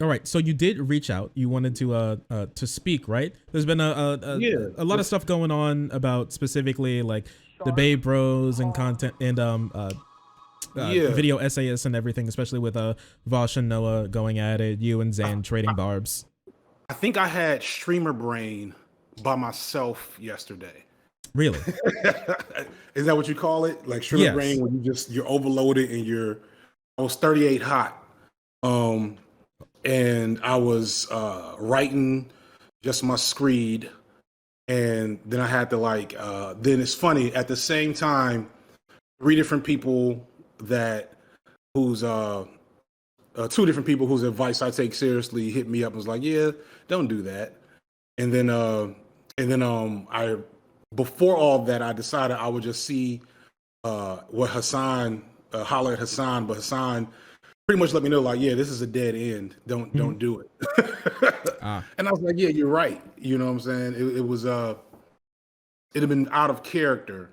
All right, so you did reach out. You wanted to speak, right? There's been Yeah, a lot of stuff going on about specifically like the Bay Bros and content and yeah. video essayists and everything, especially with Vosh and Noah going at it, you and I, Zan trading barbs. I think I had streamer brain by myself yesterday. Really? Is that what you call it? Like streamer brain Yes. when you're overloaded and I was 38 hot. Um and I was writing just my screed, and then I had to then it's funny at the same time, three different people that whose two different people whose advice I take seriously hit me up and was like, yeah, don't do that. And then I before all of that I decided I would just see what Hassan holler at Hassan, but Hassan pretty much let me know like, yeah, this is a dead end. Mm-hmm. Don't do it. Ah. And I was like, yeah, you're right. You know what I'm saying? It was it had been out of character,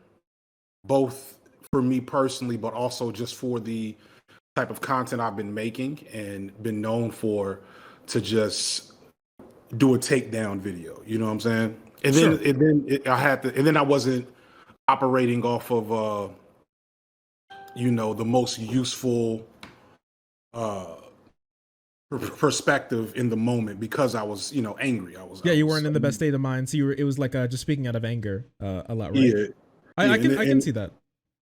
both for me personally, but also just for the type of content I've been making and been known for, to just do a takedown video. You know what I'm saying? Sure. I had to, and then I wasn't operating off of the most useful uh perspective in the moment because I was, angry. Yeah, you weren't in the best state of mind, so you were. It was like just speaking out of anger a lot, right? yeah, I, yeah, I can I can see that.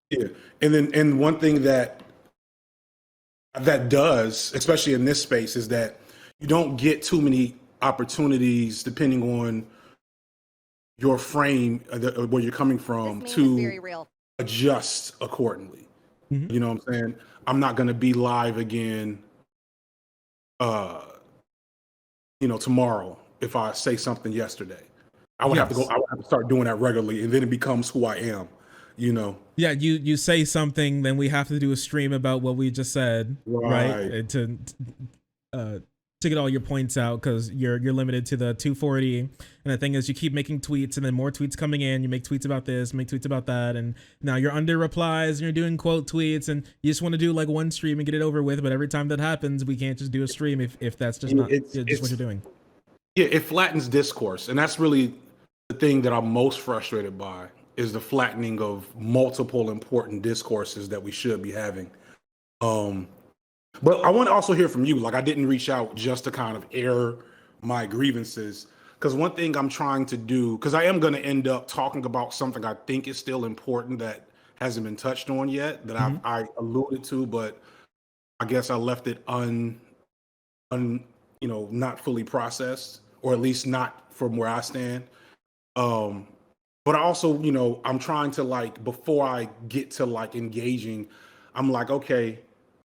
yeah, and one thing that does, especially in this space, is that you don't get too many opportunities, depending on your frame, where you're coming from, to adjust accordingly. Mm-hmm. You know what I'm saying? I'm not going to be live again, uh, tomorrow if I say something yesterday. I would have to go. Yes. I would have to start doing that regularly, and then it becomes who I am. You know. Yeah, you say something, then we have to do a stream about what we just said, right? Right. Uh, to get all your points out because you're limited to the 240. And the thing is, you keep making tweets, and then more tweets coming in. You make tweets about this, make tweets about that, and now you're under replies, and you're doing quote tweets, and you just want to do like one stream and get it over with. But every time that happens, we can't just do a stream if that's just not just what you're doing. Yeah, it flattens discourse, and that's really the thing that I'm most frustrated by, is the flattening of multiple important discourses that we should be having. Um, but I want to also hear from you. Like, I didn't reach out just to kind of air my grievances, because one thing I'm trying to do, because I am going to end up talking about something I think is still important that hasn't been touched on yet, that Mm-hmm. I alluded to, but I guess I left it not fully processed, or at least not from where I stand. Um, but I also, I'm trying to, like, before I get to like engaging, I'm like, okay,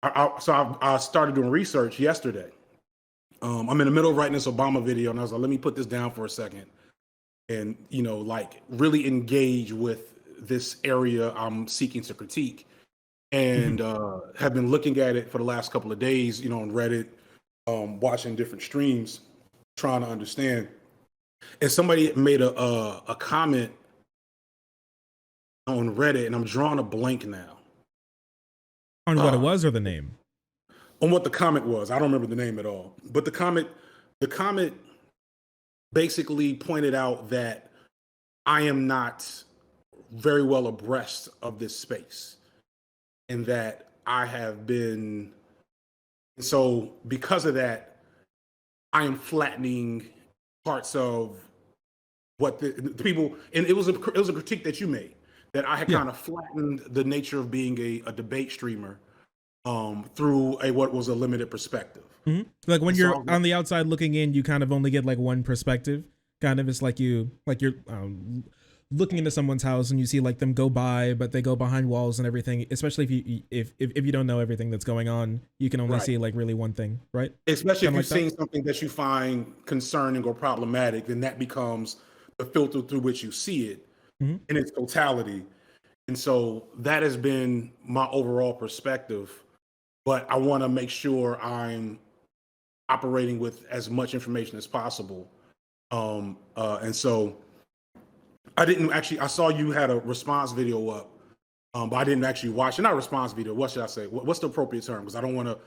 I started doing research yesterday. I'm in the middle of writing this Obama video, and I was like, let me put this down for a second, and like really engage with this area I'm seeking to critique, Mm-hmm. and have been looking at it for the last couple of days, on Reddit, watching different streams, trying to understand. And somebody made a comment on Reddit, and I'm drawing a blank now On what it uh, was or the name. on what the comment was. I don't remember the name at all. But the comment basically pointed out that I am not very well abreast of this space, and that I have been. So because of that, I am flattening parts of what the people, and it was a critique that you made, that I had Yeah. kind of flattened the nature of being a debate streamer, through a what was a limited perspective. Mm-hmm. Like when And so I you're was, on the outside looking in, you kind of only get like one perspective. Kind of, it's like you're looking into someone's house and you see like them go by, but they go behind walls and everything. Especially if you don't know everything that's going on, you can only right, see like really one thing, right? especially Kind if of you've like that. seen something that you find concerning or problematic, then that becomes the filter through which you see it Mm-hmm. in its totality. And so that has been my overall perspective. But I want to make sure I'm operating with as much information as possible. And so I didn't actually. I saw you had a response video up, but I didn't actually watch it. Not a response video. What should I say? What's the appropriate term? Because I don't want to.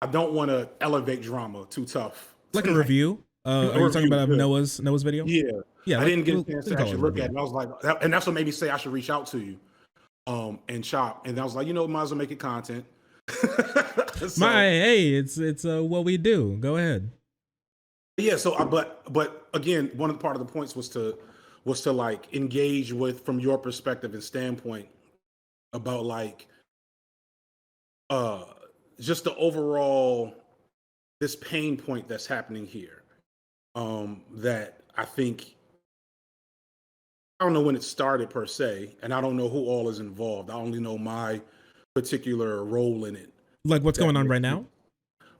I don't want to elevate drama too tough Like a tonight. review. A Are you talking review, about good. Noah's video? Yeah, Yeah, I didn't get a we chance can to call it actually a look at it. review. And I was like, and that's what made me say I should reach out to you, and chop. And I was like, might as well make it content. So, Hey, it's what we do. Go ahead. yeah. So, but again, one of the part of the points was to like engage with from your perspective and standpoint about like uh just the overall this pain point that's happening here. That I think I don't know when it started per se, and I don't know who all is involved. I only know my particular role in it. Like what's That going on makes right sense. now?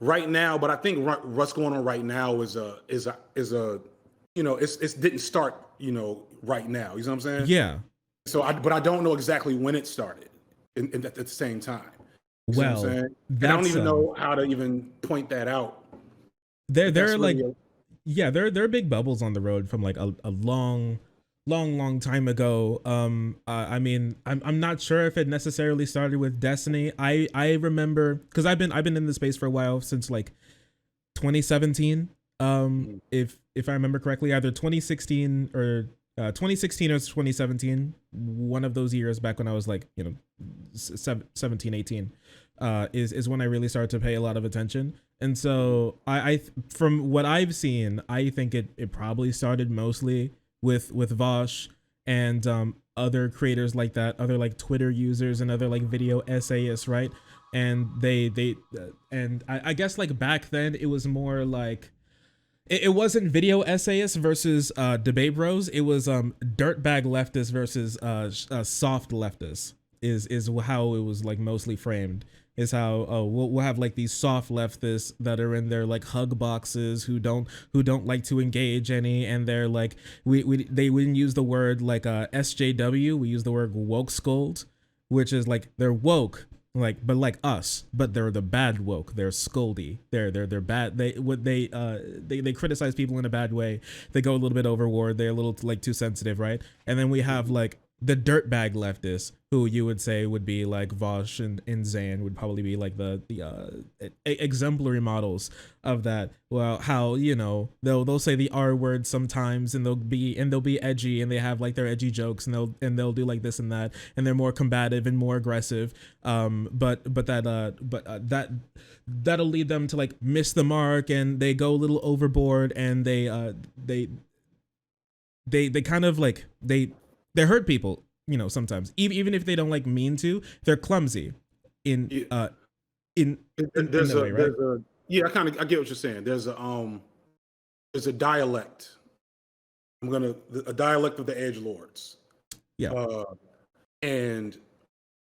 Right now, but I think what's going on right now is a it didn't start right now. You know what I'm saying? Yeah. So but I don't know exactly when it started. At the same time, you see what I'm Well, saying? And I don't that's even know how to even point that out. But they're that's like, really yeah, there are big bubbles on the road from like a long time ago. I mean, I'm not sure if it necessarily started with Destiny. I remember because I've been in the space for a while, since like 2017. If I remember correctly, either 2016 or 2016 or 2017, one of those years back when I was like 17, 18, is when I really started to pay a lot of attention. And so I from what I've seen, I think it probably started mostly with Vosh and other creators like that, other like Twitter users and other like video essayists, right? And and I guess like back then it was more like it wasn't video essayists versus debate bros. It was dirtbag leftists versus soft leftists. Is how it was like mostly framed. Is how we'll have like these soft leftists that are in their like hug boxes who don't like to engage any, and they're like they wouldn't use the word like SJW. We use the word woke scold, which is like they're woke, like but like us, but they're the bad woke. They're scoldy. They're bad. They criticize people in a bad way. They go a little bit overboard. They're a little like too sensitive, right? And then we have like the dirtbag leftists, who you would say would be like Vosh and Zan would probably be like the exemplary models of that. Well, how they'll say the R word sometimes, and they'll be edgy, and they have like their edgy jokes, and they'll do like this and that, and they're more combative and more aggressive. That'll lead them to like miss the mark, and they go a little overboard, and they kind of like they hurt people, sometimes even if they don't like mean to. They're clumsy in there's a way, right? yeah, I get what you're saying. There's a dialect. A dialect of the edge lords. Yeah. And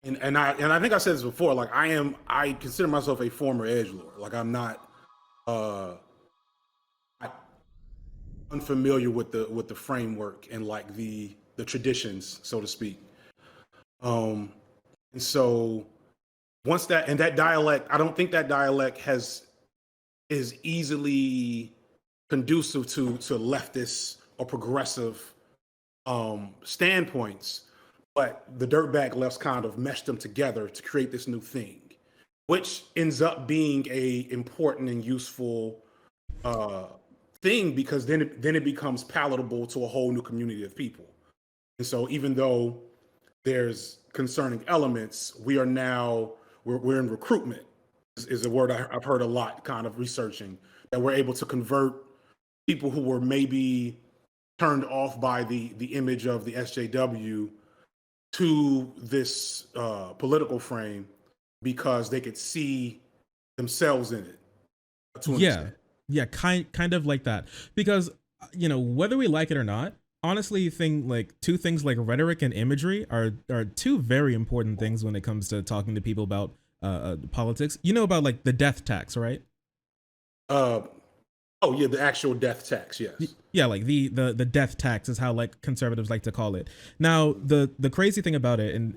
I think I said this before. Like I consider myself a former edge lord. Like I'm not unfamiliar with the framework and like the traditions, so to speak. And so once that dialect, I don't think that dialect is easily conducive to leftist or progressive standpoints, but the dirtbag lefts kind of meshed them together to create this new thing, which ends up being a important and useful thing, because then it becomes palatable to a whole new community of people. And so even though there's concerning elements, we're in recruitment is a word I've heard a lot kind of researching, that we're able to convert people who were maybe turned off by the image of the SJW to this political frame, because they could see themselves in it to an extent. Yeah, kind of like that, because whether we like it or not, honestly, two things like rhetoric and imagery are two very important things when it comes to talking to people about politics. About like the death tax, right? Oh yeah, the actual death tax, yes. Yeah, like the death tax is how like conservatives like to call it. Now, the crazy thing about it, and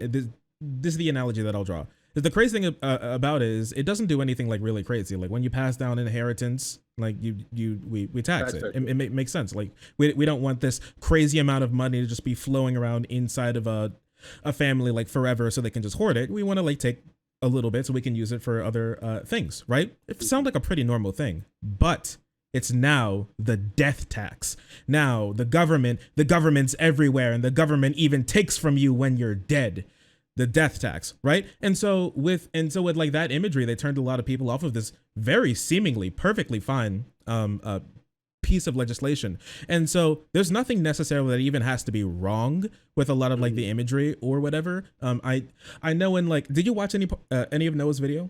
this is the analogy that I'll draw. The crazy thing about it is it doesn't do anything like really crazy. Like when you pass down inheritance, like we tax it. It makes sense. Like we don't want this crazy amount of money to just be flowing around inside of a family like forever, so they can just hoard it. We want to like take a little bit so we can use it for other things, right? It sounds like a pretty normal thing, but it's now the death tax. Now the government's everywhere, and the government even takes from you when you're dead. The death tax, right? And so with like that imagery, they turned a lot of people off of this very seemingly perfectly fine piece of legislation. And so there's nothing necessarily that even has to be wrong with a lot of like the imagery or whatever. I know in like, did you watch any of Noah's video?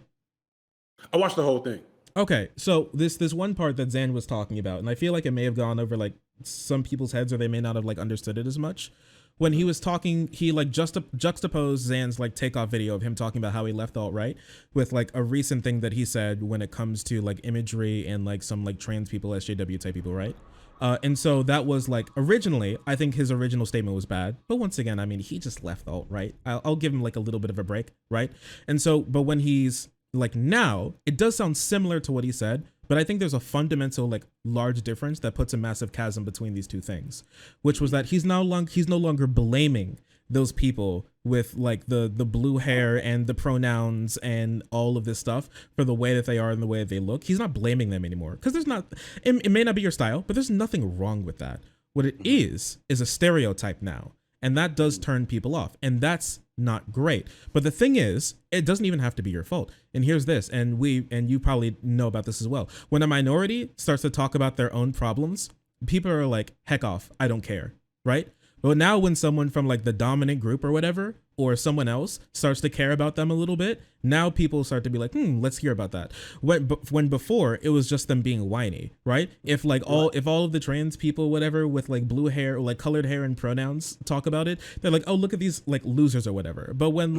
I watched the whole thing. Okay, so this one part that Zan was talking about, and I feel like it may have gone over like some people's heads, or they may not have like understood it as much. When he was talking, he like juxtaposed Zan's like takeoff video of him talking about how he left alt-right with like a recent thing that he said when it comes to like imagery and like some like trans people, SJW type people, right? And so that was like originally, I think his original statement was bad, but once again, I mean, he just left alt-right. I'll give him like a little bit of a break, right? And so, but when he's like now, it does sound similar to what he said, but I think there's a fundamental like large difference that puts a massive chasm between these two things, which was that he's no longer blaming those people with like the blue hair and the pronouns and all of this stuff for the way that they are and the way that they look. He's not blaming them anymore, because there's not, it may not be your style, but there's nothing wrong with that. What it is a stereotype now, and that does turn people off, and that's not great. But the thing is, it doesn't even have to be your fault. And here's this, and you probably know about this as well. When a minority starts to talk about their own problems, people are like, heck off, I don't care, right? But now when someone from like the dominant group or whatever, or someone else starts to care about them a little bit, now people start to be like, let's hear about that. When before it was just them being whiny, right? If all of the trans people, whatever, with like blue hair or like colored hair and pronouns talk about it, they're like, oh, look at these like losers or whatever. But when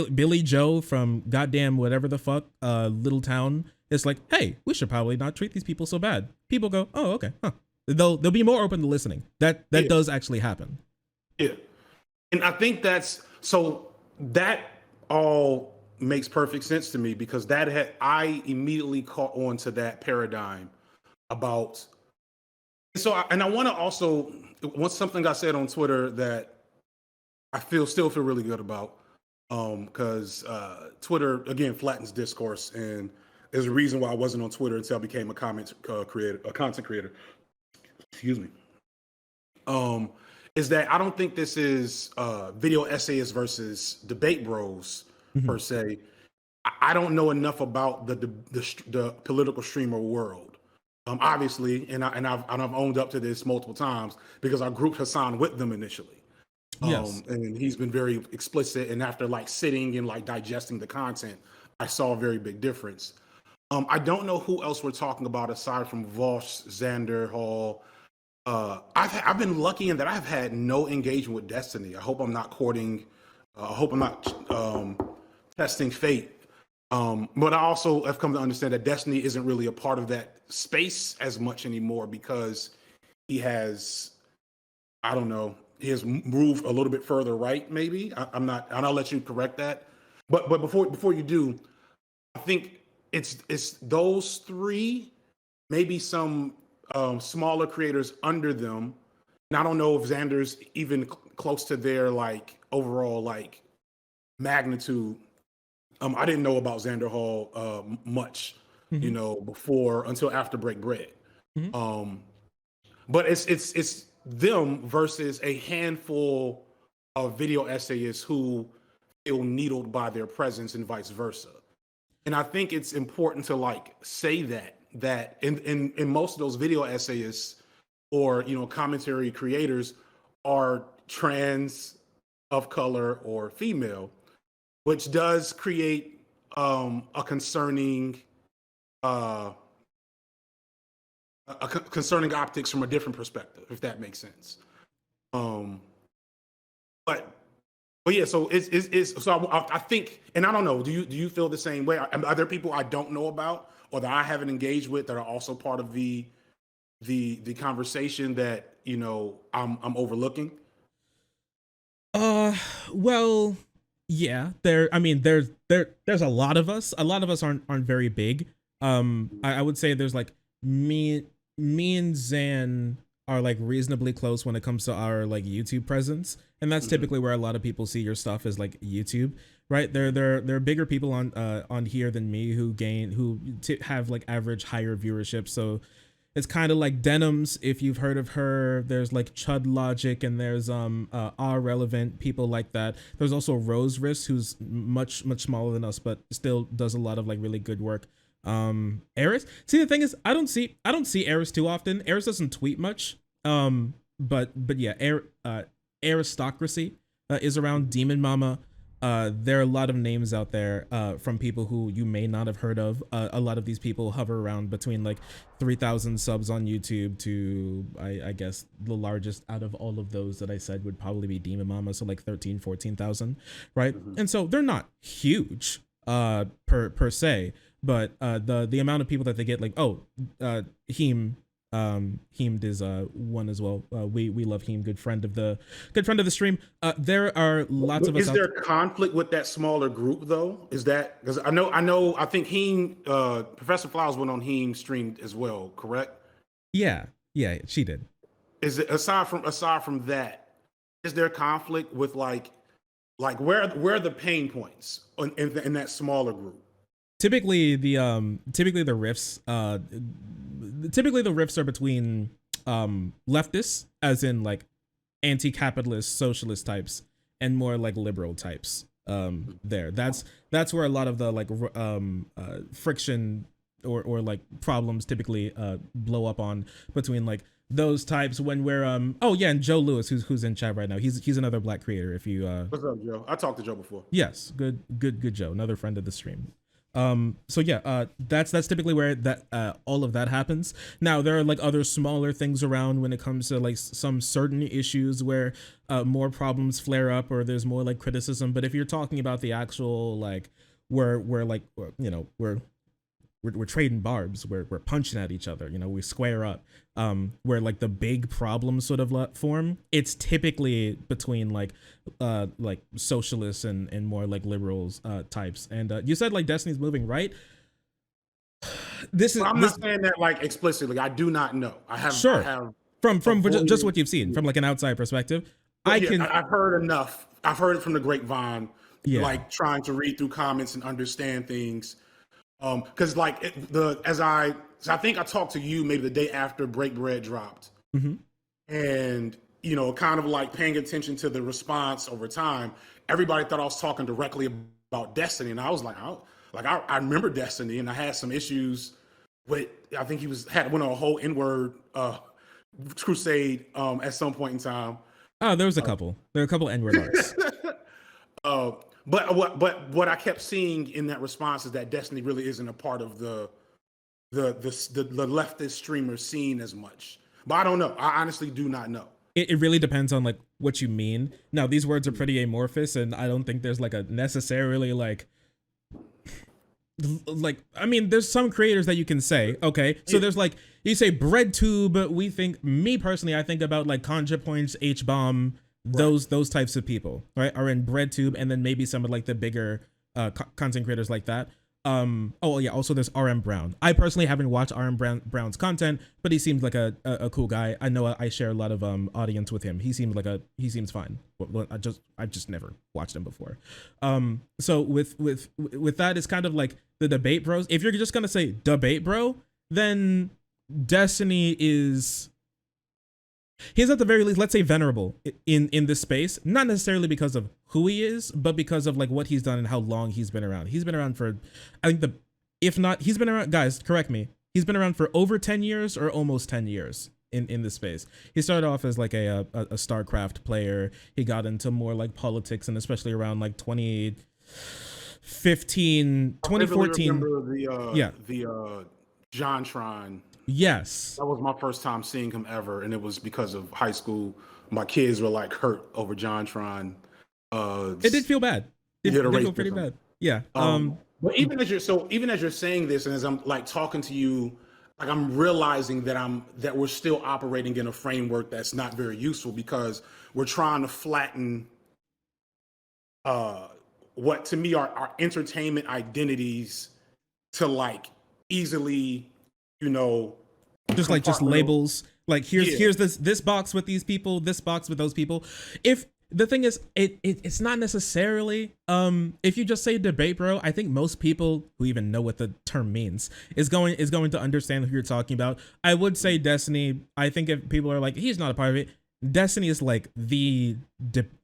Billy Joe from goddamn whatever the fuck little town is like, hey, we should probably not treat these people so bad, people go, oh, okay, huh. They'll be more open to listening. That does actually happen. Yeah. And I think that all makes perfect sense to me, because I immediately caught on to that paradigm about. I want to also, once something got said on Twitter that I still feel really good about, because Twitter again flattens discourse, and there's a reason why I wasn't on Twitter until I became a content creator. Excuse me. Is that I don't think this is video essayists versus debate bros per se. I don't know enough about the political streamer world, obviously, and I've owned up to this multiple times because I grouped Hassan with them initially. Yes. And he's been very explicit, and after like sitting and like digesting the content, I saw a very big difference. I don't know who else we're talking about aside from Voss, Xander Hall. I've been lucky in that I've had no engagement with Destiny. I hope I'm not testing fate. But I also have come to understand that Destiny isn't really a part of that space as much anymore, because he has, I don't know, he has moved a little bit further right. Maybe I'm not, and I'll let you correct that. But before you do, I think it's those three, maybe some smaller creators under them. And I don't know if Xander's even close to their like overall like magnitude. I didn't know about Xander Hall much, before until after Break Bread. But it's them versus a handful of video essayists who feel needled by their presence and vice versa. And I think it's important to like say that in most of those video essayists or commentary creators are trans, of color, or female, which does create a concerning concerning optics from a different perspective, if that makes sense. But yeah, so I think, and I don't know, do you feel the same way? Are there people I don't know about or that I haven't engaged with that are also part of the conversation that I'm overlooking? Well, yeah. There's a lot of us. A lot of us aren't very big. I would say there's like me and Zan are like reasonably close when it comes to our like YouTube presence, and that's typically where a lot of people see your stuff is like YouTube. right? There are bigger people on here than me who have like average higher viewership. So it's kind of like Denims, if you've heard of her. There's like Chud Logic, and there's R Relevant, people like that. There's also Rose Risk, who's much smaller than us, but still does a lot of like really good work. Eris. See, the thing is, I don't see Eris too often. Eris doesn't tweet much. But yeah, Aristocracy is around. Demon Mama. There are a lot of names out there from people who you may not have heard of. A lot of these people hover around between like 3,000 subs on YouTube to, I guess, the largest out of all of those that I said would probably be Demon Mama, so like 14,000, right? Mm-hmm. And so they're not huge per se, but the amount of people that they get, like, Heemed is one as well. We love Heem, good friend of the stream. There are lots of us. Is there conflict with that smaller group though? Is that, because I think Heem, Professor Flowers went on Heem's stream as well, correct? Yeah, she did. Is it aside from that, is there conflict with like where are the pain points in that smaller group? Typically the rifts are between leftists, as in like anti-capitalist socialist types, and more like liberal types. That's where a lot of the like friction or like problems typically blow up on, between like those types, when we're and Joe Lewis, who's in chat right now, he's another Black creator. If you what's up, Joe? I talked to Joe before. Yes, good Joe, another friend of the stream. So yeah, that's typically where that all of that happens. Now there are like other smaller things around when it comes to like some certain issues where more problems flare up, or there's more like criticism. But if you're talking about the actual like we're like, you know, we're trading barbs, we're punching at each other, you know, we square up, where like the big problems sort of form, it's typically between like socialists and more like liberals types. And you said like Destiny's moving, right? I'm not saying that like explicitly. I do not know. I have from just what you've seen from like an outside perspective. I've heard enough. I've heard it from the grapevine, like trying to read through comments and understand things. Because like I think I talked to you maybe the day after Break Bread dropped, and you know, kind of like paying attention to the response over time. Everybody thought I was talking directly about Destiny, and I was like, I remember Destiny, and I had some issues with. I think he went on a whole N-word crusade at some point in time. Oh, there was a couple. There were a couple N-word arcs. But what I kept seeing in that response is that Destiny really isn't a part of the leftist streamer scene as much. But I don't know. I honestly do not know. It really depends on like what you mean. Now, these words are pretty amorphous, and I don't think there's like a necessarily like I mean, there's some creators that you can say, okay, so there's like, you say bread tube, we think, me personally, I think about like Conja Points, H-Bomb, those types of people, right, are in BreadTube, and then maybe some of like the bigger content creators like that. Also there's RM Brown. I personally haven't watched RM Brown's content, but he seems like a cool guy. I know I share a lot of audience with him. He seems fine. I've just never watched him before. So with that, it's kind of like the debate bros. If you're just gonna say debate bro, then Destiny is. He's at the very least, let's say, venerable in this space, not necessarily because of who he is, but because of like what he's done and how long he's been around. He's been around for, I think he's been around, guys, correct me, he's been around for over 10 years or almost 10 years in this space. He started off as like a StarCraft player. He got into more like politics, and especially around like 2014. I remember the JonTron. Yes, that was my first time seeing him ever, and it was because of high school. My kids were like hurt over JonTron. It did feel bad. It did feel pretty bad. Yeah. But even as you're saying this, and as I'm like talking to you, like I'm realizing that we're still operating in a framework that's not very useful, because we're trying to flatten what to me are our entertainment identities to like easily, you know, just labels. Like here's this box with these people, this box with those people. If The thing is, it's not necessarily if you just say debate, bro. I think most people who even know what the term means is going to understand who you're talking about. I would say Destiny. I think if people are like, he's not a part of it, Destiny is like the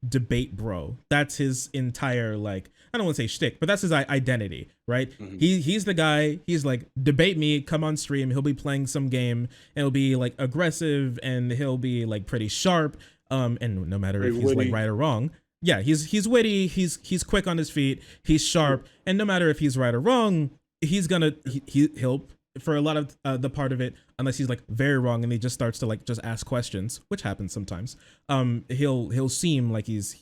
debate bro. That's his entire, like, I don't want to say shtick, but that's his identity, right? Mhm. He's the guy. He's like, debate me, come on stream. He'll be playing some game, and it'll be like aggressive, and he'll be like pretty sharp. And no matter Very if he's witty. like right or wrong, yeah, he's witty, he's quick on his feet, he's sharp, and no matter if he's right or wrong, he's gonna he'll for a lot of the part of it, unless he's like very wrong and he just starts to like just ask questions, which happens sometimes. He'll seem like he's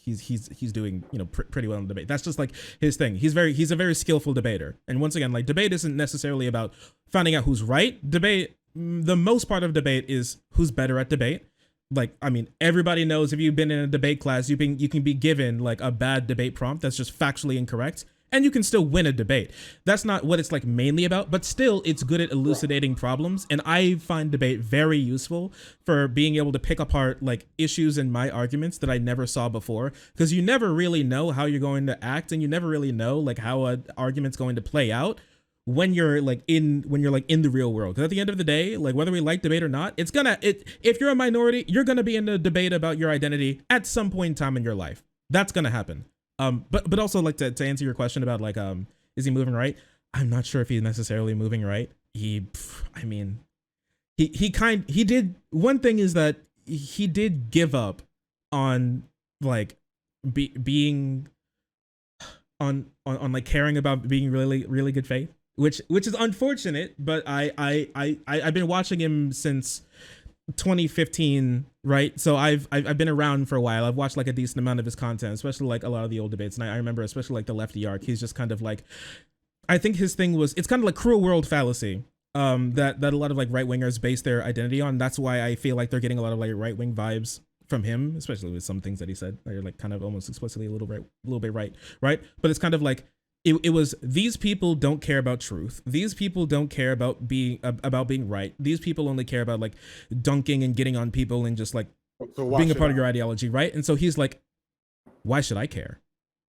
doing, you know, pretty well in the debate. That's just like his thing. He's a very skillful debater. And once again, like, debate isn't necessarily about finding out who's right. Debate, the most part of debate is who's better at debate. Like, I mean, everybody knows if you've been in a debate class, you can be given like a bad debate prompt that's just factually incorrect, and you can still win a debate. That's not what it's like mainly about, but still it's good at elucidating problems. And I find debate very useful for being able to pick apart like issues in my arguments that I never saw before, because you never really know how you're going to act, and you never really know like how an argument's going to play out when you're like in the real world. Because at the end of the day, like, whether we like debate or not, if you're a minority, you're gonna be in a debate about your identity at some point in time in your life. That's gonna happen. But also, like, to answer your question about like is he moving right? I'm not sure if he's necessarily moving right. He did. One thing is that he did give up on like being on like caring about being really good faith, which is unfortunate. But I've been watching him since 2015, right? So I've been around for a while. I've watched like a decent amount of his content, especially like a lot of the old debates. And I remember especially like the lefty arc. He's just kind of like, I think his thing was, it's kind of like cruel world fallacy. That a lot of like right wingers base their identity on. That's why I feel like they're getting a lot of like right wing vibes from him, especially with some things that he said. They're like kind of almost explicitly a little bit right. But it's kind of like, it was, these people don't care about truth. These people don't care about being right. These people only care about like dunking and getting on people and just like being a part of your ideology, right? And so he's like, why should I care?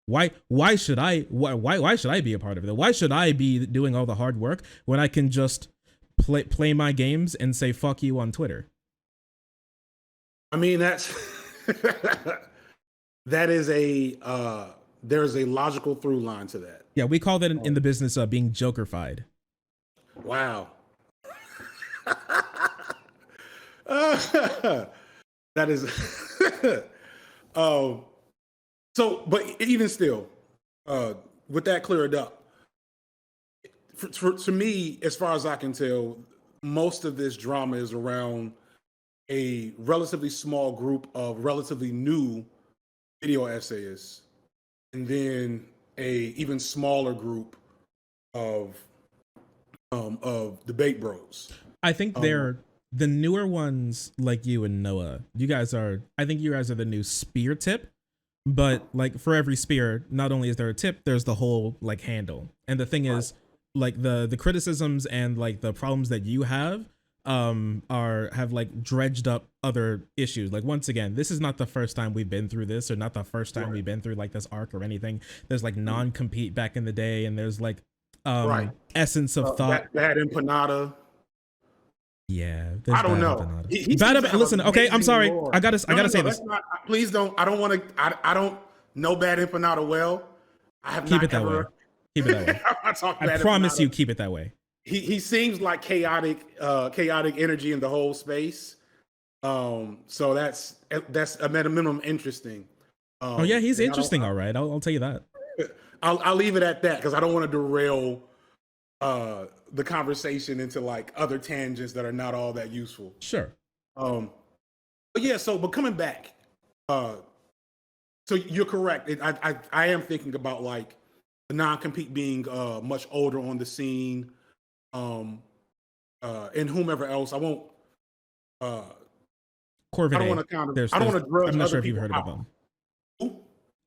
Why should I be a part of it? Why should I be doing all the hard work when I can just play my games and say fuck you on Twitter? I mean, that's that is a there's a logical through line to that. Yeah, we call that in the business of being jokerfied. Wow. That is so, but even still, with that cleared up, to me, as far as I can tell, most of this drama is around a relatively small group of relatively new video essayists, and then a even smaller group of debate bros. I think they're the newer ones, like you and Noah. I think you guys are the new spear tip. But like, for every spear, not only is there a tip, there's the whole like handle. And the thing is, like, the criticisms and like the problems that you have have like dredged up other issues. Like, once again, this is not the first time we've been through this, or not the first time we've been through like this arc or anything. There's like non-compete back in the day, and there's like essence of thought. Bad empanada. Yeah, I don't know. Listen, okay, I'm sorry. I gotta say this. Please don't. I don't want to. I don't know bad empanada well. I have keep it that way. Keep it that way. I promise you, keep it that way. He seems like chaotic energy in the whole space. So that's at a minimum interesting. Oh yeah, he's interesting. All right, I'll tell you that. I'll leave it at that, because I don't want to derail the conversation into like other tangents that are not all that useful. Sure. But yeah. But coming back, so you're correct. I am thinking about like the non-compete being much older on the scene, and whomever else. I won't. Corvidae. I don't want to kind of. I don't want to drudge. I'm not sure if you've heard about them.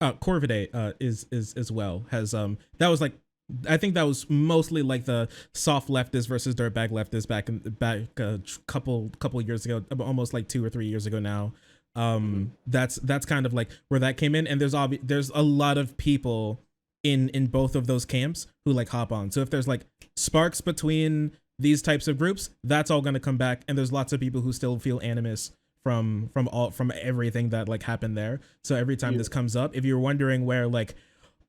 Corvidae is as well has that was like, I think that was mostly like the soft leftist versus dirtbag leftist back a couple years ago, almost like 2 or 3 years ago now. That's kind of like where that came in, and there's a lot of people in both of those camps who like hop on. So if there's like sparks between these types of groups, that's all going to come back, and there's lots of people who still feel animus from everything that like happened there. So every time this comes up, if you're wondering where like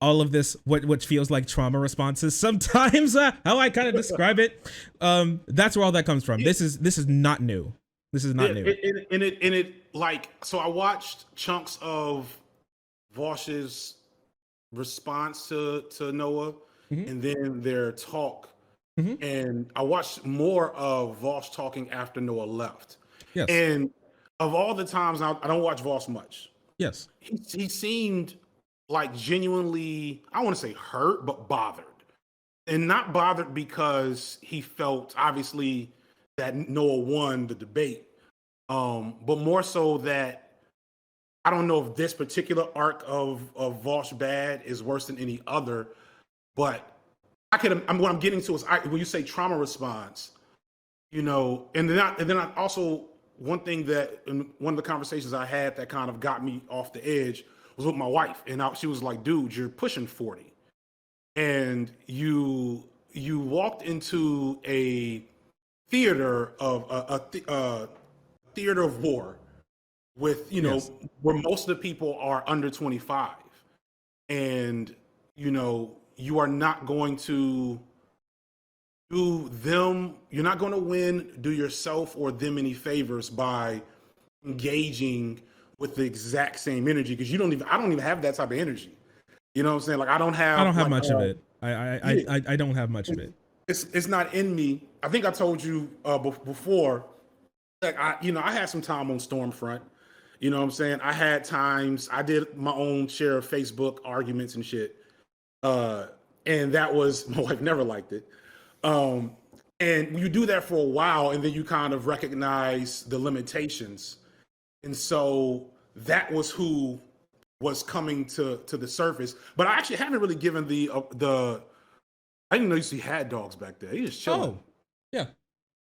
all of this what feels like trauma responses sometimes, how I kind of describe it, that's where all that comes from. This is not new. This is not new. It like, so I watched chunks of Vosh's response to Noah, and then their talk, and I watched more of Vosh talking after Noah left. Yes. And of all the times, I don't watch Vosh much. Yes. He seemed like genuinely, I want to say hurt, but bothered. And not bothered because he felt obviously that Noah won the debate, but more so that I don't know if this particular arc of Vosh bad is worse than any other, but what I'm getting to is when you say trauma response, and then I also, one thing that in one of the conversations I had that kind of got me off the edge was with my wife, and she was like, "Dude, you're pushing 40, and you walked into a theater of a theater of war with where most of the people are under 25, and you are not going to you're not going to do yourself or them any favors by engaging with the exact same energy, because I don't even have that type of energy. You know what I'm saying? Like I don't have like, much of it. I don't have much of it. It's not in me. I think I told you before, like I had some time on Stormfront. You know what I'm saying? I had times I did my own share of Facebook arguments and shit. And that was, my wife never liked it. And you do that for a while, and then you kind of recognize the limitations. And so that was who was coming to the surface. But I actually haven't really given I didn't know you had dogs back there. He just chilling. Oh, yeah.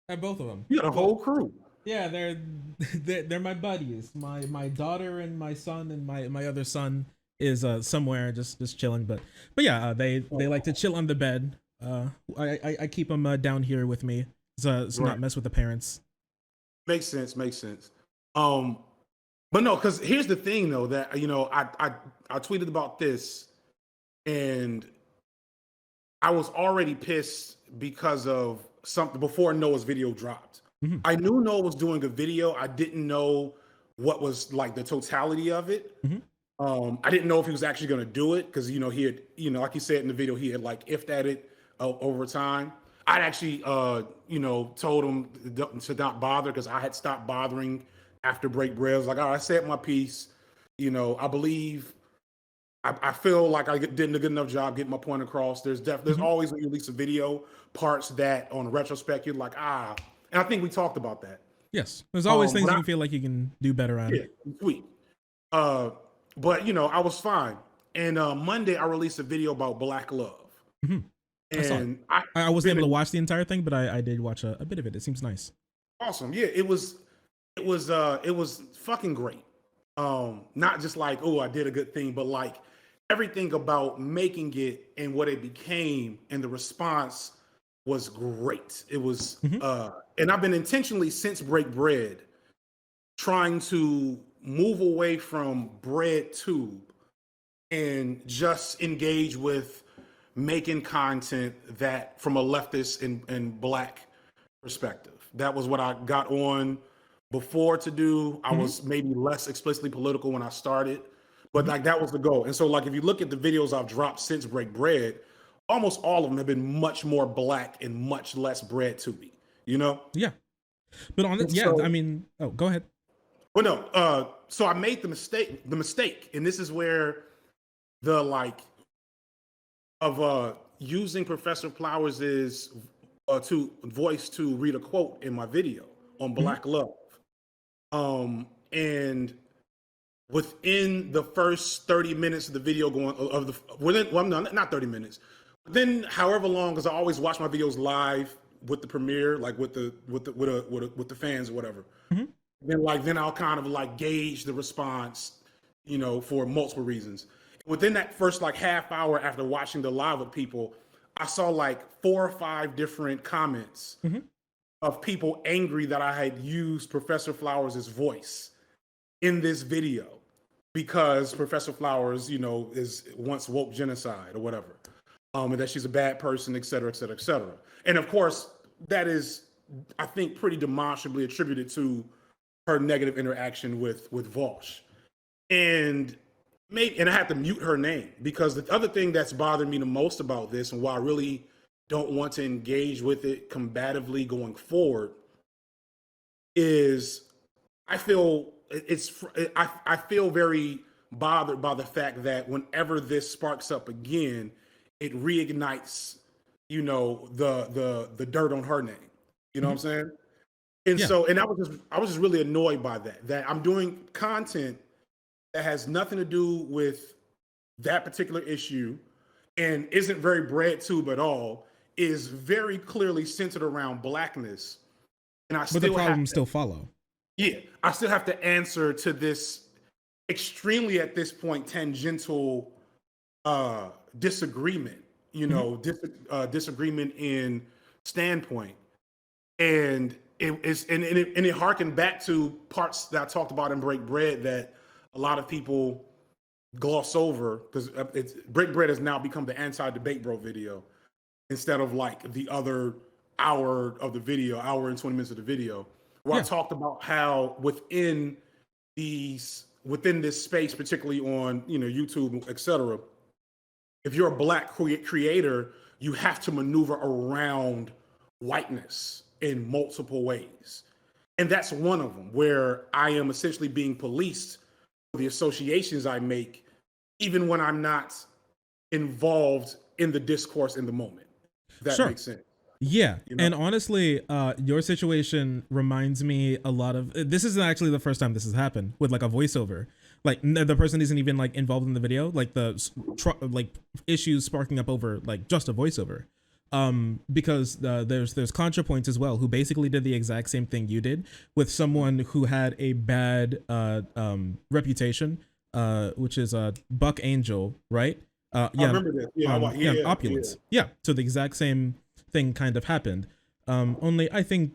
I have both of them. You got a whole crew. Yeah, they're my buddies. My daughter and my son, and my other son is somewhere just chilling. But yeah, they like to chill on the bed. I keep them down here with me, so not mess with the parents. Makes sense. But no, because here's the thing though, that I tweeted about this, and I was already pissed because of something before Noah's video dropped. I knew Noah was doing a video. I didn't know what was like the totality of it. I didn't know if he was actually going to do it, because he had, like he said in the video, he had like ifed at it over time. I'd actually told him to not bother, because I had stopped bothering after Break Bread. I was like, all right, I said my piece. I believe, I feel like I did a good enough job getting my point across. There's always, when you release a video, parts that on retrospect you're like, and I think we talked about that. Yes, there's always things you feel like you can do better on. Yeah, sweet. But I was fine. And Monday I released a video about Black love. And I wasn't able to watch the entire thing, but I did watch a bit of it. It seems nice. Awesome. Yeah, it was fucking great. Not just like, oh, I did a good thing, but like everything about making it and what it became and the response was great. It was and I've been intentionally, since Break Bread, trying to move away from bread tube and just engage with making content that from a leftist and Black perspective. That was what I got on before to do. I was maybe less explicitly political when I started, but like that was the goal. And so like if you look at the videos I've dropped since Break Bread, almost all of them have been much more Black and much less bread tubey, Yeah. But on it, so, I mean, go ahead. Well, no. So I made the mistake, and this is where the like of using Professor Flowers' to voice to read a quote in my video on Black love. And within the first 30 minutes of the video not 30 minutes, then however long, because I always watch my videos live with the premiere, like with the fans or whatever. then I'll kind of like gauge the response, for multiple reasons. Within that first like half hour after watching the live with people, I saw like 4 or 5 different comments of people angry that I had used Professor Flowers' voice in this video because Professor Flowers, is once woke genocide or whatever, and that she's a bad person, et cetera, et cetera, et cetera. And of course, that is, I think, pretty demonstrably attributed to her negative interaction with Walsh. And I have to mute her name because the other thing that's bothered me the most about this, and why I really don't want to engage with it combatively going forward, is I feel very bothered by the fact that whenever this sparks up again, it reignites, the dirt on her name. You know what I'm saying? And so, and I was just really annoyed by that I'm doing content that has nothing to do with that particular issue and isn't very bread tube at all, is very clearly centered around blackness. And but the problems still follow. Yeah, I still have to answer to this extremely, at this point, tangential disagreement, disagreement in standpoint. And it harkened back to parts that I talked about in Break Bread that a lot of people gloss over, because Break Bread has now become the anti-debate bro video instead of like the other hour of the video, hour and 20 minutes of the video, where I talked about how within this space, particularly on YouTube, et cetera, if you're a black creator, you have to maneuver around whiteness in multiple ways. And that's one of them, where I am essentially being policed for the associations I make, even when I'm not involved in the discourse in the moment. That makes sense. Yeah. And honestly, your situation reminds me a lot of, this isn't actually the first time this has happened with like a voiceover. Like the person isn't even like involved in the video, like the issues sparking up over like just a voiceover. Because there's ContraPoints as well, who basically did the exact same thing you did with someone who had a bad reputation, which is Buck Angel, right? I remember this. Opulence. Yeah. So the exact same thing kind of happened. Only I think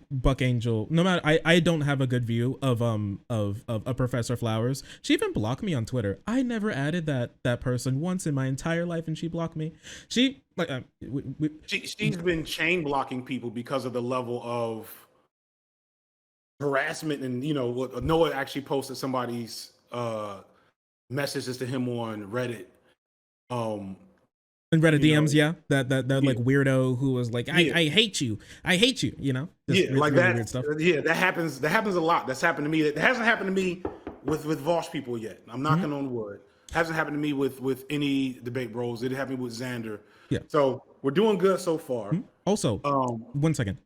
Buck Angel, no matter, I don't have a good view of Professor Flowers. She even blocked me on Twitter. I never added that person once in my entire life, and she blocked me. She like she's been chain blocking people because of the level of harassment. And Noah actually posted somebody's messages to him on Reddit. In Reddit DMs, that like weirdo who was like, I hate you, like that weird stuff. That happens a lot. That's happened to me. That hasn't happened to me with Vosh people yet. I'm knocking on wood. Hasn't happened to me with any debate bros. It happened with Xander. Yeah. So we're doing good so far. Also, 1 second.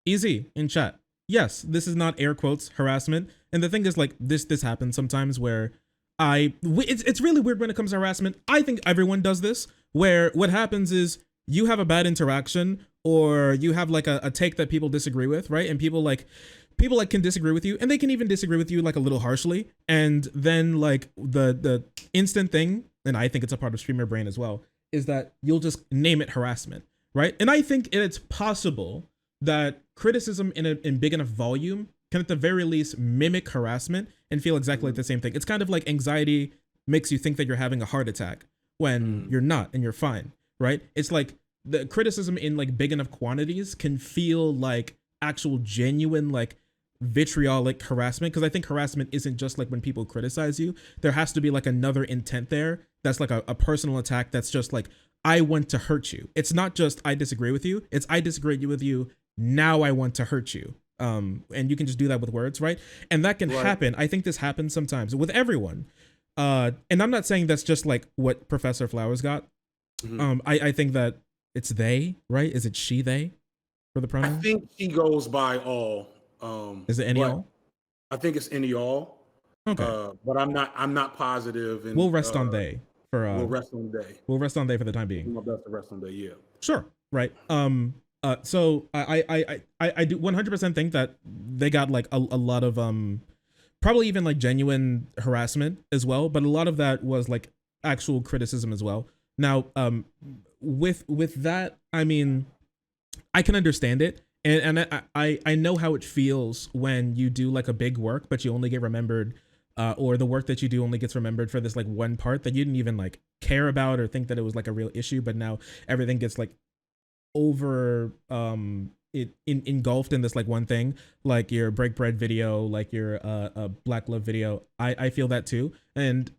Easy in chat. Yes, this is not air quotes harassment. And the thing is, like, this happens sometimes where it's really weird when it comes to harassment. I think everyone does this, where what happens is you have a bad interaction, or you have like a take that people disagree with, right? And people can disagree with you, and they can even disagree with you like a little harshly. And then like the instant thing, and I think it's a part of streamer brain as well, is that you'll just name it harassment, right? And I think it's possible that criticism in big enough volume can at the very least mimic harassment and feel exactly like the same thing. It's kind of like anxiety makes you think that you're having a heart attack when you're not, and you're fine, right? It's like the criticism in like big enough quantities can feel like actual genuine like vitriolic harassment, because I think harassment isn't just like when people criticize you. There has to be like another intent there that's like a personal attack that's just like, I want to hurt you. It's not just I disagree with you, it's I disagree with you, now I want to hurt you. And you can just do that with words, right? And that can happen. I think this happens sometimes with everyone. And I'm not saying that's just like what Professor Flowers got. I think that it's they, right? Is it she, they for the pronoun? I think she goes by all. Is it any all? I think it's any all. Okay. But I'm not positive. And we'll rest on they for we'll rest on they. We'll rest on they for the time being. Do my best to rest on they, yeah. Sure. Right. So I do 100% think that they got like a lot of probably even like genuine harassment as well, but a lot of that was like actual criticism as well. Now, with that, I mean, I can understand it, and I know how it feels when you do like a big work, but you only get remembered, or the work that you do only gets remembered for this like one part that you didn't even like care about or think that it was like a real issue, but now everything gets like over engulfed in this like one thing, like your break bread video, like your black love video. I feel that too. And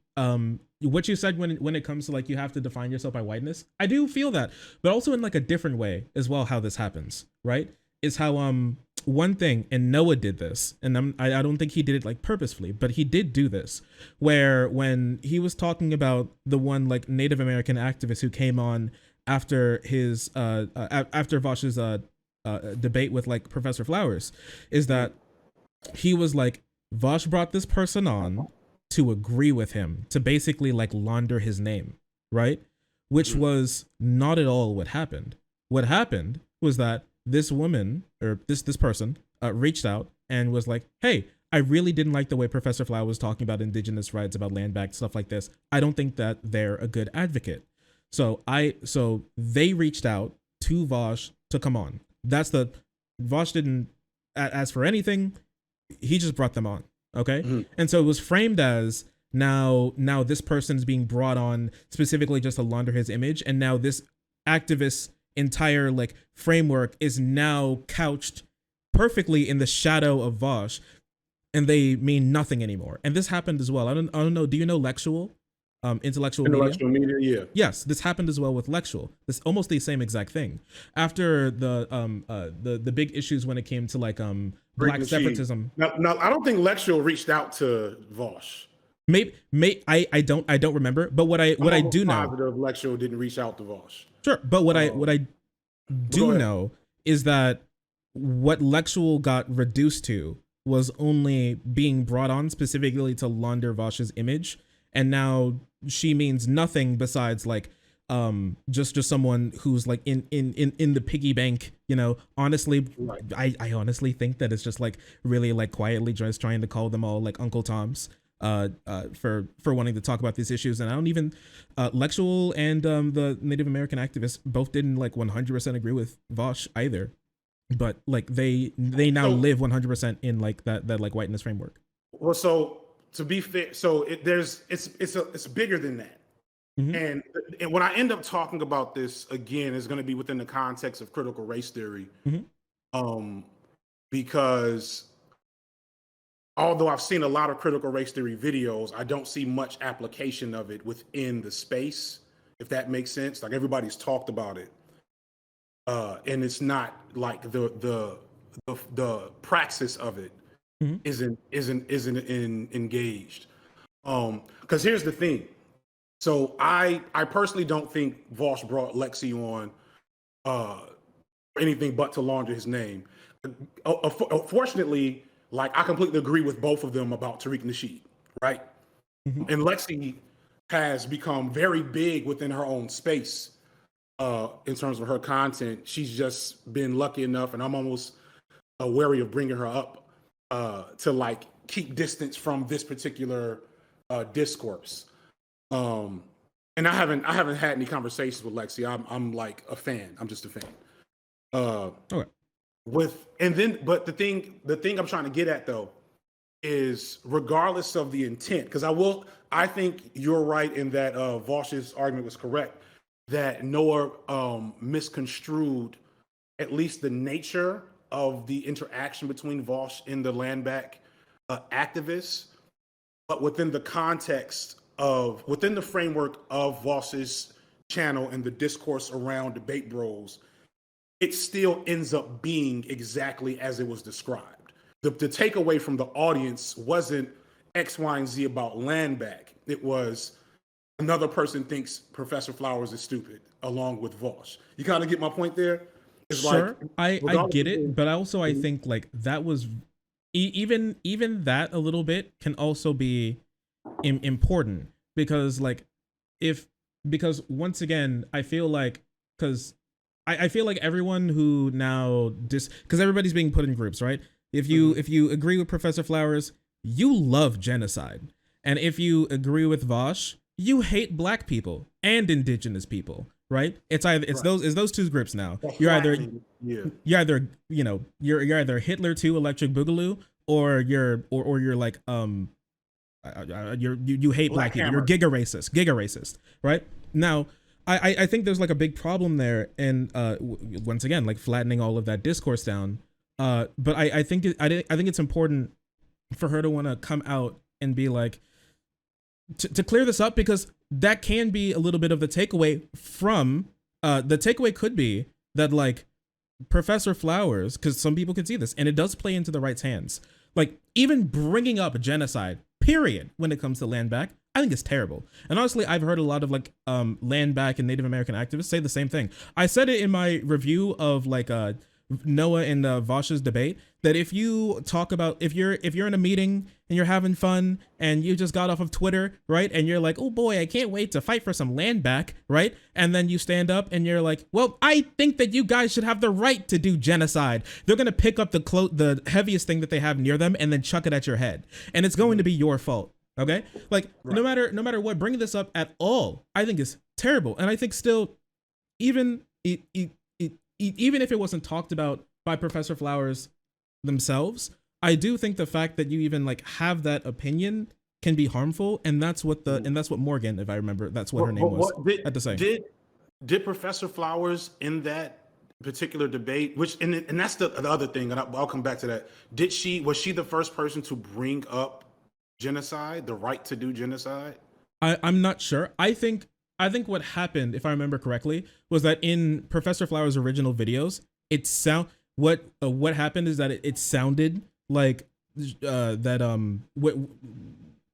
what you said when it comes to like you have to define yourself by whiteness, I do feel that, but also in like a different way as well. How this happens, right, is how one thing, and Noah did this, and I don't think he did it like purposefully, but he did do this, where when he was talking about the one like Native American activist who came on after his after Vosh's debate with like Professor Flowers, is that he was like, Vosh brought this person on to agree with him, to basically like launder his name, right? Which was not at all what happened. What happened was that this woman, or this person reached out and was like, hey, I really didn't like the way Professor Flower was talking about indigenous rights, about land back, stuff like this. I don't think that they're a good advocate. So they reached out to Vosh to come on. Vosh didn't ask for anything. He just brought them on. Okay. Mm-hmm. And so it was framed as now this person's being brought on specifically just to launder his image. And now this activist's entire like framework is now couched perfectly in the shadow of Vosh, and they mean nothing anymore. And this happened as well. I don't know. Do you know Lectual? Intellectual media, yeah. Yes, this happened as well with Lectual. This almost the same exact thing. After the big issues when it came to like black separatism. Now, I don't think Lectual reached out to Vosh. I don't remember. But what I do know, Lectual didn't reach out to Vosh. Sure, but what I do know is that what Lectual got reduced to was only being brought on specifically to launder Vosh's image. And now she means nothing besides like just someone who's like in the piggy bank, you know. Honestly, right. I honestly think that it's just like really like quietly just trying to call them all like Uncle Toms for wanting to talk about these issues. And I don't even Lectual and the Native American activists both didn't like 100% agree with Vosh either, but like they now live 100% in like that like whiteness framework. Well, so to be fair, so it's bigger than that. Mm-hmm. And when I end up talking about this again, it's going to be within the context of critical race theory, mm-hmm. Because although I've seen a lot of critical race theory videos, I don't see much application of it within the space, if that makes sense. Like everybody's talked about it, and it's not like the praxis of it. Mm-hmm. isn't engaged. Because here's the thing. So I personally don't think Vosh brought Lexi on for anything but to launder his name. Fortunately, like I completely agree with both of them about Tariq Nasheed, right? Mm-hmm. And Lexi has become very big within her own space in terms of her content. She's just been lucky enough, and I'm almost wary of bringing her up to like keep distance from this particular discourse. And I haven't had any conversations with Lexi. I'm like a fan. I'm just a fan. Okay. But the thing I'm trying to get at though is regardless of the intent, because I think you're right in that Vosh's argument was correct, that Noah misconstrued at least the nature of the interaction between Vosh and the land back activists, but within the framework of Vosh's channel and the discourse around Debate Bros, it still ends up being exactly as it was described. The takeaway from the audience wasn't X, Y, and Z about land back. It was another person thinks Professor Flowers is stupid, along with Vosh. You kind of get my point there? Sure, like, I get it, but also I think like that was even that a little bit can also be important because like because once again I feel like because I feel like everyone who now because everybody's being put in groups, right? If you agree with Professor Flowers, you love genocide, and if you agree with Vosh, you hate black people and indigenous people, right? It's those two groups now. You're either you're either Hitler 2 Electric Boogaloo, or you're like you hate black people. You're giga racist, right? Now, I think there's like a big problem there, and once again, like flattening all of that discourse down. But I think I think it's important for her to want to come out and be like to clear this up, because that can be a little bit of the takeaway from the takeaway could be that like Professor Flowers, because some people can see this, and it does play into the right's hands. Like even bringing up genocide, period, when it comes to land back, I think it's terrible. And honestly, I've heard a lot of like land back and Native American activists say the same thing. I said it in my review of like Noah and Vosh's debate, that if you talk about if you're in a meeting and you're having fun and you just got off of Twitter, right, and you're like, oh boy, I can't wait to fight for some land back, right, and then you stand up and you're like, well, I think that you guys should have the right to do genocide, they're gonna pick up the heaviest thing that they have near them and then chuck it at your head, and it's going to be your fault. Okay, like no matter what, bringing this up at all, I think is terrible. And I think still, even even if it wasn't talked about by Professor Flowers themselves, I do think the fact that you even like have that opinion can be harmful, and that's what Morgan, if I remember, that's what her name was, had to say. Did Professor Flowers in that particular debate, which and that's the other thing, and I'll come back to that. Was she the first person to bring up genocide, the right to do genocide? I'm not sure. I think what happened, if I remember correctly, was that in Professor Flowers' original videos, what happened is that it sounded like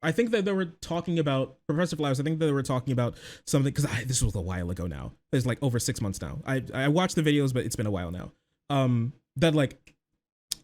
I think that they were talking about Professor Flowers. I think that they were talking about something, because this was a while ago now. It's like over 6 months now. I watched the videos, but it's been a while now. That like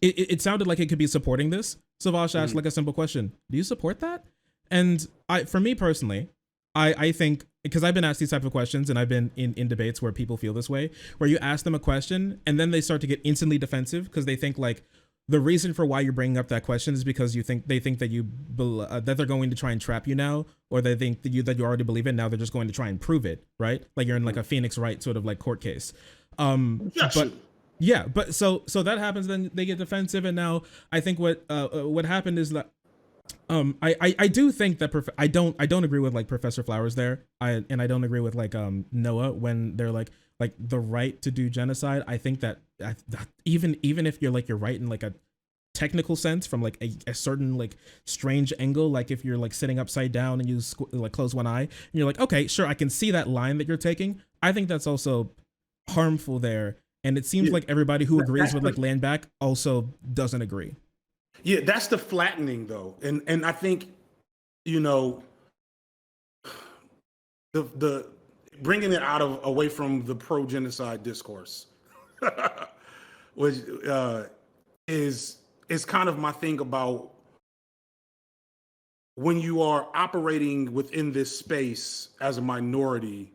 it sounded like it could be supporting this. So Vosh asked like a simple question: do you support that? And for me personally, I think, because I've been asked these type of questions, and I've been in debates where people feel this way, where you ask them a question and then they start to get instantly defensive because they think like the reason for why you're bringing up that question is because they think that that they're going to try and trap you now, or they think that you already believe it. Now they're just going to try and prove it, right? Like you're in like a Phoenix Wright sort of like court case. But yeah, but so that happens, then they get defensive, and now I think what happened is that I do think that I don't agree with like Professor Flowers there. I don't agree with like Noah when they're like the right to do genocide. I think that even if you're right in like a technical sense, from like a certain like strange angle, like if you're like sitting upside down and you like close one eye and you're like, okay, sure, I can see that line that you're taking, I think that's also harmful there. And it seems like everybody who agrees with like land back also doesn't agree. Yeah, that's the flattening though. And I think, the bringing it away from the pro-genocide discourse, which is kind of my thing about when you are operating within this space as a minority,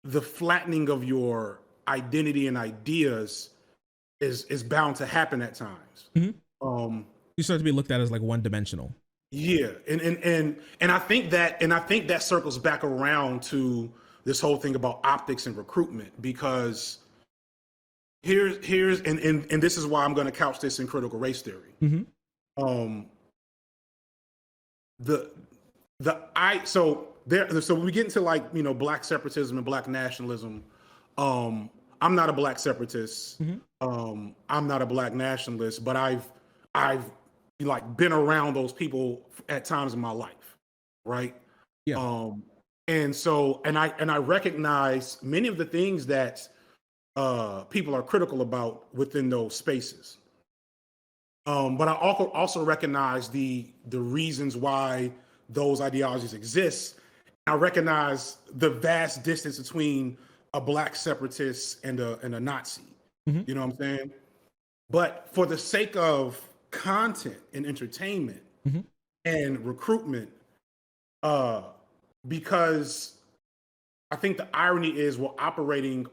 the flattening of your identity and ideas is bound to happen at times. Mm-hmm. You start to be looked at as like one-dimensional. Yeah, and I think that circles back around to this whole thing about optics and recruitment, because here's and this is why I'm going to couch this in critical race theory. Mm-hmm. So when we get into like black separatism and black nationalism, I'm not a black separatist. Mm-hmm. I'm not a black nationalist, but I've like been around those people at times in my life, right? Yeah. And I recognize many of the things that people are critical about within those spaces. But I also recognize the reasons why those ideologies exist. I recognize the vast distance between a black separatist and a Nazi. Mm-hmm. You know what I'm saying? But for the sake of content and entertainment mm-hmm. and recruitment, because I think the irony is we're operating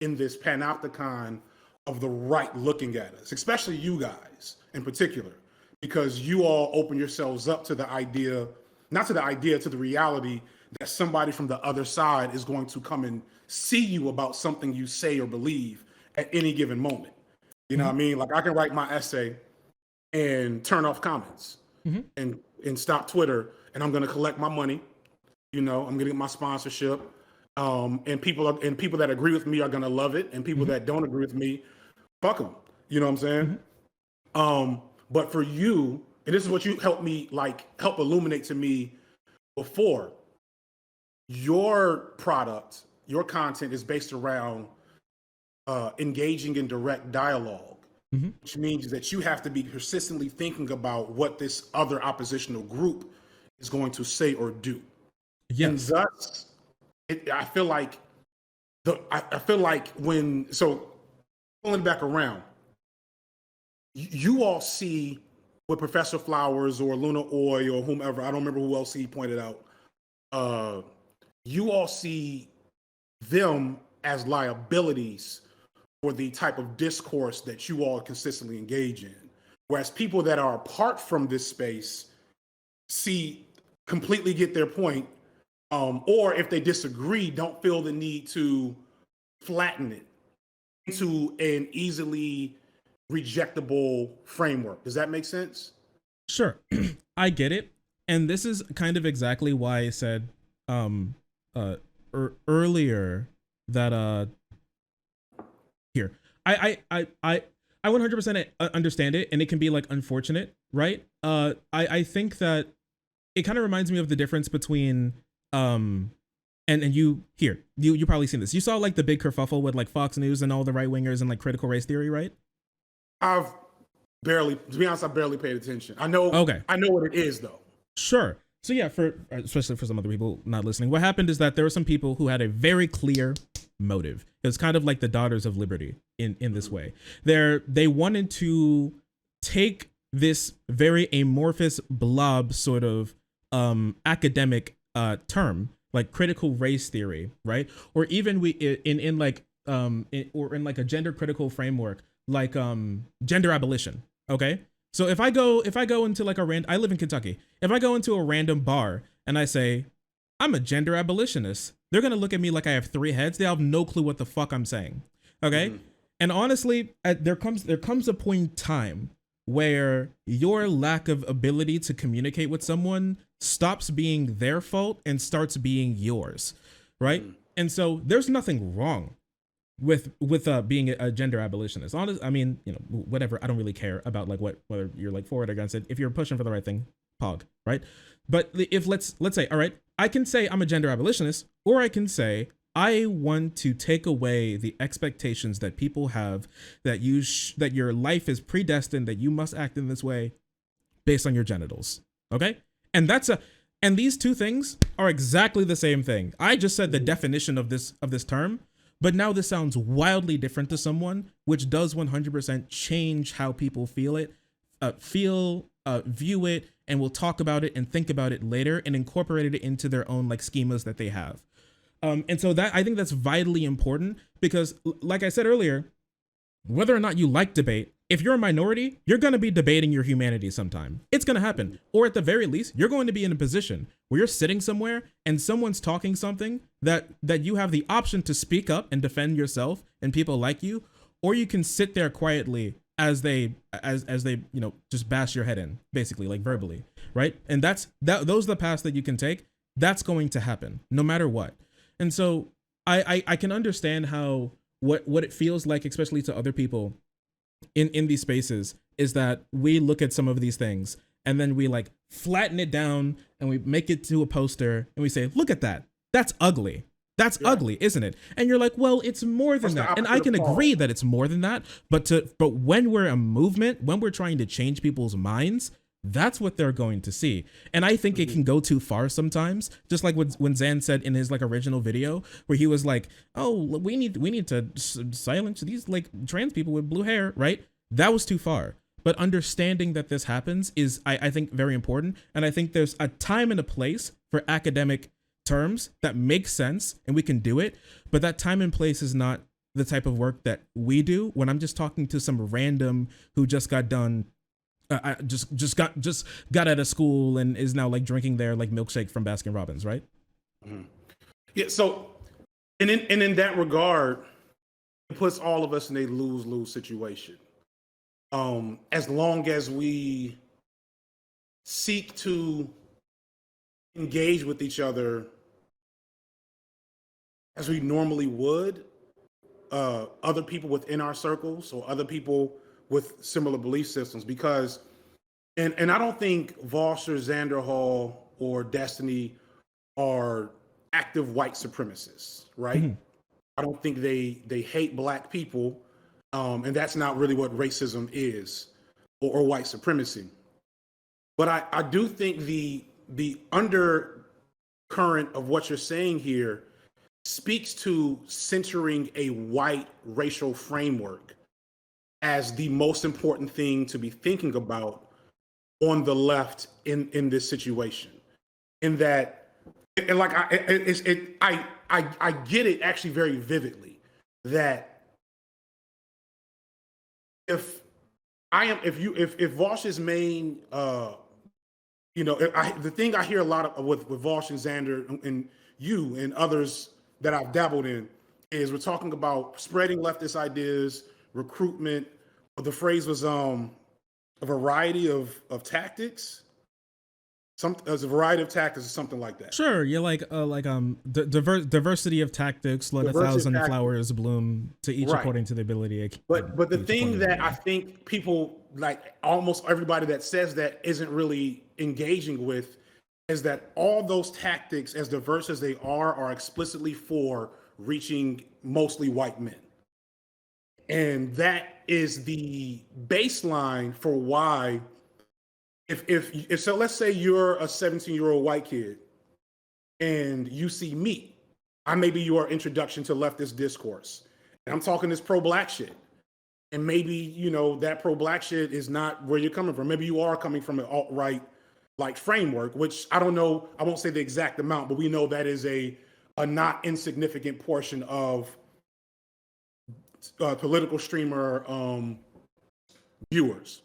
in this panopticon of the right looking at us, especially you guys in particular, because you all open yourselves up to the idea, not to the idea, to the reality that somebody from the other side is going to come and see you about something you say or believe at any given moment. You know what I mean? Like I can write my essay and turn off comments and stop Twitter, and I'm going to collect my money. You know, I'm going to get my sponsorship. And people that agree with me are gonna love it, and people that don't agree with me, fuck them. You know what I'm saying? But for you, and this is what you help illuminate to me before. Your product, your content is based around engaging in direct dialogue, which means that you have to be persistently thinking about what this other oppositional group is going to say or do. Yes. And thus, I feel like when, so pulling back around, you all see with Professor Flowers or Luna Oy or whomever, I don't remember who else he pointed out, you all see them as liabilities for the type of discourse that you all consistently engage in. Whereas people that are apart from this space completely get their point, or if they disagree, don't feel the need to flatten it into an easily rejectable framework. Does that make sense? Sure. I get it. And this is kind of exactly why I said earlier that here. I 100% understand it, and it can be like unfortunate, right? I think that it kind of reminds me of the difference between and you probably seen this. You saw like the big kerfuffle with like Fox News and all the right wingers and like critical race theory, right? To be honest, I barely paid attention. I know what it is though. Sure. So yeah, especially for some other people not listening, what happened is that there were some people who had a very clear motive. It was kind of like the Daughters of Liberty in this way. They wanted to take this very amorphous blob sort of academic term like critical race theory, right? Or even in like a gender critical framework like gender abolition. Okay, so if I go into like I live in Kentucky. If I go into a random bar and I say I'm a gender abolitionist, they're gonna look at me like I have 3 heads. They have no clue what the fuck I'm saying. Okay, and honestly, there comes a point in time where your lack of ability to communicate with someone stops being their fault and starts being yours, right? And so there's nothing wrong with being a gender abolitionist. Honest, I mean, you know, whatever. I don't really care about like whether you're like for it or against it. If you're pushing for the right thing, pog, right? But if let's say, all right, I can say I'm a gender abolitionist, or I can say I want to take away the expectations that people have that that your life is predestined, that you must act in this way based on your genitals. Okay? And and these two things are exactly the same thing. I just said the definition of this term, but now this sounds wildly different to someone, which does 100% change how people feel it, view it, and will talk about it and think about it later and incorporate it into their own like schemas that they have. And so I think that's vitally important because, like I said earlier, whether or not you like debate, if you're a minority, you're going to be debating your humanity sometime. It's going to happen. Or at the very least, you're going to be in a position where you're sitting somewhere and someone's talking something that you have the option to speak up and defend yourself and people like you, or you can sit there quietly as they you know, just bash your head in, basically, like verbally, right? And those are the paths that you can take. That's going to happen no matter what. And so I can understand how what it feels like, especially to other people in these spaces, is that we look at some of these things and then we like flatten it down and we make it to a poster and we say, look at that. That's ugly. That's ugly, isn't it? And you're like, well, it's more than that. And I can agree that it's more than that. But when we're a movement, when we're trying to change people's minds, that's what they're going to see. And I think it can go too far sometimes, just like when Zan said in his like original video where he was like, oh, we need to silence these like trans people with blue hair, right? That was too far. But understanding that this happens is, I think, very important. And I think there's a time and a place for academic terms that make sense and we can do it, but that time and place is not the type of work that we do. When I'm just talking to some random who just got done, I just got out of school and is now like drinking their like milkshake from Baskin Robbins, right? Mm-hmm. Yeah. So, and in that regard, it puts all of us in a lose-lose situation. As long as we seek to engage with each other as we normally would, other people within our circles or other people with similar belief systems, because, and I don't think Voss or Xander or Destiny are active white supremacists, right? Mm-hmm. I don't think they hate Black people, and that's not really what racism is, or white supremacy. But I do think the undercurrent of what you're saying here speaks to centering a white racial framework as the most important thing to be thinking about on the left in this situation. In that, and like I get it actually very vividly, that if Vosh's main the thing I hear a lot of with Vosh and Xander and you and others that I've dabbled in is we're talking about spreading leftist ideas, recruitment. The phrase was a variety of tactics. As a variety of tactics or something like that. Sure, you're diversity of tactics. Let Diversity a thousand of flowers bloom to each Right. according to the ability. But the thing that I think people, like almost everybody that says that, isn't really engaging with is that all those tactics, as diverse as they are explicitly for reaching mostly white men. And that is the baseline for why, if so, let's say you're a 17-year-old white kid and you see me, I may be your introduction to leftist discourse. And I'm talking this pro-Black shit. And maybe, that pro-Black shit is not where you're coming from. Maybe you are coming from an alt-right like framework, which I don't know, I won't say the exact amount, but we know that is a not insignificant portion of political streamer viewers.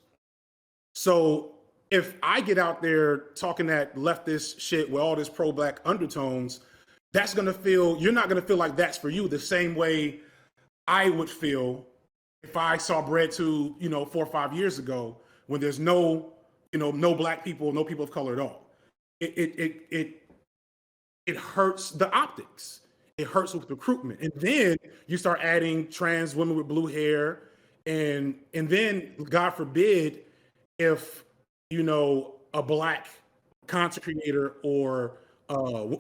So if I get out there talking that leftist shit with all this pro-Black undertones, that's going to feel, you're not going to feel like that's for you the same way I would feel if I saw BreadTube, 4 or 5 years ago, when there's no Black people, no people of color at all. It hurts the optics. It hurts with recruitment. And then you start adding trans women with blue hair. And then, God forbid, if, a Black content creator or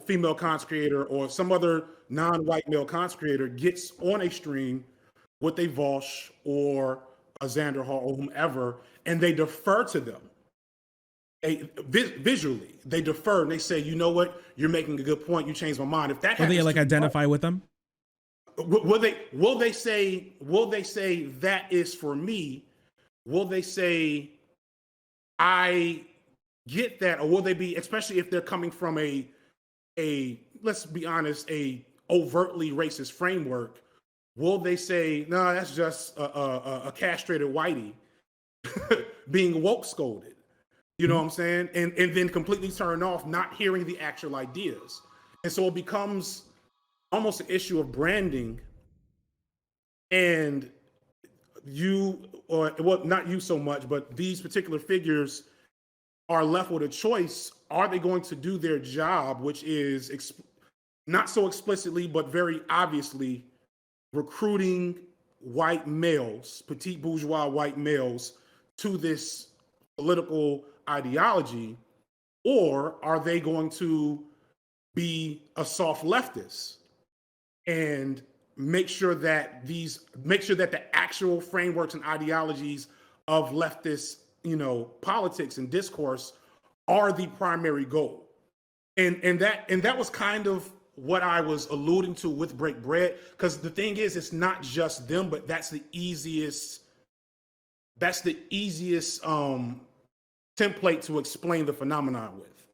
female content creator or some other non-white male content creator gets on a stream with a Vosh or a Xander Hall or whomever, and they defer to them. Visually, they defer and they say, you know what, you're making a good point. You changed my mind. If that will they like identify with them? Will they say that is for me? Will they say I get that, or will they be, especially if they're coming from a let's be honest, a overtly racist framework? Will they say, no, that's just a castrated whitey being woke scolded? You know what I'm saying? And then completely turn off, not hearing the actual ideas. And so it becomes almost an issue of branding. And you, or well, not you so much, but these particular figures are left with a choice. Are they going to do their job, which is not so explicitly, but very obviously recruiting white males, petite bourgeois white males, to this political ideology? Or are they going to be a soft leftist and make sure that the actual frameworks and ideologies of leftist, politics and discourse are the primary goal? And that was kind of what I was alluding to with Break Bread, because the thing is, it's not just them, but that's the easiest template to explain the phenomenon with.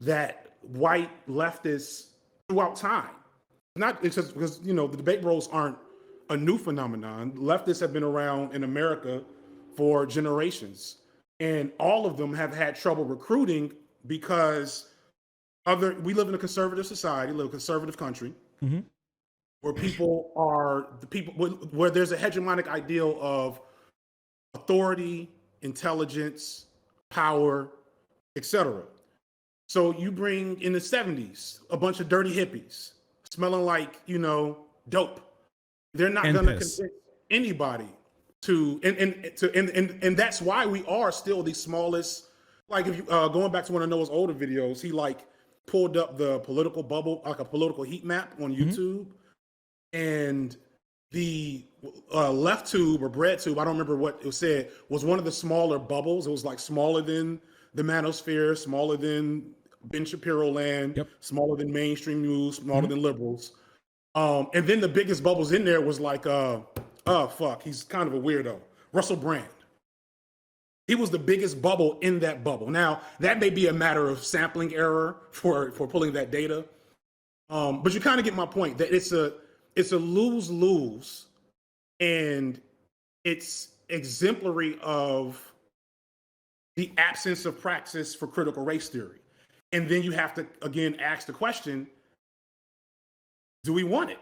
That white leftists throughout time. Not it's just because the debate bros aren't a new phenomenon. Leftists have been around in America for generations, and all of them have had trouble recruiting because we live in a conservative society, live in a conservative country, Mm-hmm. where where there's a hegemonic ideal of authority, intelligence, power, etc. So you bring in the 70s a bunch of dirty hippies smelling like, dope. They're not going to convince anybody and that's why we are still the smallest. Like if you going back to one of Noah's older videos, he like pulled up the political bubble, like a political heat map on YouTube, and the left tube or bread tube, I don't remember what it said, was one of the smaller bubbles. It was like smaller than the manosphere, smaller than Ben Shapiro land, smaller than mainstream news, smaller than liberals. And then the biggest bubbles in there was like, he's kind of a weirdo. Russell Brand. He was the biggest bubble in that bubble. Now, that may be a matter of sampling error for pulling that data. But you kind of get my point that it's a lose-lose, and it's exemplary of the absence of praxis for critical race theory. And then you have to, again, ask the question, do we want it?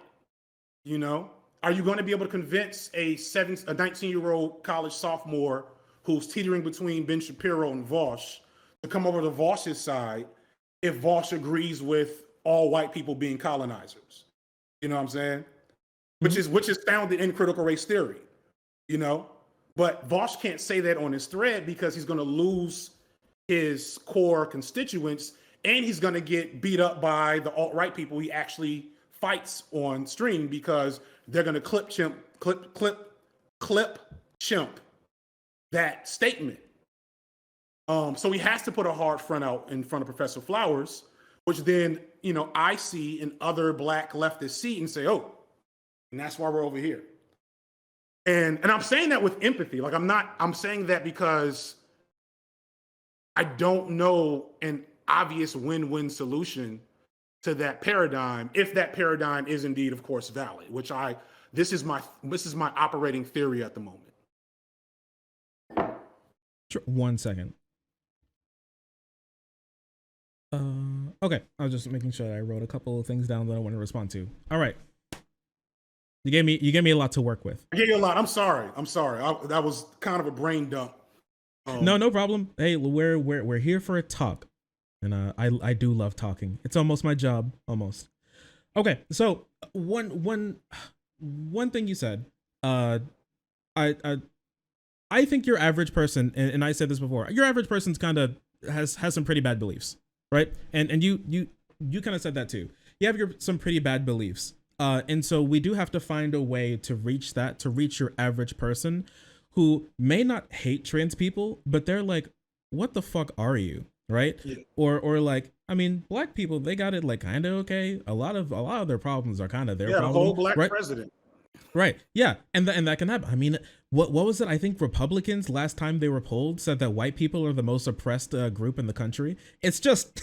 Are you going to be able to convince a 19-year-old college sophomore who's teetering between Ben Shapiro and Vosh to come over to Vosh's side if Vosh agrees with all white people being colonizers? You know what I'm saying? Which is founded in critical race theory, But Vosh can't say that on his thread because he's going to lose his core constituents, and he's going to get beat up by the alt-right people he actually fights on stream because they're going to clip chimp that statement. So he has to put a hard front out in front of Professor Flowers, which then, I see and other black leftists see and say, oh, and that's why we're over here. And I'm saying that with empathy. Like I'm saying that because I don't know an obvious win-win solution to that paradigm, if that paradigm is indeed, of course, valid, which this is my operating theory at the moment. Sure. 1 second. Okay, I was just making sure I wrote a couple of things down that I want to respond to. All right. You gave me a lot to work with. I gave you a lot. I'm sorry. That was kind of a brain dump. No problem. Hey, we're here for a talk, and I do love talking. It's almost my job, almost. Okay, so one thing you said, I think your average person, and I said this before, your average person's kind of has some pretty bad beliefs, right? And you kind of said that too. You have some pretty bad beliefs. And so we do have to find a way to reach your average person who may not hate trans people, but they're like, what the fuck are you? Right. Yeah. Or like, I mean, black people, they got it like kind of okay. A lot of their problems are kind of their problem. Yeah, the whole black right? president. Right. Yeah. And that can happen. I mean, what was it? I think Republicans last time they were polled said that white people are the most oppressed group in the country. It's just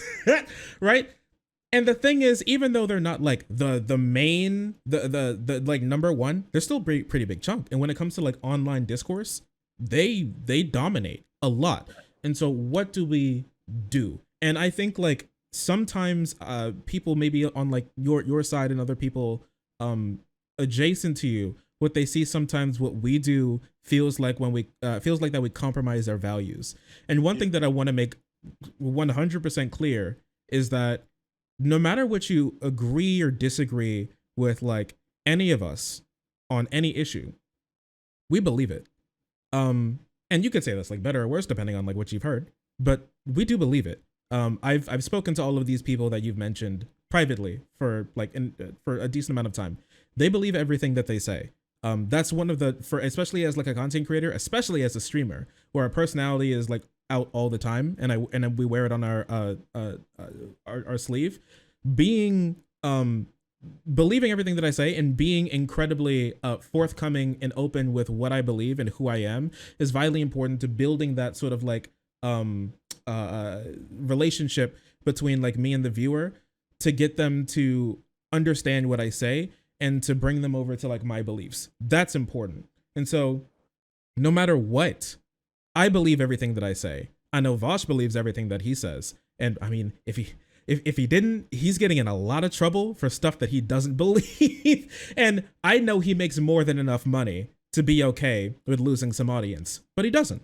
right. And the thing is, even though they're not like the main, the like number one, they're still pretty big chunk. And when it comes to like online discourse, they dominate a lot. And so what do we do? And I think like sometimes people maybe on like your side and other people adjacent to you, what they see sometimes what we do feels like that we compromise our values. And one thing that I want to make 100% clear is that no matter what you agree or disagree with like any of us on any issue, we believe it. And you could say that's like better or worse depending on like what you've heard, but we do believe it. I've spoken to all of these people that you've mentioned privately for like for a decent amount of time. They believe everything that they say. That's one of especially as like a content creator, especially as a streamer, where our personality is like out all the time, and we wear it on our sleeve. Being believing everything that I say and being incredibly forthcoming and open with what I believe and who I am is vitally important to building that sort of like relationship between like me and the viewer, to get them to understand what I say and to bring them over to like my beliefs. That's important. And so no matter what, I believe everything that I say. I know Vosh believes everything that he says. And I mean, if he didn't, he's getting in a lot of trouble for stuff that he doesn't believe. And I know he makes more than enough money to be okay with losing some audience, but he doesn't.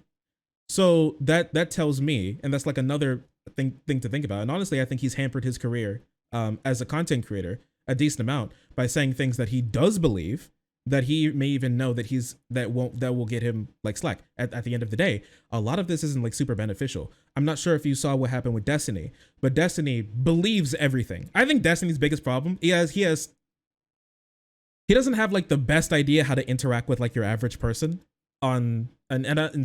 So that tells me, and that's like another thing to think about. And honestly, I think he's hampered his career as a content creator a decent amount by saying things that he does believe, that he may even know that will get him like slack. At the end of the day, a lot of this isn't like super beneficial. I'm not sure if you saw what happened with Destiny, but Destiny believes everything. I think Destiny's biggest problem, he doesn't have like the best idea how to interact with like your average person and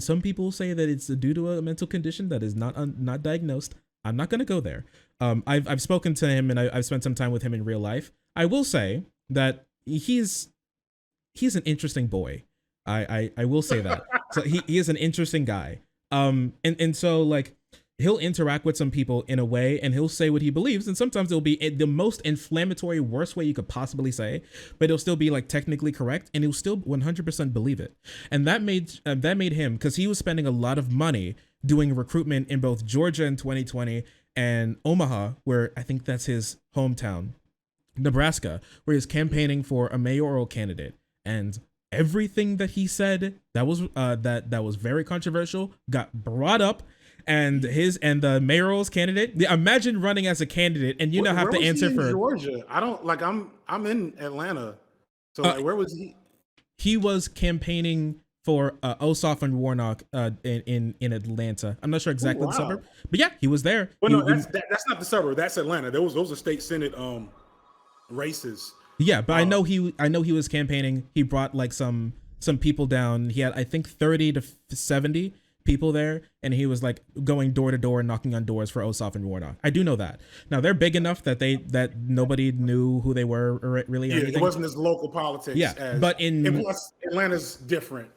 some people say that it's due to a mental condition that is not diagnosed. I'm not gonna go there. I've spoken to him and I've spent some time with him in real life. I will say that he's an interesting boy. I will say that. So he is an interesting guy. And so like he'll interact with some people in a way and he'll say what he believes, and sometimes it'll be the most inflammatory, worst way you could possibly say, but it'll still be like technically correct and he'll still 100% believe it. And that made him, because he was spending a lot of money doing recruitment in both Georgia in 2020 and Omaha, where I think that's his hometown, Nebraska, where he's campaigning for a mayoral candidate. And everything that he said that was very controversial got brought up, and the mayoral's candidate. Imagine running as a candidate and have to answer for Georgia. I don't like. I'm in Atlanta, so like, where was he? He was campaigning for Ossoff and Warnock in Atlanta. I'm not sure exactly the suburb, but yeah, he was there. Well, no, that's not the suburb. That's Atlanta. Those are state senate races. Yeah, but I know he was campaigning. He brought like some people down. He had, I think, 30 to 70 people there, and he was like going door to door and knocking on doors for Ossoff and Warnock. I do know that. Now they're big enough that nobody knew who they were or really. Yeah, it wasn't as local politics. Yeah, but and plus Atlanta's different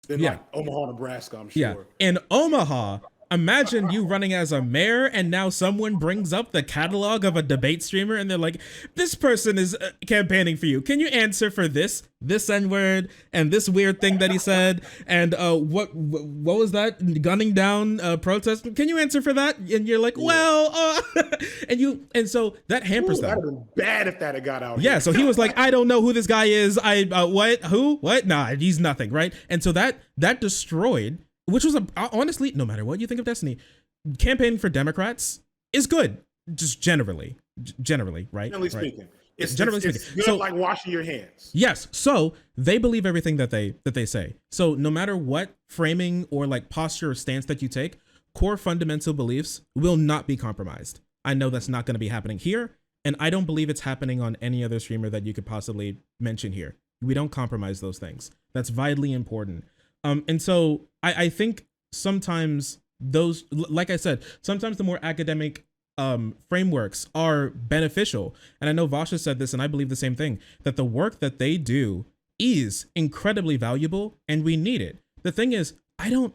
than like Omaha, Nebraska. I'm sure. Yeah, in Omaha. Imagine you running as a mayor and now someone brings up the catalog of a debate streamer and they're like, this person is campaigning for you. Can you answer for this N-word and this weird thing that he said? And what was that? Gunning down protest? Can you answer for that? And you're like, well, and so that hampers them. That would have been bad if that had got out. Yeah, so he was like, I don't know who this guy is. What? Nah, he's nothing, right? And so that destroyed. Which was honestly, no matter what you think of Destiny, campaigning for Democrats is good, just generally, right? Generally speaking, it's good, so, like washing your hands. Yes, so they believe everything that they say. So no matter what framing or like posture or stance that you take, core fundamental beliefs will not be compromised. I know that's not going to be happening here, and I don't believe it's happening on any other streamer that you could possibly mention here. We don't compromise those things. That's vitally important. And so I think sometimes those, like I said, sometimes the more academic frameworks are beneficial. And I know Vasha said this, and I believe the same thing, that the work that they do is incredibly valuable and we need it. The thing is, I don't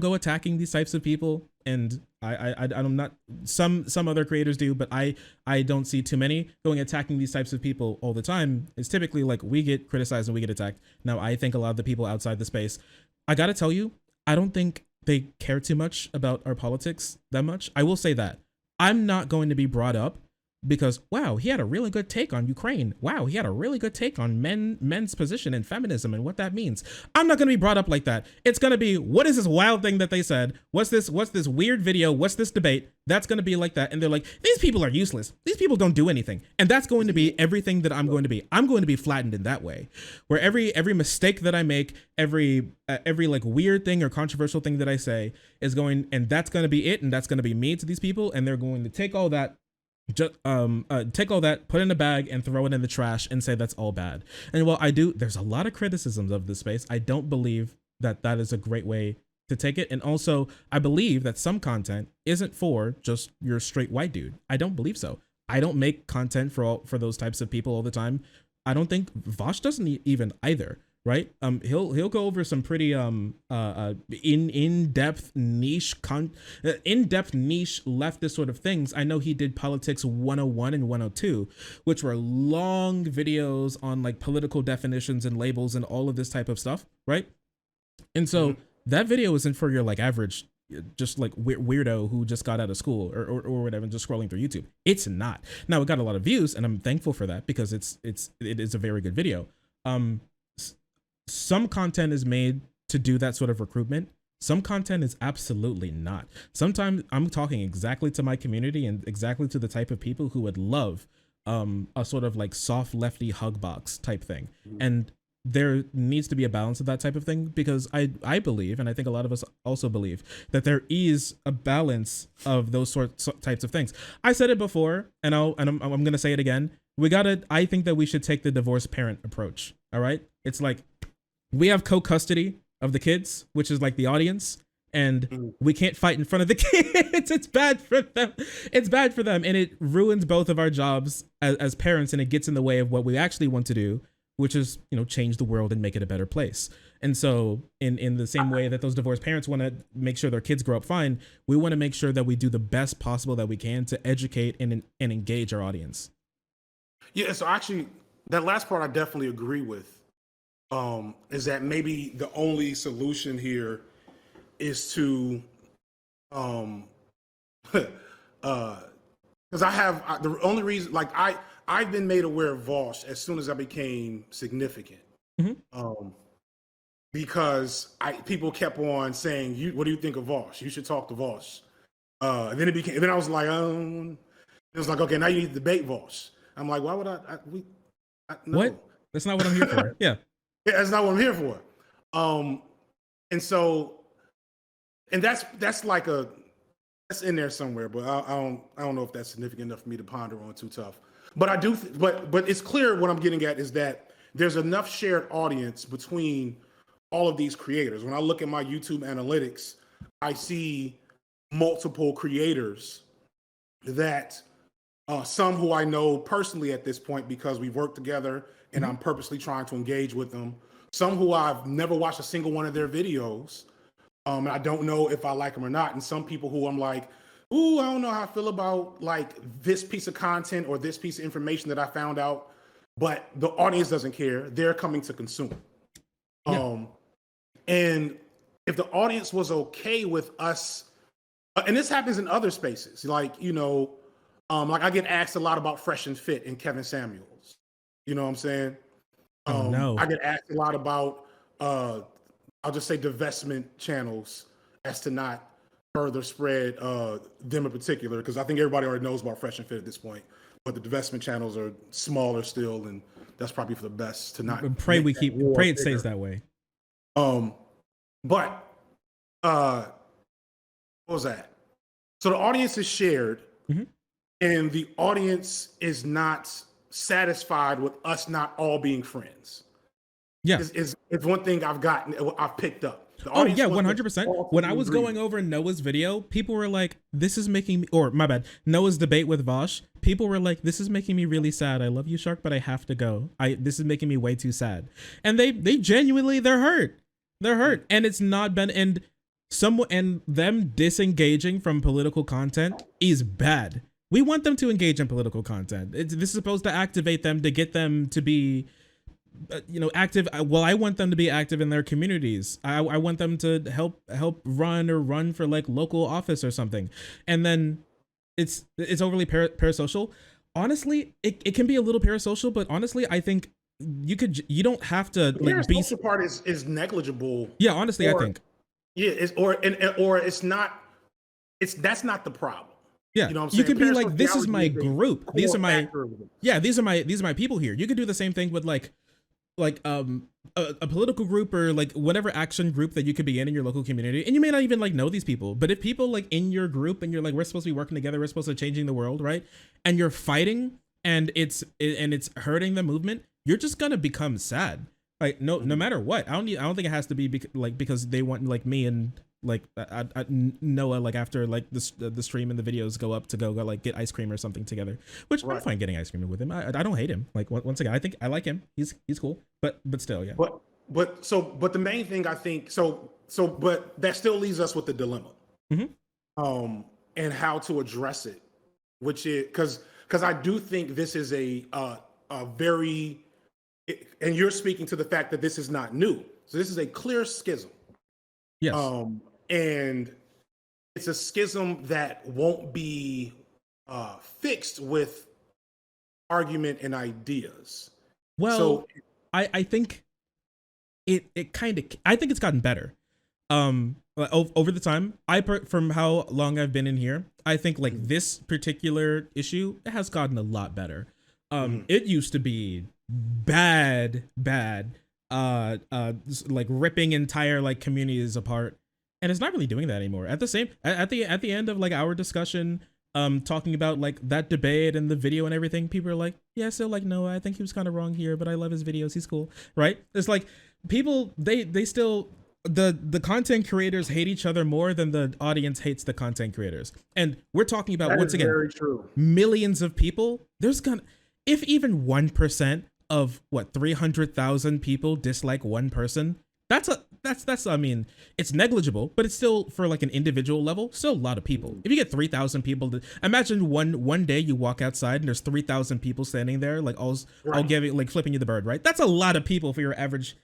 go attacking these types of people, and I'm not, some other creators do, but I don't see too many going attacking these types of people all the time. It's typically like we get criticized and we get attacked. Now, I think a lot of the people outside the space, I gotta tell you, I don't think they care too much about our politics that much. I will say that. I'm not going to be brought up because, wow, he had a really good take on Ukraine. Wow, he had a really good take on men's position and feminism and what that means. I'm not going to be brought up like that. It's going to be, what is this wild thing that they said? What's this weird video? What's this debate? That's going to be like that. And they're like, these people are useless. These people don't do anything. And that's going to be everything that I'm going to be. I'm going to be flattened in that way, where every mistake that I make, every like weird thing or controversial thing that I say is going, and that's going to be it. And that's going to be me to these people. And they're going to take all that, take all that, put it in a bag and throw it in the trash and say that's all bad. And while there's a lot of criticisms of this space, I don't believe that is a great way to take it. And also, I believe that some content isn't for just your straight white dude. I don't believe so. I don't make content for those types of people all the time. I don't think Vosh doesn't even either. right? He'll go over some pretty in-depth in-depth niche leftist sort of things. I know he did Politics 101 and 102, which were long videos on like political definitions and labels and all of this type of stuff, right? And so that video isn't for your like average just like weirdo who just got out of school or whatever, just scrolling through YouTube. It's not. Now it got a lot of views, and I'm thankful for that because it is a very good video. Some content is made to do that sort of recruitment. Some content is absolutely not. Sometimes I'm talking exactly to my community and exactly to the type of people who would love a sort of like soft lefty hug box type thing. And there needs to be a balance of that type of thing, because I believe, and I think a lot of us also believe, that there is a balance of those types of things. I said it before, and I'm going to say it again. I think that we should take the divorced parent approach. All right. It's like, we have co-custody of the kids, which is like the audience, and we can't fight in front of the kids. It's bad for them. It's bad for them. And it ruins both of our jobs as parents, and it gets in the way of what we actually want to do, which is, change the world and make it a better place. And so in the same way that those divorced parents want to make sure their kids grow up fine, we want to make sure that we do the best possible that we can to educate and engage our audience. Yeah, so actually, that last part I definitely agree with. Is that maybe the only solution here is to, because the only reason, like I've been made aware of Vosh as soon as I became significant, because people kept on saying, "What do you think of Vosh? You should talk to Vosh." And then then I was like, it was like, okay, now you need to debate Vosh. I'm like, why would I no. What? That's not what I'm here for. Yeah. Yeah, that's not what I'm here for. And so, and that's like that's in there somewhere, but I don't know if that's significant enough for me to ponder on too tough. But I do, but it's clear what I'm getting at is that there's enough shared audience between all of these creators. When I look at my YouTube analytics, I see multiple creators that some who I know personally at this point because we've worked together and I'm purposely trying to engage with them. Some who I've never watched a single one of their videos. And I don't know if I like them or not. And some people who I'm like, ooh, I don't know how I feel about like this piece of content or this piece of information that I found out, but the audience doesn't care. They're coming to consume. Yeah. And if the audience was okay with us, and this happens in other spaces, like, like I get asked a lot about Fresh and Fit and Kevin Samuels. You know what I'm saying? No. I get asked a lot about, I'll just say divestment channels as to not further spread them in particular, because I think everybody already knows about Fresh and Fit at this point. But the divestment channels are smaller still, and that's probably for the best to not. Pray it stays that way. But what was that? So the audience is shared, and the audience is not satisfied with us not all being friends. Yeah, is one thing I've picked up. Oh yeah, 100%. When I was going over Noah's video, people were like, "This is making me," or my bad, Noah's debate with Vosh. People were like, "This is making me really sad. I love you, Shark, but I have to go. This is making me way too sad." And they genuinely, they're hurt. They're hurt, and it's not been and them disengaging from political content is bad. We want them to engage in political content. This is supposed to activate them, to get them to be, active. Well, I want them to be active in their communities. I want them to help run for like local office or something. And then it's overly parasocial. Honestly, it can be a little parasocial, but honestly, I think you don't have to like parasocial part is negligible. Yeah, honestly, I think. Yeah, it's not. That's not the problem. Yeah, you know what I'm saying? You could be like, this is my group. These are my people here. You could do the same thing with like a political group or like whatever action group that you could be in your local community, and you may not even like know these people, but if people like in your group and you're like, we're supposed to be working together, we're supposed to be changing the world, right? And you're fighting and it's hurting the movement, you're just gonna become sad. Like no matter what. I don't think it has to be because they want like me and like I Noah like after like the stream and the videos go up to go like get ice cream or something together, which right. I'm fine getting ice cream with him. I don't hate him. Like once again, I think I like him. He's cool, but still, yeah. but the main thing I think but that still leaves us with the dilemma, Mm-hmm. and how to address it, which is because I do think this is a very, and you're speaking to the fact that this is not new, so this is a clear schism, Yes. and it's a schism that won't be fixed with argument and ideas. Well, So I think it kind of, I think it's gotten better. Over the time, from how long I've been in here, I think like this particular issue has gotten a lot better. It used to be bad, like ripping entire like communities apart, and it's not really doing that anymore. At the end of like our discussion, talking about like that debate and the video and everything, people are like, yeah, so like no, I think he was kind of wrong here, but I love his videos, he's cool, right? It's like people, they still, the content creators hate each other more than the audience hates the content creators. And we're talking about, that once is again, very true. millions of people. There's gonna, if even 1% of what 300,000 people dislike one person, that's I mean, it's negligible, but it's still, for like an individual level, still a lot of people. If you get 3,000 people to, imagine one day you walk outside and there's 3,000 people standing there, like all giving, like flipping you the bird, right? That's a lot of people for your average,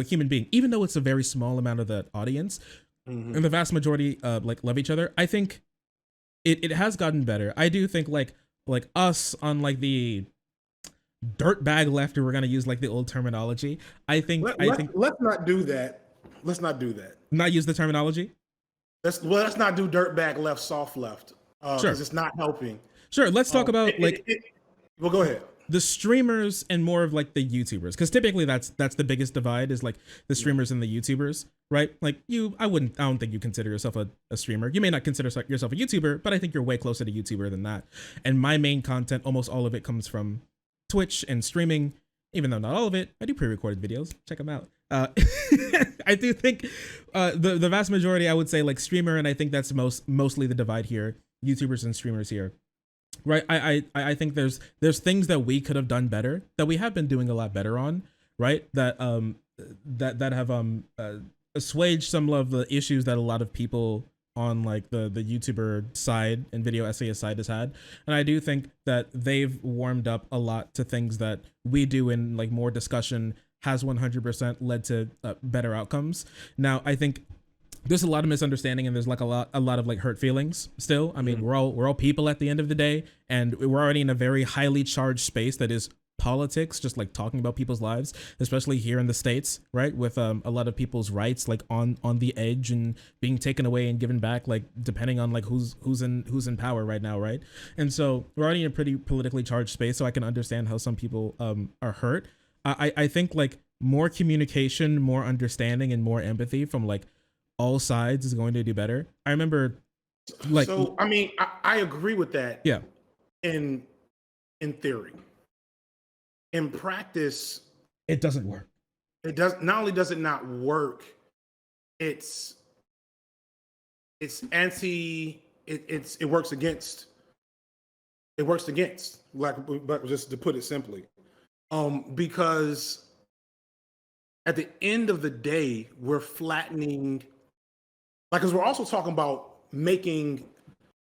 human being, even though it's a very small amount of the audience. And the vast majority like love each other. I think it has gotten better. I do think like us on like the dirtbag left, or we're gonna use like the old terminology. I think Let's not do that. Let's not do that. Not use the terminology. Let's not do dirtbag left, soft left, because Sure. it's not helping. Sure. Let's talk about Well, go ahead. the streamers and more of like the YouTubers, because typically that's the biggest divide, is like the streamers and the YouTubers, right? Like I don't think you consider yourself a streamer. You may not consider yourself a YouTuber, but I think you're way closer to YouTuber than that. And my main content, almost all of it, comes from Twitch and streaming, even though not all of it. I do pre-recorded videos. Check them out. I do think the vast majority, I would say, like streamer, and I think that's mostly the divide here, YouTubers and streamers here. Right. I think there's things that we could have done better, that we have been doing a lot better on, right? That that have assuaged some of the issues that a lot of people on like the YouTuber side and video essayist side has had. And I do think that they've warmed up a lot to things that we do, in like more discussion has 100% led to better outcomes. Now, I think there's a lot of misunderstanding, and there's like a lot of like hurt feelings still. I mean, we're all people at the end of the day, and we're already in a very highly charged space that is politics, just like talking about people's lives, especially here in the States, right? With a lot of people's rights like on the edge and being taken away and given back, like depending on like who's in power right now, right? And so we're already in a pretty politically charged space, so I can understand how some people are hurt. I think like more communication, more understanding, and more empathy from like all sides is going to do better. I remember like, so I mean, I agree with that. Yeah. In theory. In practice, It doesn't work. it does not only does it not work, it's anti, it works against, like, just to put it simply, because at the end of the day, we're flattening, like, because we're also talking about making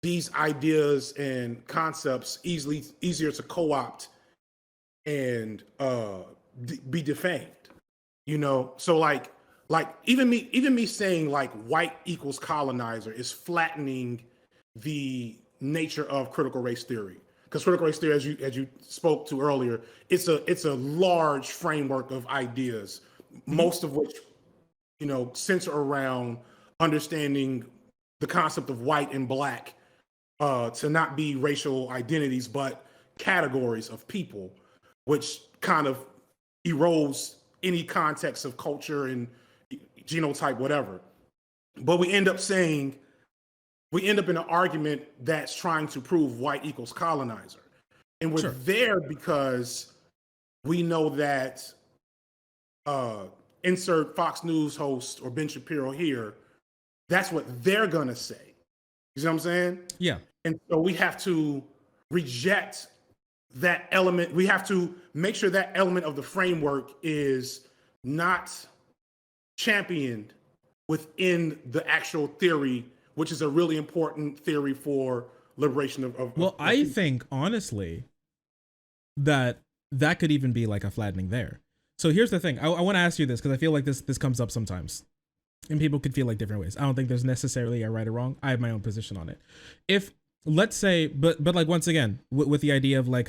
these ideas and concepts easier to co-opt and be defamed, so like even me saying like white equals colonizer is flattening the nature of critical race theory, because critical race theory, as you spoke to earlier, it's a large framework of ideas, most of which center around understanding the concept of white and black to not be racial identities but categories of people, which kind of erodes any context of culture and genotype, whatever. But we end up in an argument that's trying to prove white equals colonizer. And we're there because we know that insert Fox News host or Ben Shapiro here, that's what they're gonna say. You see what I'm saying? Yeah. And so we have to reject that element. We have to make sure that element of the framework is not championed within the actual theory, which is a really important theory for liberation of Well, I people. think honestly that that could even be like a flattening there. So here's the thing. I want to ask you this because I feel like this comes up sometimes, and people could feel like different ways. I don't think there's necessarily a right or wrong. I have my own position on it. If let's say, but like once again, with the idea of like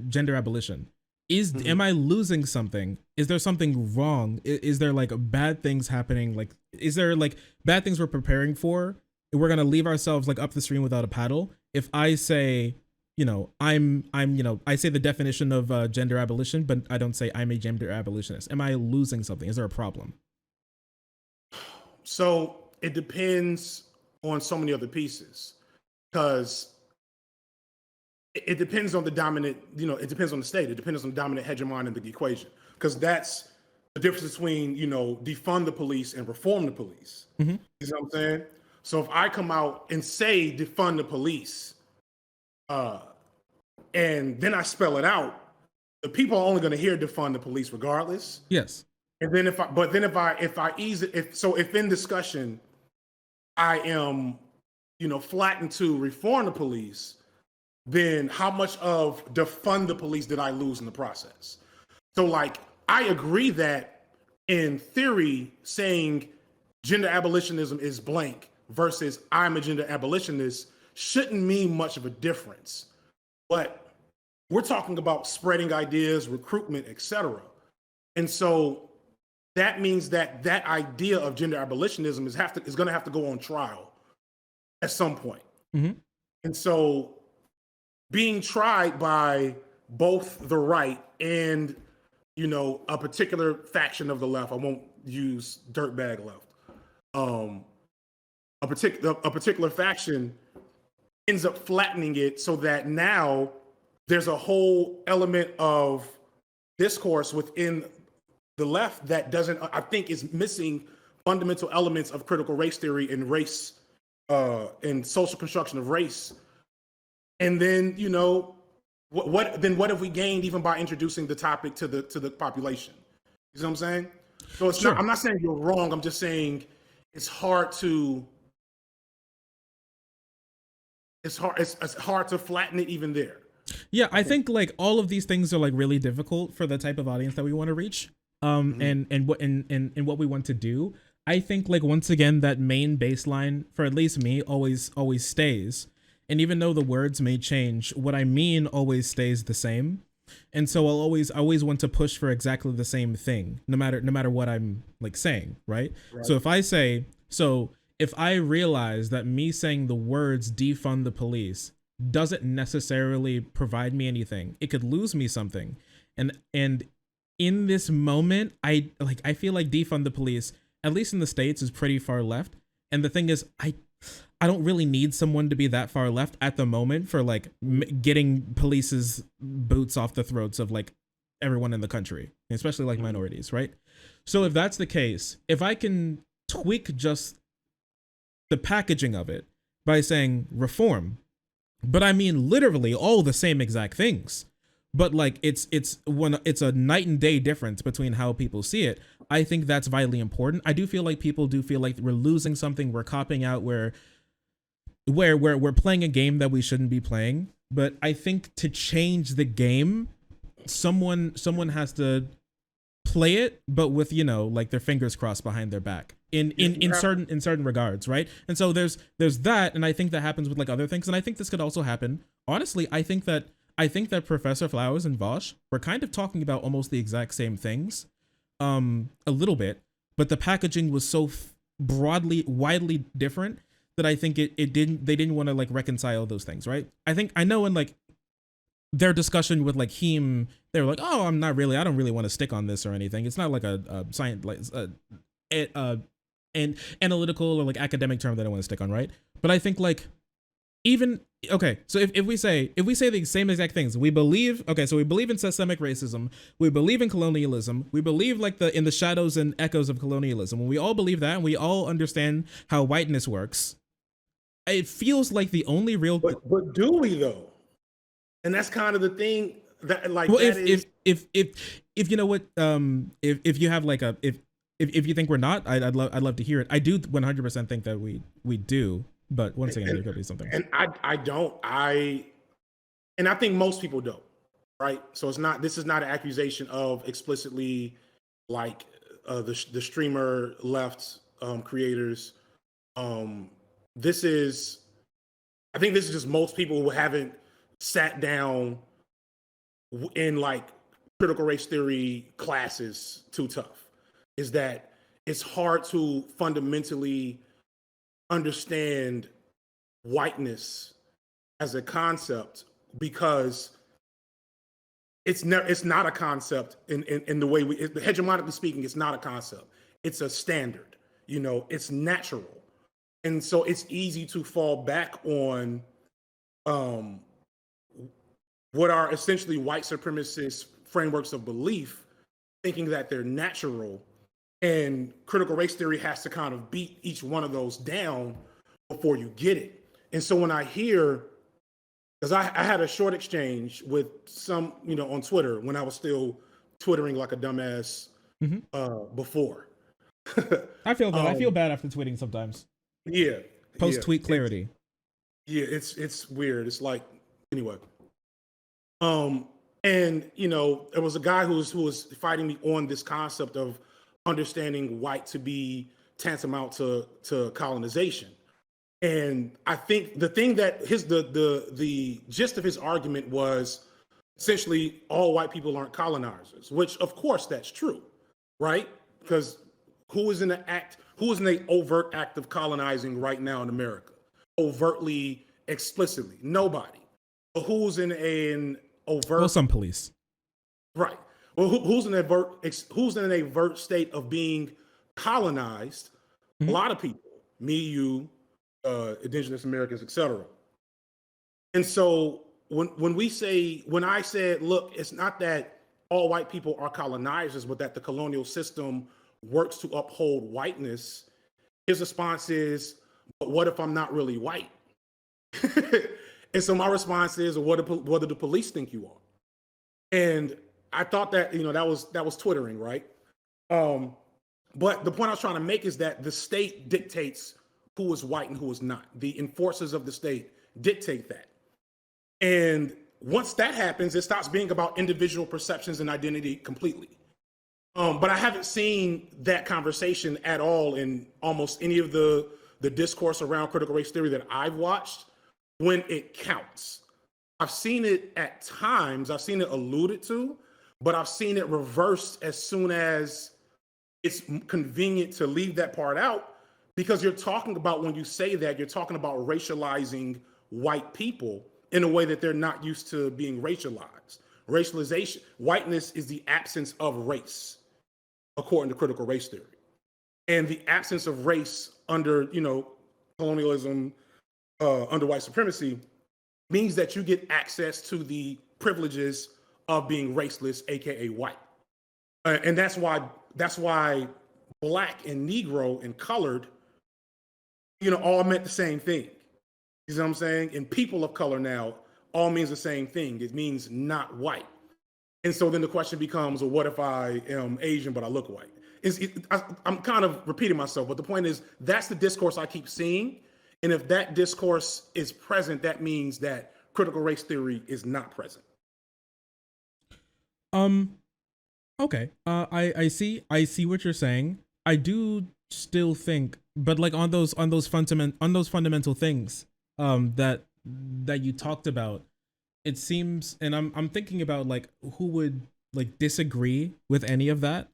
gender abolition, am I losing something? Is there something wrong? Is there like bad things happening? Like is there like bad things we're preparing for? We're gonna leave ourselves like up the stream without a paddle. If I say, I say the definition of gender abolition, but I don't say I'm a gender abolitionist. Am I losing something? Is there a problem? So it depends on so many other pieces, because it depends on the dominant, it depends on the state. It depends on the dominant hegemon in the equation, because that's the difference between, defund the police and reform the police. Mm-hmm. You know what I'm saying? So if I come out and say defund the police, and then I spell it out, the people are only going to hear defund the police regardless. Yes. And then if I ease it, if in discussion I am, flattened to reform the police, then how much of defund the police did I lose in the process? So like, I agree that in theory, saying gender abolitionism is blank versus I'm a gender abolitionist shouldn't mean much of a difference. But we're talking about spreading ideas, recruitment, etc. And so that means that idea of gender abolitionism is going to have to go on trial at some point. Mm-hmm. And so being tried by both the right and, a particular faction of the left, I won't use dirtbag left, a particular faction ends up flattening it so that now there's a whole element of discourse within the left that I think is missing fundamental elements of critical race theory and race and social construction of race. And then, what have we gained even by introducing the topic to the population? You know what I'm saying? So it's Sure. I'm not saying you're wrong. I'm just saying it's hard to flatten it even there. Yeah, I think like all of these things are like really difficult for the type of audience that we want to reach. And what we want to do. I think like once again that main baseline for at least me always stays. And even though the words may change, what I mean always stays the same. And so I'll always want to push for exactly the same thing, no matter what I'm like saying, right? So if I realize that me saying the words defund the police doesn't necessarily provide me anything, it could lose me something. And in this moment, I feel like defund the police, at least in the States, is pretty far left. And the thing is, I don't really need someone to be that far left at the moment for like getting police's boots off the throats of like everyone in the country, especially like minorities, right? So if that's the case, if I can tweak just the packaging of it by saying reform, but I mean literally all the same exact things, but like it's a night and day difference between how people see it. I think that's vitally important. I do feel like people do feel like we're losing something, we're copping out, we're playing a game that we shouldn't be playing. But I think to change the game, someone has to play it, but with like their fingers crossed behind their back in certain regards, right? And so there's that, and I think that happens with like other things, and I think this could also happen. Honestly, I think that Professor Flowers and Vosh were kind of talking about almost the exact same things, a little bit, but the packaging was so widely different that I think they didn't want to like reconcile those things, right? I know in like their discussion with like Heem, they were like, oh, I don't really want to stick on this or anything. It's not like a science, like an analytical or like academic term that I want to stick on, right? But I think like even okay, so if we say the same exact things, we believe in systemic racism, we believe in colonialism, we believe like in the shadows and echoes of colonialism. When we all believe that and we all understand how whiteness works, it feels like the only real. But do we though? And that's kind of the thing that like. Well, if you know what, if you have like if you think we're not, I'd love to hear it. I do 100% think that we do, but once again, there could be some things. And I don't. And I think most people don't. Right. So it's not. This is not an accusation of explicitly like the streamer left creators. This is. I think this is just most people who haven't sat down in like critical race theory classes too tough. Is that it's hard to fundamentally understand whiteness as a concept because it's not a concept in the way hegemonically speaking, it's not a concept. It's a standard, it's natural. And so it's easy to fall back on what are essentially white supremacist frameworks of belief, thinking that they're natural. And critical race theory has to kind of beat each one of those down before you get it. And so when I hear, because I had a short exchange with some, on Twitter when I was still twittering like a dumbass before. I feel that. I feel bad after tweeting sometimes. Yeah. Post-tweet clarity. It's weird. It's like, anyway. And, there was a guy who was fighting me on this concept of understanding white to be tantamount to colonization. And I think the thing that the gist of his argument was essentially all white people aren't colonizers, which of course that's true, right? Because who is in an overt act of colonizing right now in America? Overtly, explicitly, nobody. But who's in an overt? Well, some police. Right. Well, who's in an overt state of being colonized? A lot of people, me, you, indigenous Americans, etc. And so when I said, look, it's not that all white people are colonizers, but that the colonial system works to uphold whiteness, his response is, but what if I'm not really white? And so my response is, what do the police think you are? And I thought that, that was twittering, right? But the point I was trying to make is that the state dictates who is white and who is not. The enforcers of the state dictate that. And once that happens, it stops being about individual perceptions and identity completely. But I haven't seen that conversation at all in almost any of the discourse around critical race theory that I've watched when it counts. I've seen it at times, I've seen it alluded to, but I've seen it reversed as soon as it's convenient to leave that part out, because you're talking about, when you say that, you're talking about racializing white people in a way that they're not used to being racialized. Racialization, whiteness is the absence of race, according to critical race theory. And the absence of race under, colonialism, under white supremacy, means that you get access to the privileges of being raceless, aka white. And that's why Black and Negro and colored, all meant the same thing. You know what I'm saying? And people of color now all means the same thing. It means not white. And so then the question becomes, well, what if I am Asian but I look white? I'm kind of repeating myself, but the point is, that's the discourse I keep seeing. And if that discourse is present, that means that critical race theory is not present. Okay. I see what you're saying. I do still think, but like on those fundamental things that you talked about, it seems, and I'm thinking about like who would like disagree with any of that,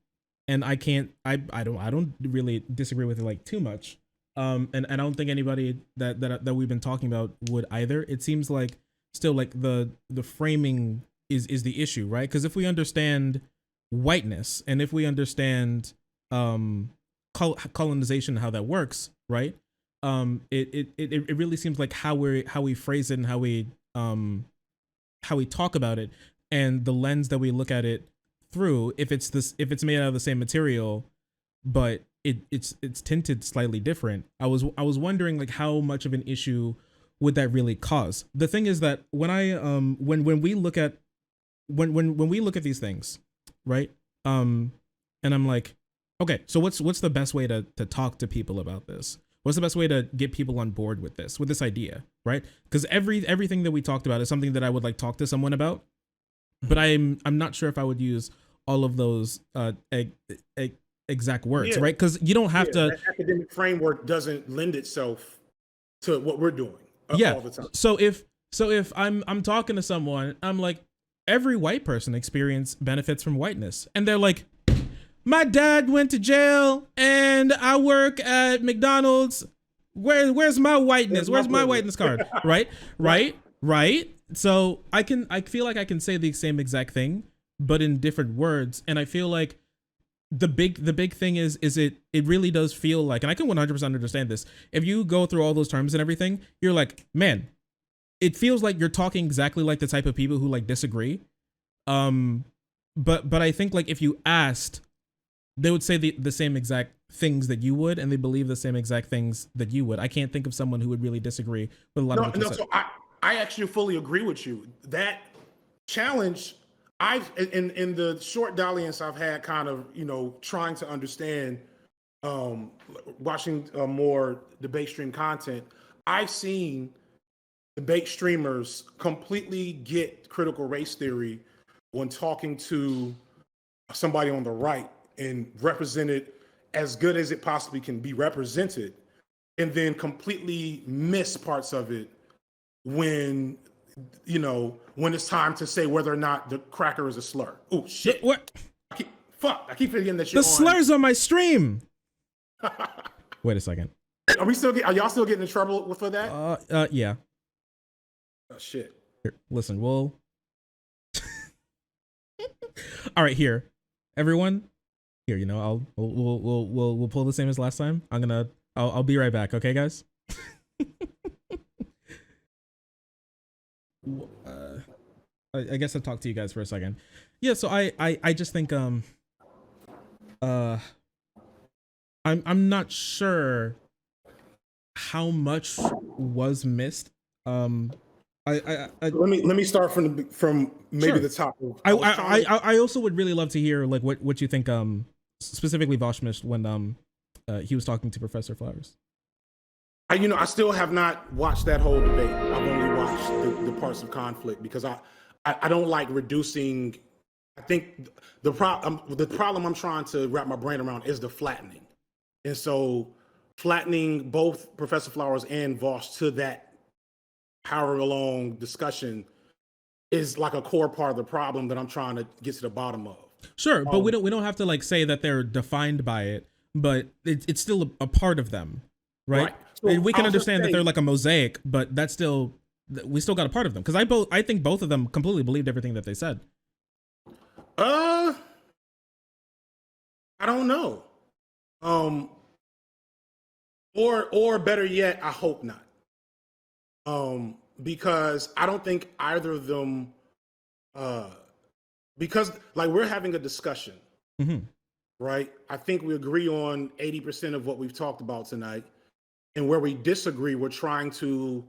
and I don't really disagree with it like too much. And I don't think anybody that we've been talking about would either. It seems like still like the framing is the issue, right? Because if we understand whiteness and if we understand colonization, how that works, right? It really seems like how we phrase it and how we talk about it and the lens that we look at it through, if it's made out of the same material, but it's tinted slightly different. I was wondering like how much of an issue would that really cause? The thing is that when we look at when we look at these things, right? And I'm like, Okay, so what's the best way to talk to people about this? What's the best way to get people on board with this idea, right? Because everything that we talked about is something that I would like talk to someone about, but I'm not sure if I would use all of those exact words, Yeah, right? Because you don't have yeah. to. That academic framework doesn't lend itself to what we're doing Yeah. all the time. So if I'm talking to someone, I'm like, every white person experience benefits from whiteness, and they're like, my dad went to jail and I work at McDonald's. Where's my whiteness? Where's my whiteness card? Right? Right. Right? So I feel like I can say the same exact thing, but in different words. And I feel like the big thing is it really does feel like, and I can 100% understand this. If you go through all those terms and everything, you're like, man, it feels like you're talking exactly like the type of people who like disagree. But I think like if you asked, they would say the same exact things that you would, and they believe the same exact things that you would. I can't think of someone who would really disagree with a lot of what you said. So I actually fully agree with you. That challenge, I've in the short dalliance I've had, kind of trying to understand, watching more debate stream content. I've seen debate streamers completely get critical race theory when talking to somebody on the right and represent it as good as it possibly can be represented, and then completely miss parts of it when when it's time to say whether or not the cracker is a slur. Oh shit! What? I keep forgetting that the slurs on my stream. Wait a second. Are y'all still getting in trouble for that? Yeah. Oh shit. Here, listen, we'll. All right, here, everyone. Here, we'll pull the same as last time. I'll be right back. Okay, guys. I guess I'll talk to you guys for a second. Yeah, so I just think I'm not sure how much was missed. Let me start from maybe sure. the top. I also would really love to hear like what you think specifically Vosh missed when he was talking to Professor Flowers. I still have not watched that whole debate. I've only watched the parts of conflict because I don't like reducing. I think the problem I'm trying to wrap my brain around is the flattening, and so flattening both Professor Flowers and Vosh to that however long discussion is like a core part of the problem that I'm trying to get to the bottom of. Sure, but we don't have to like say that they're defined by it, but it's still a part of them, right? So and we can understand that they're like a mosaic, but that's still, we still got a part of them, because I think both of them completely believed everything that they said. I don't know. Or better yet, I hope not. Because I don't think either of them, because like we're having a discussion, right? I think we agree on 80% of what we've talked about tonight, and where we disagree, we're trying to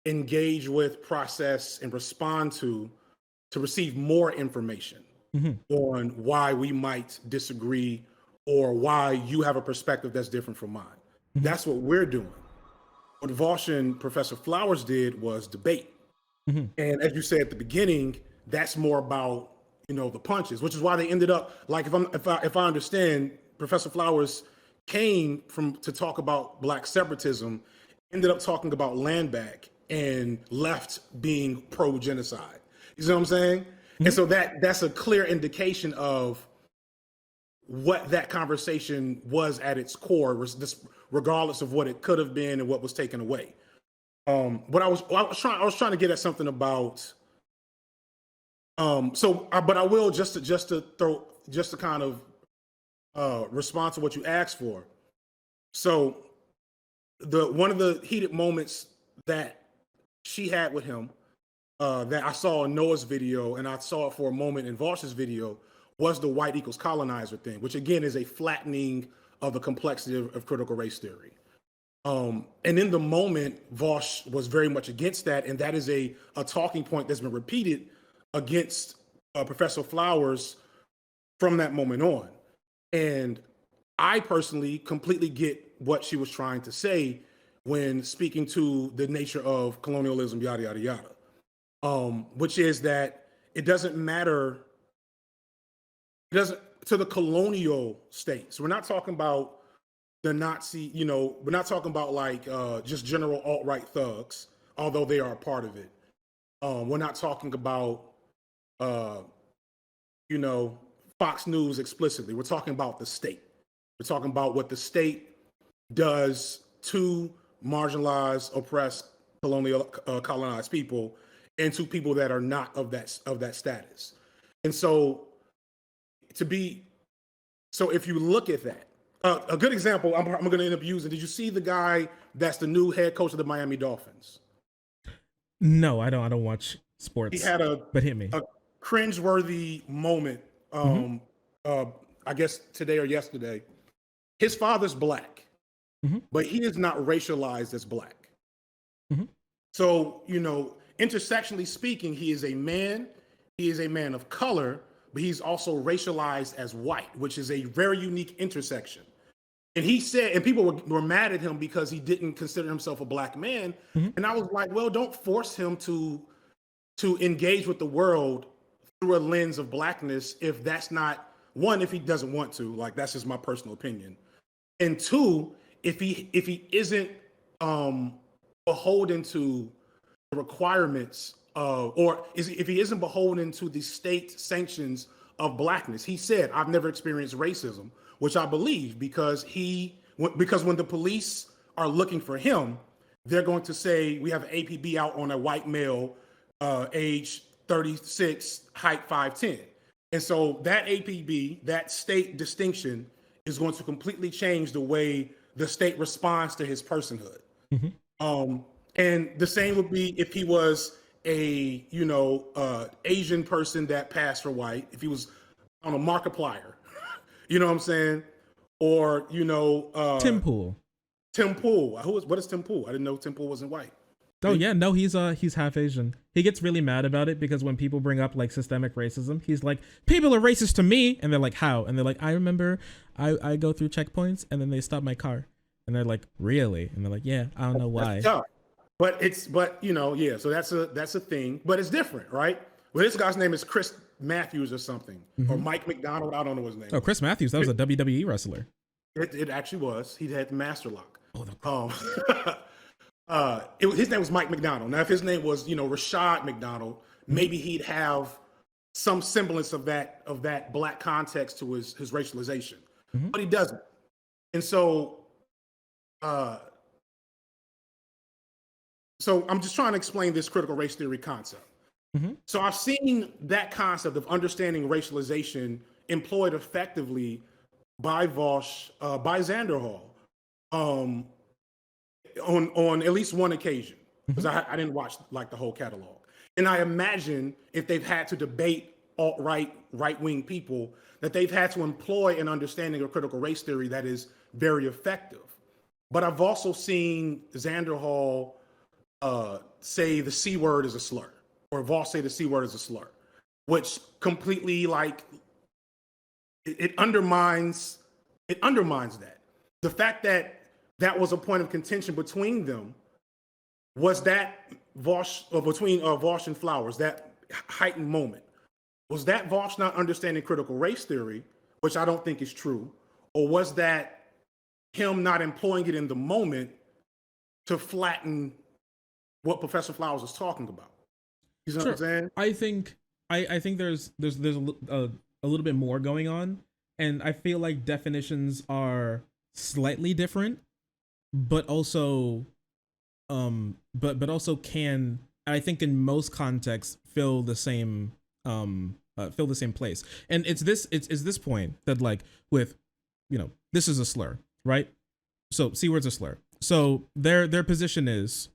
engage with, process, and respond to receive more information on why we might disagree or why you have a perspective that's different from mine. That's what we're doing. What Vosh and Professor Flowers did was debate. And as you said at the beginning, that's more about, the punches, which is why they ended up, like, if I understand, Professor Flowers came to talk about Black separatism, ended up talking about land back, and left being pro-genocide. You see what I'm saying? And so that's a clear indication of what that conversation was at its core, regardless of what it could have been and what was taken away. But I was trying to get at something about. But I will just to kind of respond to what you asked for. So one of the heated moments that she had with him, that I saw in Noah's video, and I saw it for a moment in Vosh's video, was the white equals colonizer thing, which again is a flattening of the complexity of critical race theory. And in the moment, Vosh was very much against that, and that is a talking point that's been repeated against Professor Flowers from that moment on. And I personally completely get what she was trying to say when speaking to the nature of colonialism, yada yada yada. Which is that it doesn't matter. It doesn't to the colonial states. We're not talking about the Nazi. We're not talking about like just general alt-right thugs, although they are a part of it. We're not talking about uh, Fox News explicitly. We're talking about the state. We're talking about what the state does to marginalized, oppressed, colonized people, and to people that are not of that status. And so, if you look at that, a good example I'm going to end up using. Did you see the guy that's the new head coach of the Miami Dolphins? No, I don't watch sports. He had but hit me. A cringeworthy moment. I guess today or yesterday. His father's black, but he is not racialized as black. So, intersectionally speaking, he is a man. He is a man of color, but he's also racialized as white, which is a very unique intersection. And he said, and people were mad at him because he didn't consider himself a black man. And I was like, well, don't force him to engage with the world through a lens of blackness if that's not, one, if he doesn't want to, like that's just my personal opinion. And two, if he isn't beholden to the requirements of, if he isn't beholden to the state sanctions of blackness. He said, I've never experienced racism, which I believe because when the police are looking for him, they're going to say, we have an APB out on a white male, age 36, height 5'10". And so that APB, that state distinction, is going to completely change the way the state responds to his personhood. And the same would be if he was a Asian person that passed for white, if he was on a Markiplier, you know what I'm saying? Or Tim Pool. What is Tim Pool? I didn't know Tim Pool wasn't white. Oh yeah, no, he's half Asian. He gets really mad about it because when people bring up like systemic racism, he's like, people are racist to me, and they're like, how? And they're like, I remember I go through checkpoints and then they stop my car, and they're like, really? And they're like, yeah, I don't know why. So that's a thing, but it's different, right? Well, this guy's name is Chris Matthews or something, or Mike McDonald. I don't know his name. Oh, Chris Matthews, that was a WWE wrestler. It actually was. He had the master lock. His name was Mike McDonald. Now, if his name was, Rashad McDonald, maybe he'd have some semblance of that black context to his racialization, but he doesn't. And so I'm just trying to explain this critical race theory concept. So I've seen that concept of understanding racialization employed effectively by Vosh, by Xanderhall, on at least one occasion, because I didn't watch like the whole catalog. And I imagine if they've had to debate alt-right, right-wing people, that they've had to employ an understanding of critical race theory that is very effective. But I've also seen Xanderhall say the C word is a slur, or Voss say the C word is a slur, which completely it undermines that. The fact that was a point of contention between them was that between Vosh and Flowers, that heightened moment. Was that Vosh not understanding critical race theory, which I don't think is true, or was that him not employing it in the moment to flatten what Professor Flowers was talking about? You know what I'm saying? I think there's a little bit more going on, and I feel like definitions are slightly different, but also but also can, I think in most contexts, fill the same place. And it's this point that, like, with this is a slur, right? So C word's a slur. So their position is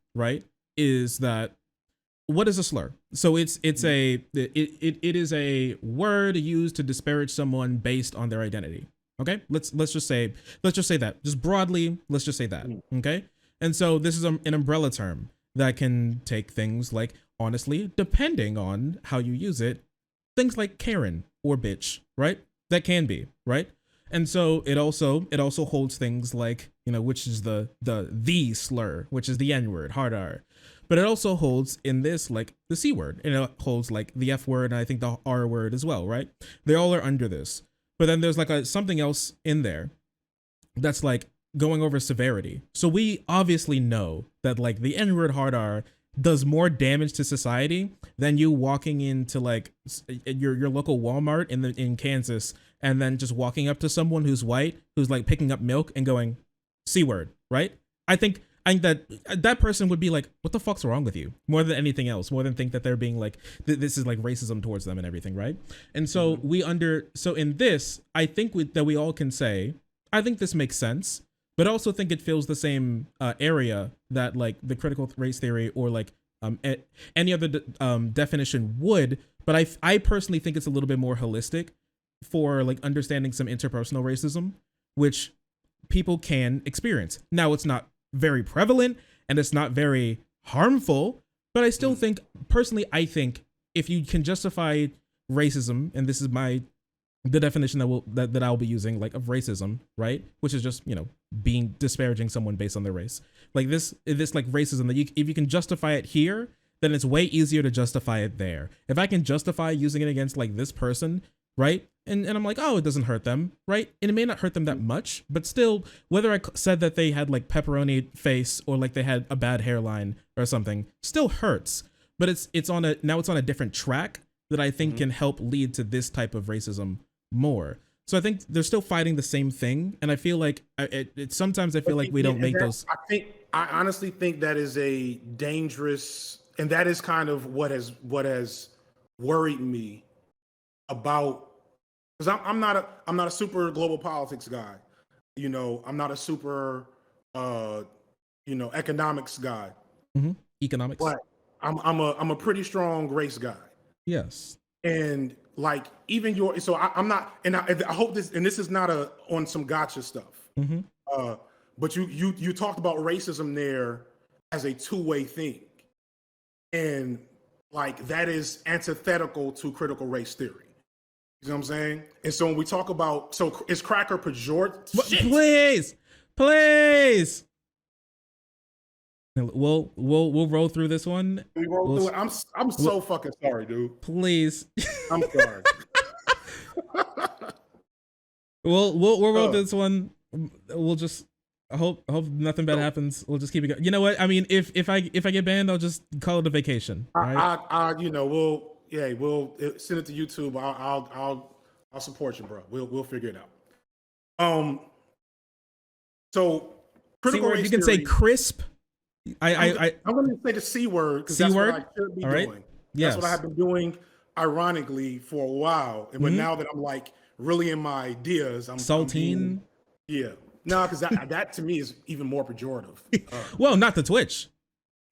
that what is a slur? So it is a word used to disparage someone based on their identity. Okay, let's just say that, just broadly, let's just say that. Okay, and so this is an umbrella term that can take things like, honestly, depending on how you use it, things like Karen or bitch, right? That can be, right? And so it also holds things like, which is the slur, which is the N word, hard R. But it also holds in this like the C word, and it holds like the F word, and I think the R word as well, right? They all are under this. But then there's like something else in there that's like going over severity. So we obviously know that like the N word, hard R, does more damage to society than you walking into like your local Walmart in Kansas, and then just walking up to someone who's white, who's like picking up milk and going C word, right? I think that person would be like, what the fuck's wrong with you? More than anything else, more than think that they're being like, this is like racism towards them and everything, right? And so so in this, I think that we all can say, I think this makes sense, but I also think it fills the same area that like the critical race theory or like any other definition would. But I personally think it's a little bit more holistic for like understanding some interpersonal racism, which people can experience. Now, it's not very prevalent and it's not very harmful, but I still think, personally, I think if you can justify racism, and this is the definition that I'll be using, like, of racism, right? Which is just, being disparaging someone based on their race. Like this like racism that if you can justify it here, then it's way easier to justify it there. If I can justify using it against like this person, right? And I'm like, oh, it doesn't hurt them, right? And it may not hurt them that much, but still, whether I said that they had like pepperoni face or like they had a bad hairline or something, still hurts. But it's on a different track that I think can help lead to this type of racism more. So I think they're still fighting the same thing, and I feel like sometimes I feel like we don't make those. I honestly think that is a dangerous, and that is kind of what has worried me about, because I'm not a super global politics guy, I'm not a super economics guy. Economics, but I'm a pretty strong race guy. Yes. And like even I'm not, and I hope this, and this is not on some gotcha stuff. But you talked about racism there as a two-way thing, and like that is antithetical to critical race theory. You know what I'm saying? And so when we talk about, so is cracker pejorative? Please. We'll roll through this one. We roll through it. I'm so fucking sorry, dude. Please. I'm sorry. We'll roll this one. We'll just hope nothing bad happens. We'll just keep it going. You know what? I mean, if I get banned, I'll just call it a vacation. Right? We'll send it to YouTube. I'll support you, bro. We'll figure it out. So critical race you can theory, say crisp. I'm going to say the C word because that's what I should be doing. Yes. That's what I have been doing, ironically, for a while. But now that I'm like really in my ideas, I'm saltine. No, because that to me is even more pejorative. Well, not the Twitch.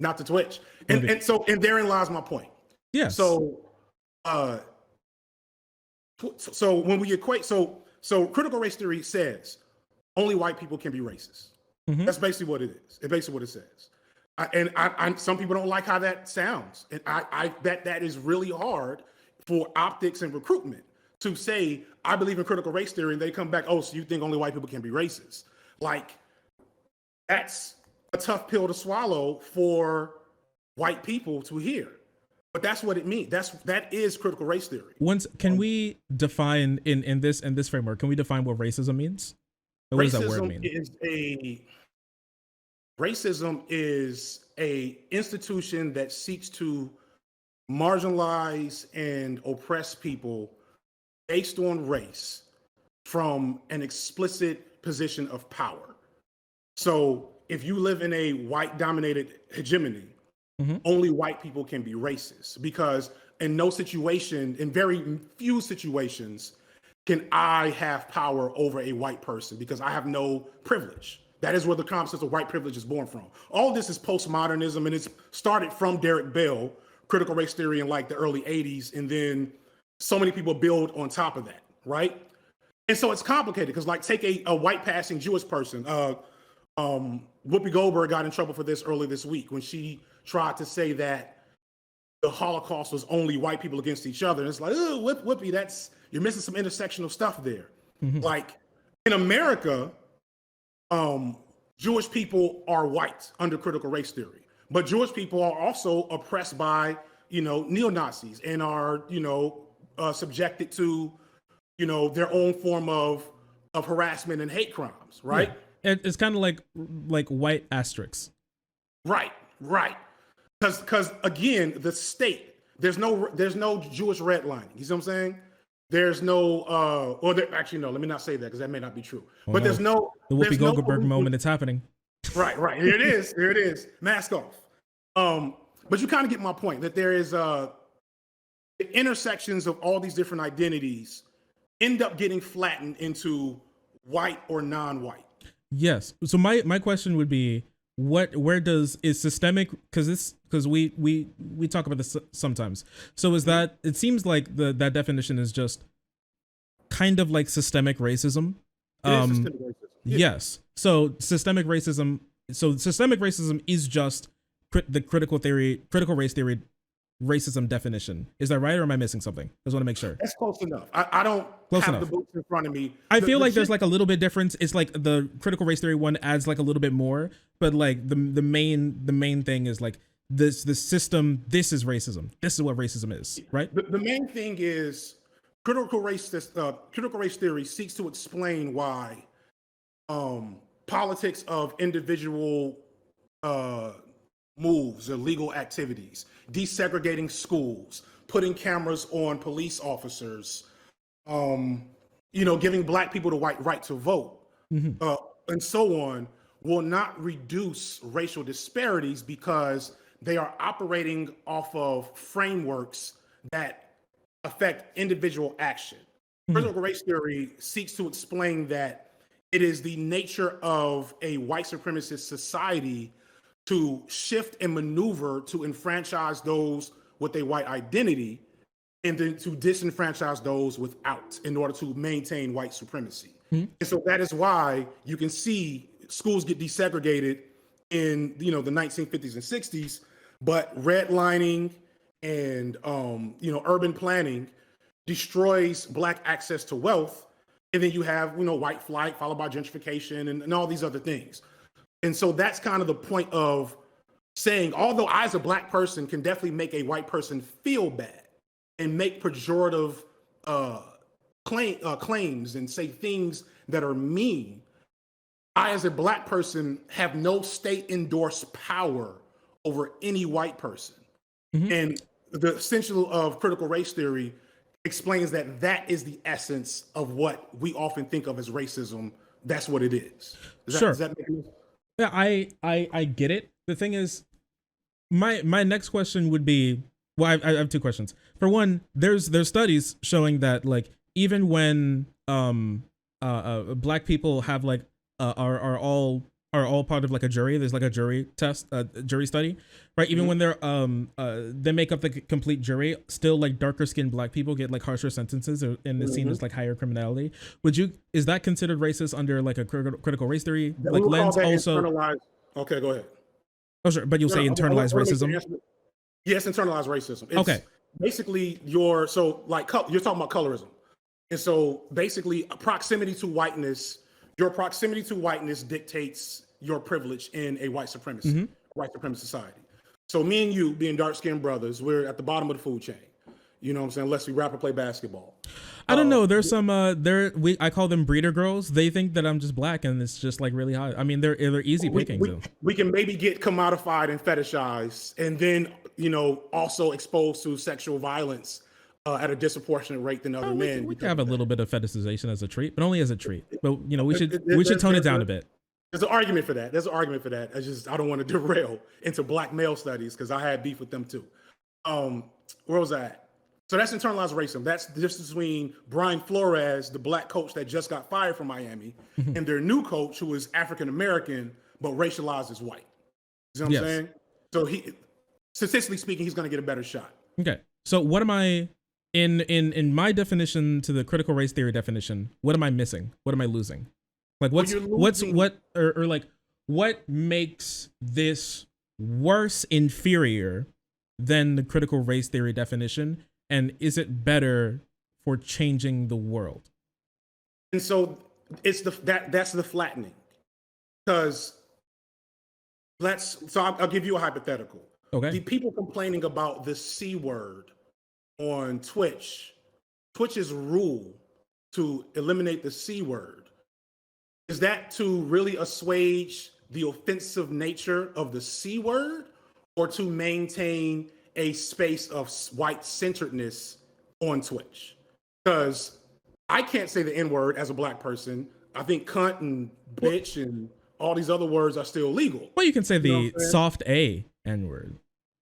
Not the Twitch. And therein lies my point. Yeah. So when we equate, so critical race theory says only white people can be racist. That's basically what it is. It's basically what it says. And some people don't like how that sounds. And I bet that is really hard for optics and recruitment to say, I believe in critical race theory, and they come back, oh, so you think only white people can be racist. Like, that's a tough pill to swallow for white people to hear. But that's what it means. That is critical race theory. Can we define in this framework, can we define what racism means? What does that word mean? Racism is a institution that seeks to marginalize and oppress people based on race from an explicit position of power. So if you live in a white-dominated hegemony, only white people can be racist, because in very few situations can I have power over a white person because I have no privilege. That is where the concept of white privilege is born from. All this is postmodernism, and it's started from Derek Bell, critical race theory in like the early 80s, and then so many people build on top of that, right? And so it's complicated because, like, take a white passing Jewish person. Whoopi Goldberg got in trouble for this earlier this week when she tried to say that the Holocaust was only white people against each other. And it's like, oh, Whoopi, you're missing some intersectional stuff there. Like, in America, Jewish people are white under critical race theory, but Jewish people are also oppressed by, neo-Nazis and are, subjected to, their own form of harassment and hate crimes, right? It's kind of like white asterisks. Right, right. Because again, the state, there's no Jewish redlining. You see what I'm saying? There's no, actually, no, let me not say that because that may not be true. But there's no, the Whoopi Goldberg moment. It's happening. Right. Here it is. Here it is. Mask off. But you kind of get my point that there is the intersections of all these different identities end up getting flattened into white or non-white. Yes. So my question would be, is systemic, because we talk about this sometimes. So is that, it seems like that definition is just kind of like systemic racism. Systemic racism. Yeah. Yes. So systemic racism is just the critical race theory racism definition. Is that right, or am I missing something? I just want to make sure. That's close enough. I don't have the books in front of me. I feel like there's like a little bit difference. It's like the critical race theory one adds like a little bit more, but like the main thing is like the system. This is racism. This is what racism is, right? The main thing is critical race theory seeks to explain why politics of individual moves or legal activities, desegregating schools, putting cameras on police officers, giving Black people the right to vote, and so on, will not reduce racial disparities because they are operating off of frameworks that affect individual action. Critical race theory seeks to explain that it is the nature of a white supremacist society to shift and maneuver to enfranchise those with a white identity and then to disenfranchise those without in order to maintain white supremacy. And so that is why you can see schools get desegregated in the 1950s and 60s, but redlining and urban planning destroys Black access to wealth. And then you have white flight followed by gentrification and all these other things. And so that's kind of the point of saying, although I as a Black person can definitely make a white person feel bad and make pejorative claims and say things that are mean, I as a Black person have no state endorsed power over any white person. And the essential of critical race theory explains that is the essence of what we often think of as racism. That's what it is. Does that make sense? Yeah, I get it. The thing is, my next question would be, well, I have two questions. For one, there's studies showing that like even when Black people have like are all part of like a jury, there's like a jury test, jury study, right? Even when they're they make up the complete jury, still like darker skinned Black people get like harsher sentences and it's seen as like higher criminality. Is that considered racist under like a critical race theory like lens also? Okay, go ahead. Oh sure, but you'll say internalized racism. Yes, internalized racism. It's okay. Basically you're talking about colorism. And so basically proximity to whiteness, your proximity to whiteness dictates your privilege in a white supremacist society. So me and you being dark-skinned brothers, we're at the bottom of the food chain. You know what I'm saying? Unless we rap or play basketball. I don't know. There's some I call them breeder girls. They think that I'm just Black and it's just like really hot. I mean, they're easy pickings. We can maybe get commodified and fetishized and then, also exposed to sexual violence at a disproportionate rate than other men. We can have a little bit of fetishization as a treat, but only as a treat. But we should tone it down a bit. There's an argument for that. I don't want to derail into Black male studies because I had beef with them too. Where was I at? So that's internalized racism. That's the difference between Brian Flores, the Black coach that just got fired from Miami, and their new coach who is African American but racialized as white. You know what I'm saying? So statistically speaking, he's going to get a better shot. Okay. So what am I in my definition to the critical race theory definition? What am I missing? What am I losing? Like what makes this worse, inferior than the critical race theory definition? And is it better for changing the world? And so that's the flattening. Because I'll give you a hypothetical. Okay. The people complaining about the C word on Twitch's rule to eliminate the C word, is that to really assuage the offensive nature of the C word, or to maintain a space of white centeredness on Twitch? Because I can't say the N word as a black person. I think cunt and bitch and all these other words are still legal. Well, you can say You know the soft A N word.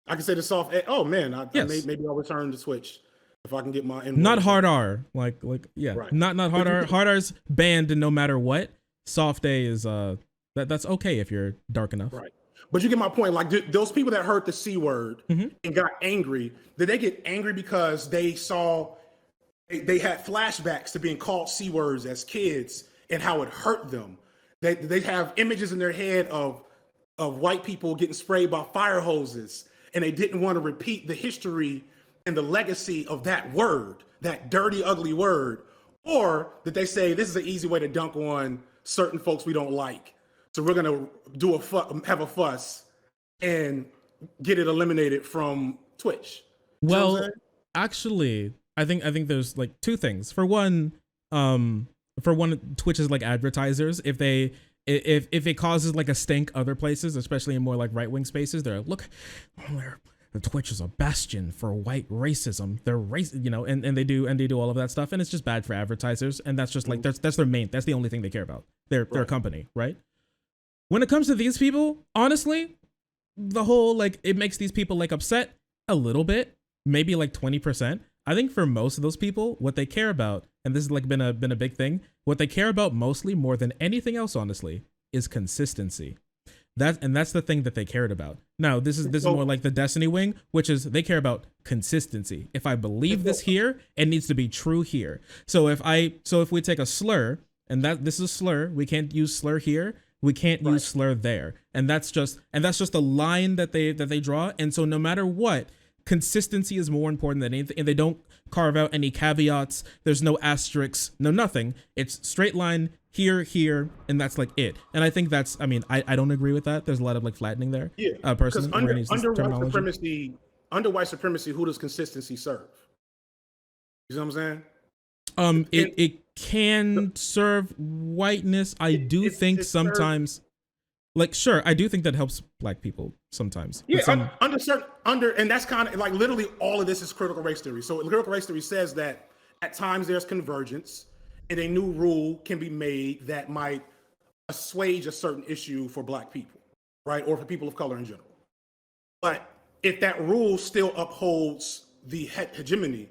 I can say the soft A. Oh man, Yes. maybe I'll return to Twitch if I can get my N word. Not hard R. Like yeah. Right. Not hard R. Hard R's banned no matter what. Soft A is that's okay if you're dark enough. Right. But you get my point. Like those people that heard the C word and got angry, did they get angry because they saw they had flashbacks to being called C words as kids and how it hurt them? They have images in their head of white people getting sprayed by fire hoses, and they didn't want to repeat the history and the legacy of that word, that dirty, ugly word. Or did they say, this is an easy way to dunk on certain folks we don't like, so we're gonna have a fuss and get it eliminated from Twitch? Well, actually, I think there's like two things. For one, Twitch is like advertisers. If it causes like a stink other places, especially in more like right wing spaces, they're like, look, Twitch is a bastion for white racism. They're and they do all of that stuff, and it's just bad for advertisers. And that's just like that's the only thing they care about. They're a company, right? When it comes to these people, honestly, the whole like it makes these people like upset a little bit, maybe like 20%. I think for most of those people, what they care about, and this has like been a big thing, what they care about mostly more than anything else, honestly, is consistency. That's the thing that they cared about. Now, this is more like the Destiny wing, which is they care about consistency. If I believe this here, it needs to be true here. So if we take a slur, and this is a slur, we can't use slur here, we can't use slur there. And that's just a line that they draw. And so no matter what, consistency is more important than anything, and they don't carve out any caveats. There's no asterisks, no nothing. It's straight line here, and that's like it. And I think that's, I mean, I don't agree with that. There's a lot of like flattening there. Yeah, personally. Under white supremacy, who does consistency serve? You know what I'm saying? It can serve whiteness. I do think sometimes. Like, sure, I do think that helps black people sometimes. Yeah, and that's kind of like literally all of this is critical race theory. So critical race theory says that at times there's convergence, and a new rule can be made that might assuage a certain issue for black people, right, or for people of color in general. But if that rule still upholds the hegemony,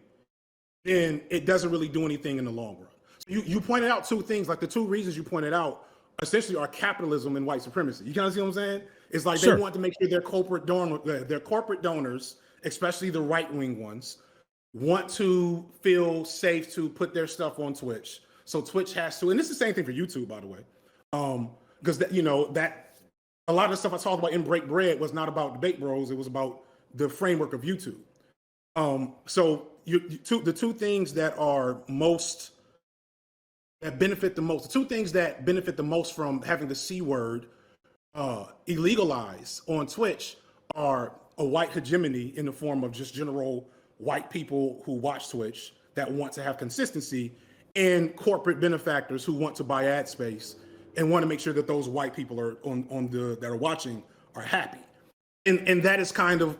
then it doesn't really do anything in the long run. So you pointed out two things, like the two reasons you pointed out essentially are capitalism and white supremacy. You kind of see what I'm saying? It's like they want to make sure their corporate donors, especially the right-wing ones, want to feel safe to put their stuff on Twitch. So Twitch has to, and it's the same thing for YouTube, by the way, because that a lot of the stuff I talked about in Break Bread was not about debate bros. It was about the framework of YouTube. So the two things that benefit the most, the two things that benefit the most from having the C word illegalized on Twitch are a white hegemony in the form of just general white people who watch Twitch that want to have consistency, and corporate benefactors who want to buy ad space and want to make sure that those white people are that are watching are happy. And that is kind of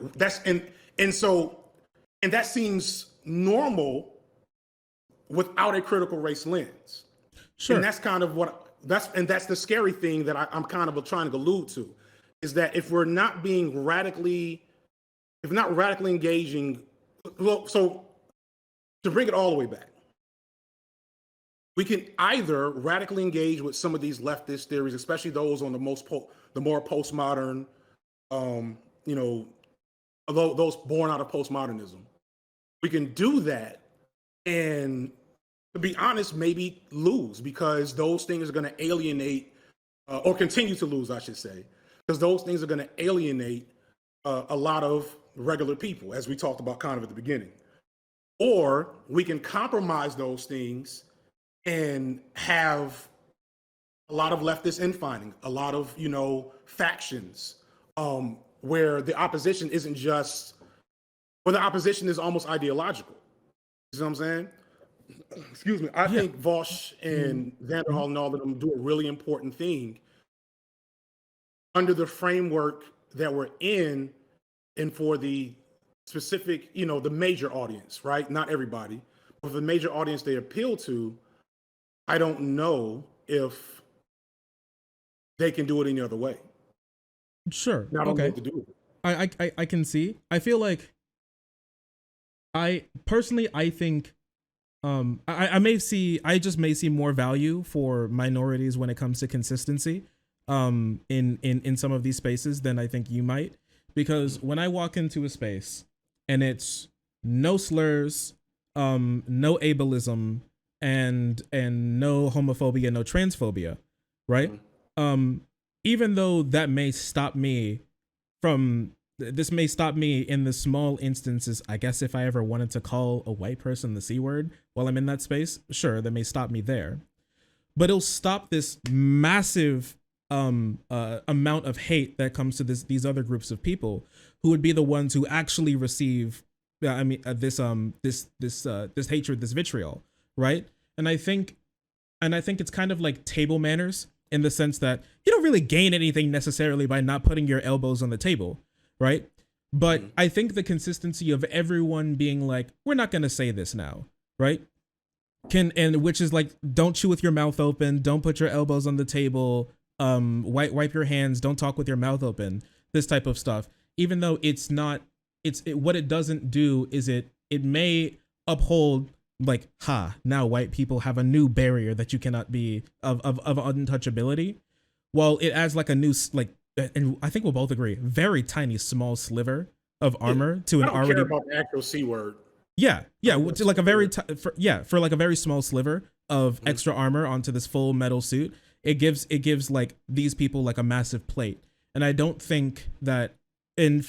and that seems normal without a critical race lens. Sure. And that's kind of that's the scary thing that I'm kind of trying to allude to, is that if not radically engaging, so to bring it all the way back, we can either radically engage with some of these leftist theories, especially those on the more postmodern, those born out of postmodernism. We can do that, and to be honest, maybe lose, because those things are going to alienate, or continue to lose, I should say, because those things are going to alienate a lot of regular people, as we talked about kind of at the beginning. Or we can compromise those things and have a lot of leftist infighting, a lot of, factions, where the opposition isn't just, where the opposition is almost ideological. You see what I'm saying? Excuse me. I Yeah. think Vosh and Vanderhall and all of them do a really important thing under the framework that we're in, and for the specific, the major audience, right? Not everybody, but for the major audience they appeal to, I don't know if they can do it any other way. Sure. And I don't know Okay. what to do with it. I can see. I feel like I personally I think I just may see more value for minorities when it comes to consistency in some of these spaces than I think you might, because when I walk into a space and it's no slurs, no ableism, and no homophobia, no transphobia, right? Even though that may stop me from this may stop me in the small instances, I guess, if I ever wanted to call a white person the C word while I'm in that space, sure, that may stop me there. But it'll stop this massive amount of hate that comes to these other groups of people who would be the ones who actually receive this hatred, this vitriol, right? And I think it's kind of like table manners, in the sense that you don't really gain anything necessarily by not putting your elbows on the table, right? But I think the consistency of everyone being like, we're not going to say this now, right? And which is like, don't chew with your mouth open, don't put your elbows on the table, wipe your hands, don't talk with your mouth open, this type of stuff. Even though it's not, what it doesn't do is it may uphold, like, now white people have a new barrier that you cannot be of untouchability, while it adds like a new, like, and I think we'll both agree, very tiny small sliver of armor to an I don't already care about the actual C word. yeah to like a very for like a very small sliver of extra armor onto this full metal suit. It gives like these people like a massive plate. And I don't think that, and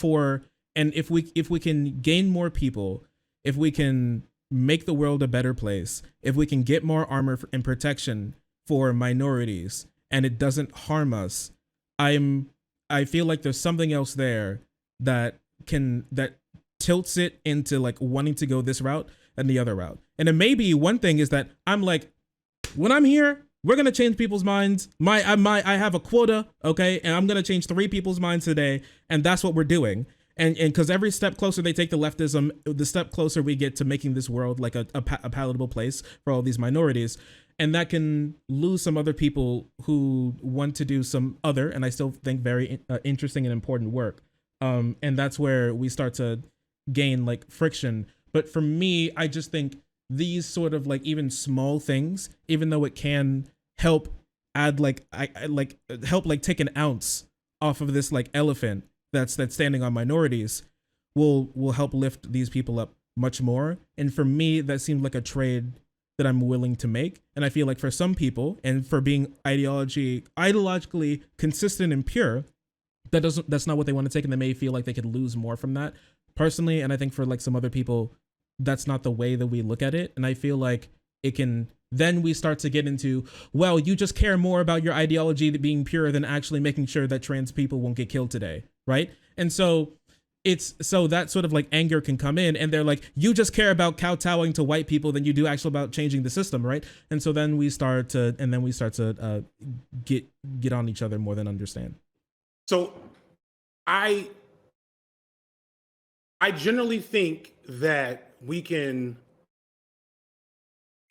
if we can gain more people, if we can make the world a better place, if we can get more armor and protection for minorities and it doesn't harm us, I feel like there's something else there that tilts it into like wanting to go this route and the other route. And it may be one thing is that I'm like, when I'm here, we're gonna change people's minds. I have a quota, okay, and I'm gonna change 3 people's minds today, and that's what we're doing. And because every step closer they take to leftism, the step closer we get to making this world like a palatable place for all these minorities. And that can lose some other people who want to do some other, and I still think very interesting and important work. And that's where we start to gain like friction. But for me, I just think these sort of like even small things, even though it can help add like help like take an ounce off of this like elephant that's standing on minorities, will help lift these people up much more. And for me, that seemed like a trade that I'm willing to make. And I feel like for some people, and for being ideologically consistent and pure, that's not what they want to take, and they may feel like they could lose more from that personally. And I think for like some other people, that's not the way that we look at it. And I feel like it can, then we start to get into, well, you just care more about your ideology being pure than actually making sure that trans people won't get killed today, right? And so that sort of like anger can come in, and they're like, you just care about kowtowing to white people than you do actually about changing the system, right? And so then we start to get on each other more than understand. So I generally think that we can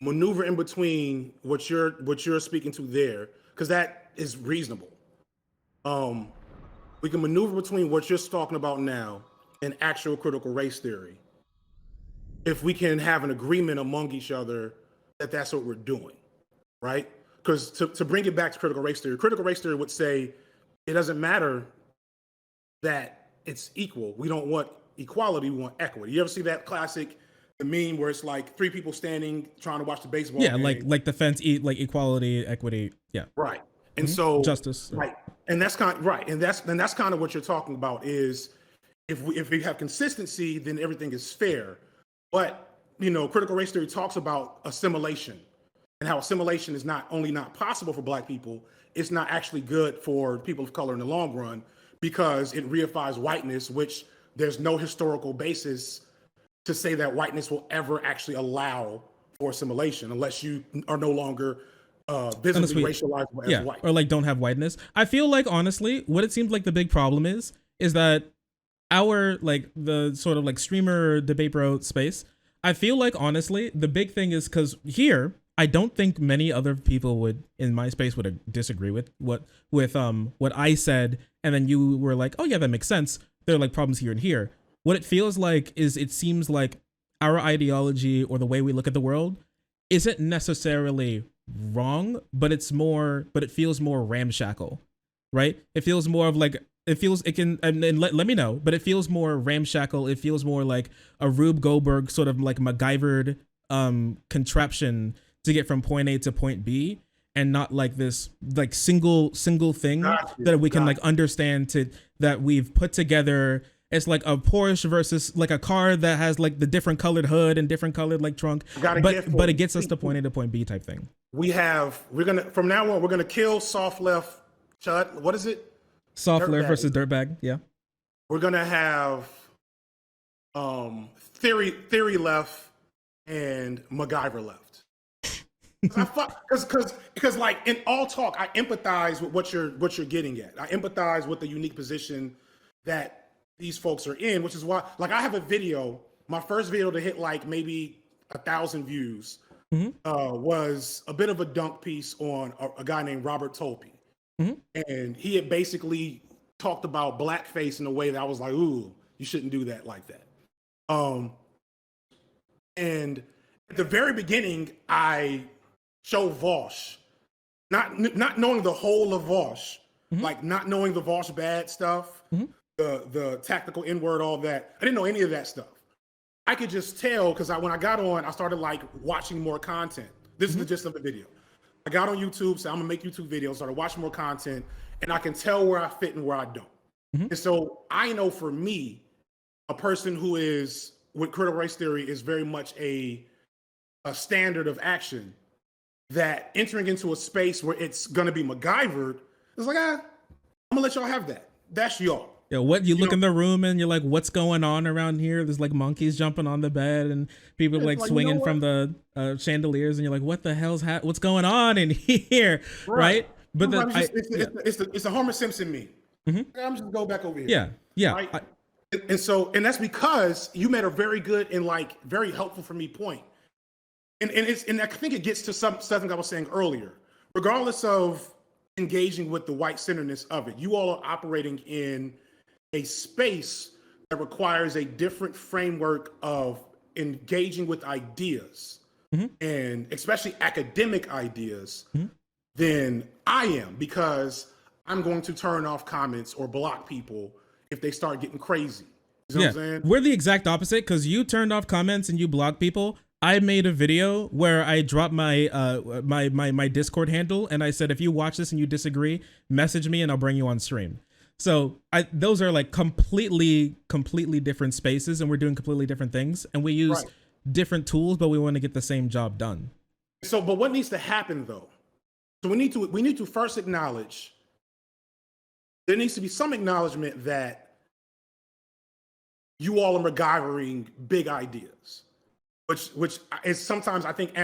maneuver in between what you're speaking to there, because that is reasonable. We can maneuver between what you're talking about now and actual critical race theory, if we can have an agreement among each other that that's what we're doing, right? Because to bring it back to critical race theory would say it doesn't matter that it's equal. We don't want equality, we want equity. You ever see that classic, the meme where it's like 3 people standing trying to watch the baseball game? like the fence, like equality, equity, yeah. Right. And so justice. Right. And that's kind of right. And that's kind of what you're talking about, is if we have consistency, then everything is fair. But critical race theory talks about assimilation. and how assimilation is not only not possible for Black people, it's not actually good for people of color in the long run because it reifies whiteness, which there's no historical basis to say that whiteness will ever actually allow for assimilation unless you are no longer visibly racialized as white. Or like don't have whiteness. I feel like honestly, what it seems like the big problem is that our like the sort of like streamer debate bro space, I feel like honestly the big thing is because here I don't think many other people would in my space would disagree with what I said, and then you were like, oh yeah, that makes sense. There are like problems here and here. What it feels like is it seems like our ideology or the way we look at the world isn't necessarily wrong, but it feels more ramshackle, right? It feels more of like it can and let me know, but it feels more ramshackle. It feels more like a Rube Goldberg sort of like MacGyvered contraption to get from point A to point B, and not like this like single thing that we can like understand that we've put together. It's like a Porsche versus like a car that has like the different colored hood and different colored like trunk, but it gets us to point A to point B type thing. From now on we're gonna kill soft left. What is it? Soft left versus dirtbag. Yeah. We're gonna have theory left and MacGyver left. Because like in all talk, I empathize with what you're getting at. I empathize with the unique position that these folks are in, which is why, like, I have a video. My first video to hit like maybe 1,000 views was a bit of a dunk piece on a guy named Robert Tolpe, and he had basically talked about blackface in a way that I was like, ooh, you shouldn't do that like that. And at the very beginning, I show Vosh, not knowing the whole of Vosh, like not knowing the Vosh bad stuff, the tactical N-word, all that. I didn't know any of that stuff. I could just tell because when I got on, I started like watching more content. This is the gist of the video. I got on YouTube, said I'm gonna make YouTube videos, started watching more content, and I can tell where I fit and where I don't. And so I know for me, a person who is with critical race theory is very much a standard of action, that entering into a space where it's gonna be MacGyvered, it's like, I'm gonna let y'all have that. That's y'all. Yeah, what you look in the room and you're like, what's going on around here? There's like monkeys jumping on the bed and people like swinging from the chandeliers, and you're like, what the hell's what's going on in here, right? But it's a Homer Simpson meme. I'm just go back over here. Yeah. Right? And that's because you made a very good and like very helpful for me point. And I think it gets to something I was saying earlier. Regardless of engaging with the white centeredness of it, you all are operating in a space that requires a different framework of engaging with ideas, and especially academic ideas, than I am, because I'm going to turn off comments or block people if they start getting crazy. You know what I'm saying? We're the exact opposite, because you turned off comments and you block people. I made a video where I dropped my my Discord handle, and I said, if you watch this and you disagree, message me and I'll bring you on stream. So those are like completely different spaces, and we're doing completely different things, and we use different tools, but we want to get the same job done. So, but what needs to happen though? So we need to first acknowledge, there needs to be some acknowledgement that you all are MacGyvering big ideas, which is sometimes I think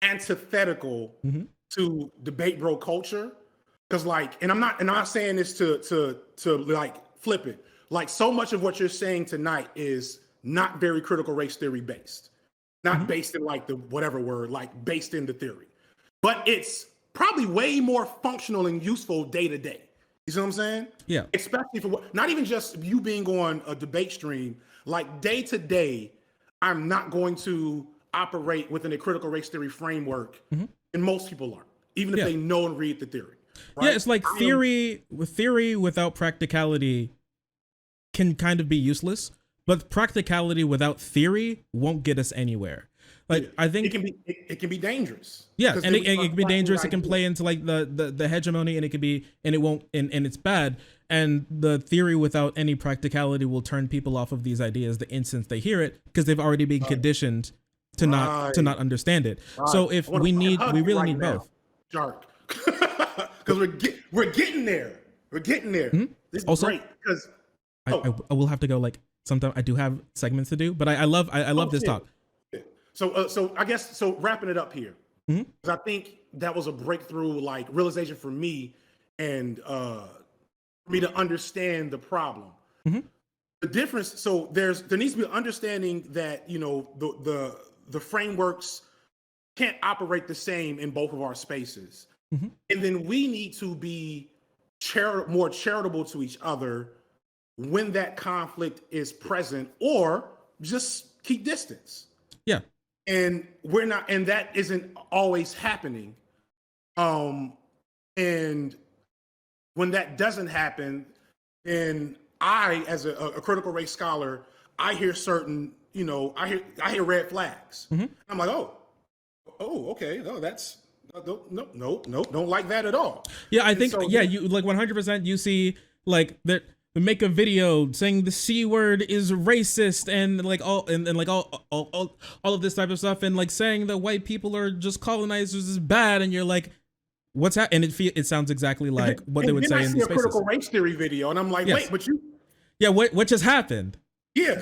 antithetical to debate bro culture. Because like, and I'm not saying this to like flip it. Like, so much of what you're saying tonight is not very critical race theory based, not based in like the whatever word, like based in the theory, but it's probably way more functional and useful day to day. You see what I'm saying? Yeah. Especially for not even just you being on a debate stream, like day to day, I'm not going to operate within a critical race theory framework, and most people aren't, even if they know and read the theory. Right? Yeah, it's like theory without practicality can kind of be useless, but practicality without theory won't get us anywhere. Like, I think it can be dangerous. Yeah, and it can be dangerous. It can play into like the hegemony, and it can be, and it won't, and it's bad. And the theory without any practicality will turn people off of these ideas the instant they hear it, because they've already been conditioned to not understand it. So if we really need both. Shark. Because we're getting there. We're getting there. Mm-hmm. This is also, great because I will have to go, like, sometime. I do have segments to do, but I love this talk. So I guess, so wrapping it up here, mm-hmm. because I think that was a breakthrough, like, realization for me, and for me to understand the problem. Mm-hmm. The difference. So there needs to be an understanding that, you know, the frameworks can't operate the same in both of our spaces. Mm-hmm. And then we need to be more charitable to each other when that conflict is present, or just keep distance. Yeah. And we're not, and that isn't always happening. And when that doesn't happen, then I, as a critical race scholar, I hear certain, you know, I hear red flags. Mm-hmm. I'm like, oh, okay, no, that's no, don't like that at all. Yeah, I think, so, yeah, you like 100%. You see, like, that make a video saying the C word is racist, and like all of this type of stuff, and like saying that white people are just colonizers is bad, and you're like, what's that? And it sounds exactly like what they would say in these spaces. Critical race theory video, and I'm like, yes. Wait, but you, yeah, what just happened? Yeah,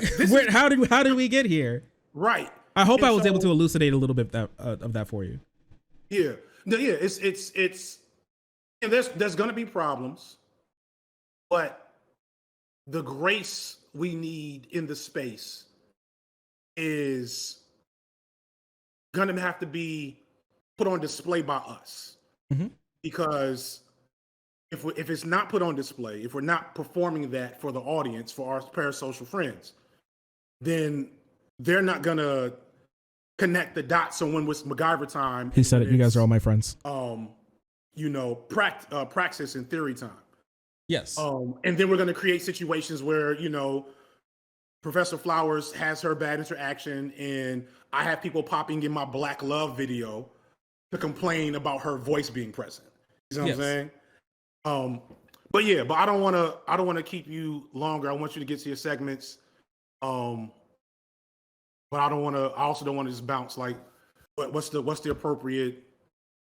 how did we get here? Right. I hope I was able to elucidate a little bit of that for you. Yeah, no, yeah, it's and there's gonna be problems, but the grace we need in the space is gonna have to be put on display by us. Mm-hmm. Because if it's not put on display, if we're not performing that for the audience, for our parasocial friends, then they're not gonna connect the dots. So when it's MacGyver time, he said it. You guys are all my friends. You know, praxis and theory time. Yes. And then we're going to create situations where, you know, Professor Flowers has her bad interaction, and I have people popping in my Black Love video to complain about her voice being present. You know what I'm saying? But I don't want to keep you longer. I want you to get to your segments. But I also don't want to just bounce, like, what's the appropriate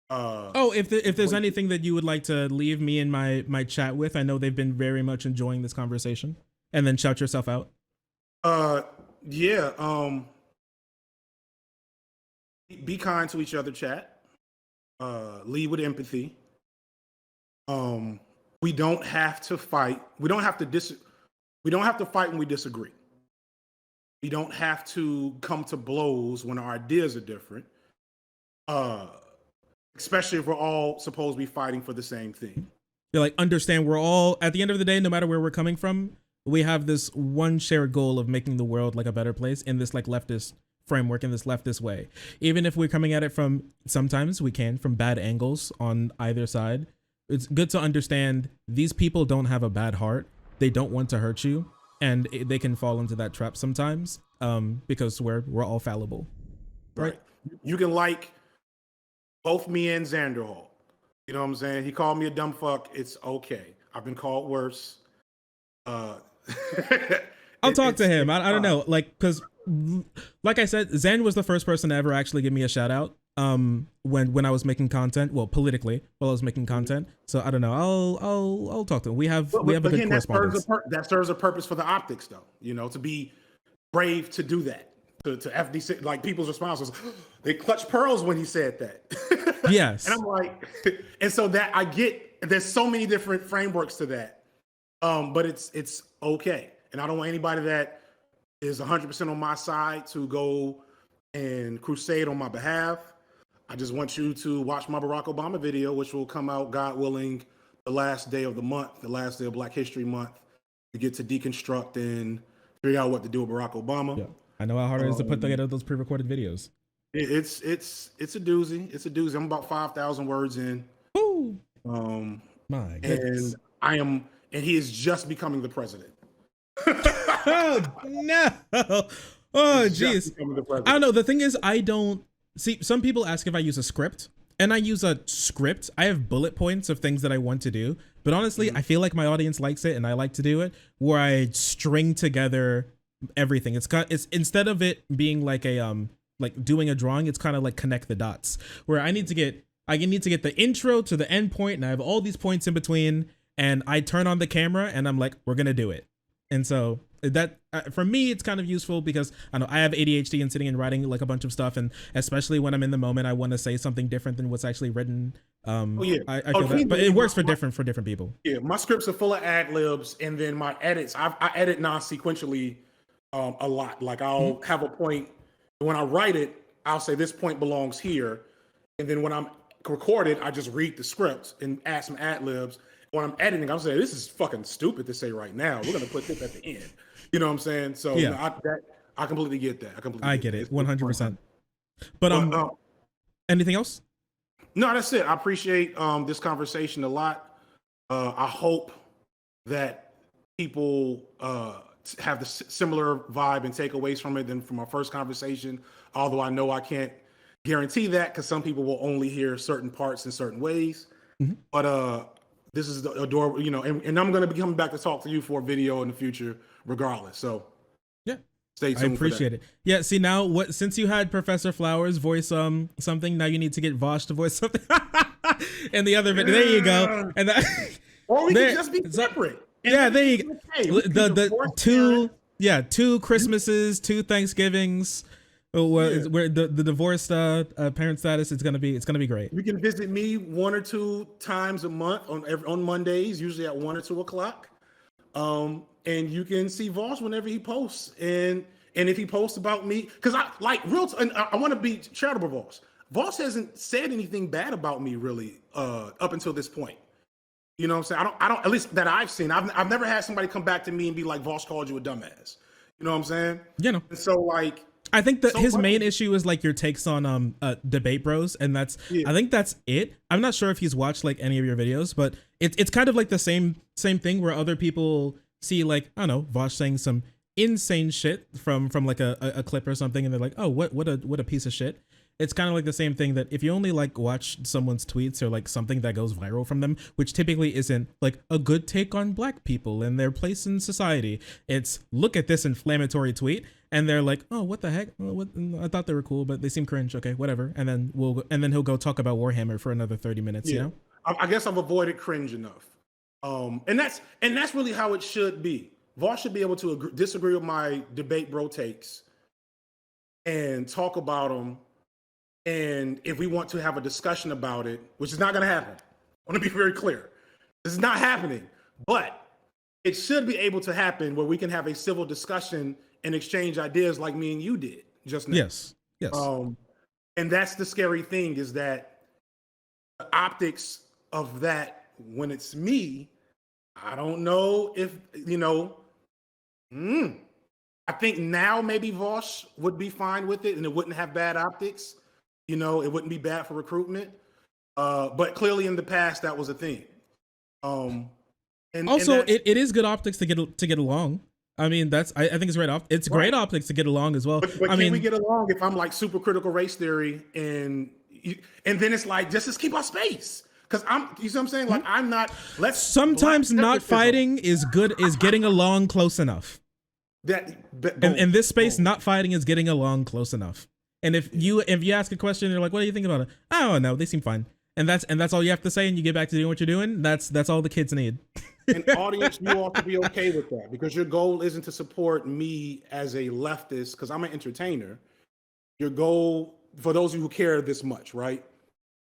if there's anything that you would like to leave me and my chat with, I know they've been very much enjoying this conversation, and then shout yourself out. Be kind to each other, chat. Lead with empathy. We don't have to fight. We don't have to fight when we disagree. We don't have to come to blows when our ideas are different. Especially if we're all supposed to be fighting for the same thing. You're like, understand, we're all, at the end of the day, no matter where we're coming from, we have this one shared goal of making the world like a better place in this like leftist framework, in this leftist way. Even if we're coming at it from, sometimes we can, from bad angles on either side, it's good to understand these people don't have a bad heart. They don't want to hurt you, and they can fall into that trap sometimes, because we're all fallible. Right? You can like both me and Xanderhall. You know what I'm saying? He called me a dumb fuck. It's okay. I've been called worse. I'll talk to him. I don't know. Like, because like I said, Xan was the first person to ever actually give me a shout out when I was making content. Well, politically, while I was making content. So I don't know. I'll talk to him. We have a good correspondence. That serves a purpose for the optics, though. You know, to be brave to do that. To FDC, like, people's response was, they clutched pearls when he said that. Yes. And I'm like, and so that I get, there's so many different frameworks to that. But it's okay. And I don't want anybody that is 100% on my side to go and crusade on my behalf. I just want you to watch my Barack Obama video, which will come out, God willing, the last day of the month, the last day of Black History Month. We get to deconstruct and figure out what to do with Barack Obama. Yeah. I know how hard it is to put together those pre-recorded videos. It's a doozy. It's a doozy. I'm about 5,000 words in. Ooh. My goodness. And he is just becoming the president. Oh no. Oh jeez. I don't know. The thing is, I don't see, some people ask if I use a script, and I use a script. I have bullet points of things that I want to do, but honestly, I feel like my audience likes it, and I like to do it where I string together everything. It's instead of it being like a like doing a drawing, it's kind of like connect the dots, where I need to get the intro to the end point, and I have all these points in between, and I turn on the camera and I'm like, we're gonna do it. And so that for me, it's kind of useful because I know I have ADHD and sitting and writing like a bunch of stuff, and especially when I'm in the moment, I want to say something different than what's actually written. I feel that, but it works for different people. Yeah, my scripts are full of ad libs, and then my edits, I edit non-sequentially a lot. Like I'll have a point, and when I write it, I'll say this point belongs here, and then when I'm recorded, I just read the script and add some ad libs. When I'm editing, I'm saying this is fucking stupid to say right now. We're gonna put this at the end. You know what I'm saying? So yeah, I completely get that. I get it 100%. But anything else? No, that's it. I appreciate this conversation a lot. I hope that people have the similar vibe and takeaways from it than from our first conversation. Although I know I can't guarantee that because some people will only hear certain parts in certain ways. But this is adorable, you know, and I'm going to be coming back to talk to you for a video in the future, regardless. So yeah, stay tuned. I appreciate it. Yeah. See, now since you had Professor Flowers voice something, now you need to get Vosh to voice something. And the other video, there you go. And that, or we can just be separate. Yeah, there you go. The two Christmases, 2 Thanksgivings. Where the divorced parent status, it's gonna be great. You can visit me 1 or 2 times a month on Mondays, usually at 1 or 2 o'clock. And you can see Voss whenever he posts, and if he posts about me, because I want to be charitable. Voss hasn't said anything bad about me really up until this point. You know what I'm saying? I don't at least that I've seen. I've never had somebody come back to me and be like, Voss called you a dumbass. You know what I'm saying? You know. And so like, I think that his main issue is like your takes on Debate Bros, and I think that's it. I'm not sure if he's watched like any of your videos, but it's kind of like the same thing where other people see like, I don't know, Vosh saying some insane shit from like a clip or something, and they're like, oh, what a piece of shit. It's kind of like the same thing that if you only like watch someone's tweets or like something that goes viral from them, which typically isn't like a good take on black people and their place in society, it's look at this inflammatory tweet and they're like, oh, what the heck? I thought they were cool, but they seem cringe. Okay, whatever. And then he'll go talk about Warhammer for another 30 minutes. You know, I guess I've avoided cringe enough, and that's really how it should be. Voss should be able to disagree with my debate bro takes and talk about them. And if we want to have a discussion about it, which is not going to happen, I want to be very clear. This is not happening, but it should be able to happen where we can have a civil discussion and exchange ideas like me and you did just now. Yes. And that's the scary thing, is that the optics of that when it's me, I don't know if, you know, I think now maybe Vosh would be fine with it and it wouldn't have bad optics. You know, it wouldn't be bad for recruitment. But clearly in the past, that was a thing. And also, it is good optics to get along. I mean, I think it's great. It's great optics to get along as well. But can we get along if I'm like super critical race theory and then it's like, just keep our space? Because you see what I'm saying? Like, I'm not. Sometimes not fighting is getting along close enough. In this space, not fighting is getting along close enough. And if you ask a question, you're like, what do you think about it? I don't know. They seem fine. And that's all you have to say, and you get back to doing what you're doing. That's all the kids need. And audience, you ought to be okay with that, because your goal isn't to support me as a leftist, because I'm an entertainer. Your goal, for those of you who care this much, right,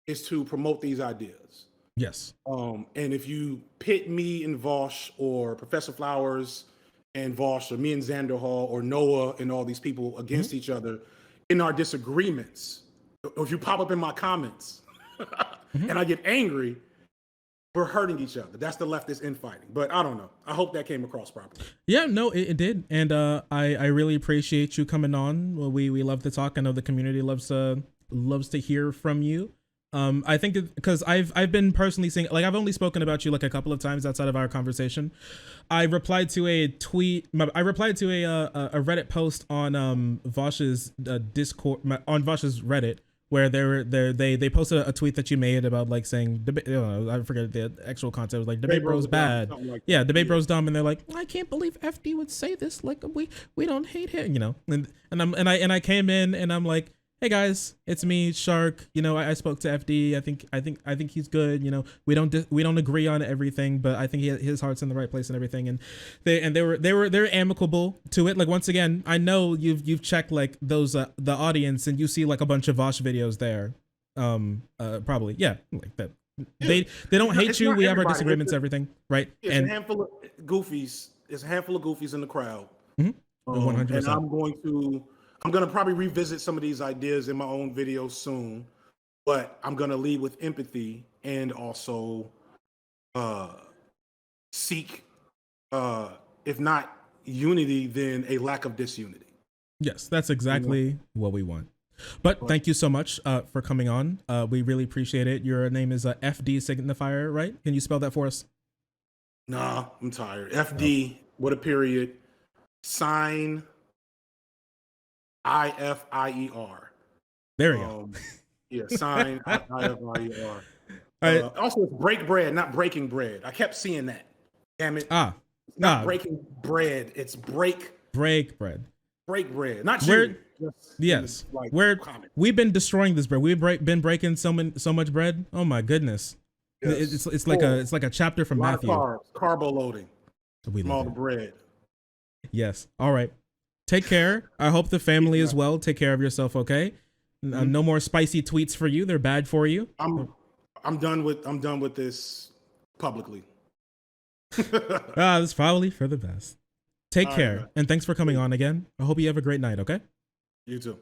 is to promote these ideas. Yes. And if you pit me and Vosh, or Professor Flowers and Vosh, or me and Xanderhall, or Noah and all these people against each other in our disagreements, or if you pop up in my comments and I get angry, we're hurting each other. That's the leftist infighting. But I don't know. I hope that came across properly. Yeah, no, it did. And I really appreciate you coming on. Well, we love to talk. I know the community loves to hear from you. I think because I've been personally seeing, like, I've only spoken about you like a couple of times outside of our conversation. I replied to a tweet. I replied to a Reddit post on Vosh's Discord, on Vosh's Reddit, where they posted a tweet that you made about like saying I forget the actual concept. It was like debate bros bad. Like debate bros dumb, and they're like, I can't believe FD would say this. Like we don't hate him, you know. And I came in and I'm like, hey guys, it's me, Shark. You know, I spoke to FD. I think he's good. You know, we don't agree on everything, but I think his heart's in the right place and everything. And they're amicable to it. Like, once again, I know you've checked like those the audience, and you see like a bunch of Vosh videos there. Probably, yeah, like that. Yeah. They don't hate It's you. not We have our everybody. disagreements, everything, right? It's And a handful of goofies. It's a handful of goofies in the crowd. 100%. And I'm gonna probably revisit some of these ideas in my own videos soon, but I'm gonna lead with empathy and also seek, if not unity, then a lack of disunity. Yes, that's exactly what we want. But thank you so much for coming on. We really appreciate it. Your name is FD Signifier, right? Can you spell that for us? Nah, I'm tired. FD, with a period, sign, IFIER. There you go. Yeah, sign, IFIER. All right. Also, it's break bread, not breaking bread. I kept seeing that. Damn it. It's not breaking bread. It's break bread. Break bread. Not you. Yes. Like, we've been destroying this bread. We've been breaking so much bread. Oh my goodness. Yes. It's like a chapter from Matthew. Carbo loading. From all the bread. Yes. All right. Take care. I hope the family as well. Take care of yourself, okay? No more spicy tweets for you. They're bad for you. I'm done with this publicly. That's probably for the best. Take care. And thanks for coming on again. I hope you have a great night, okay? You too.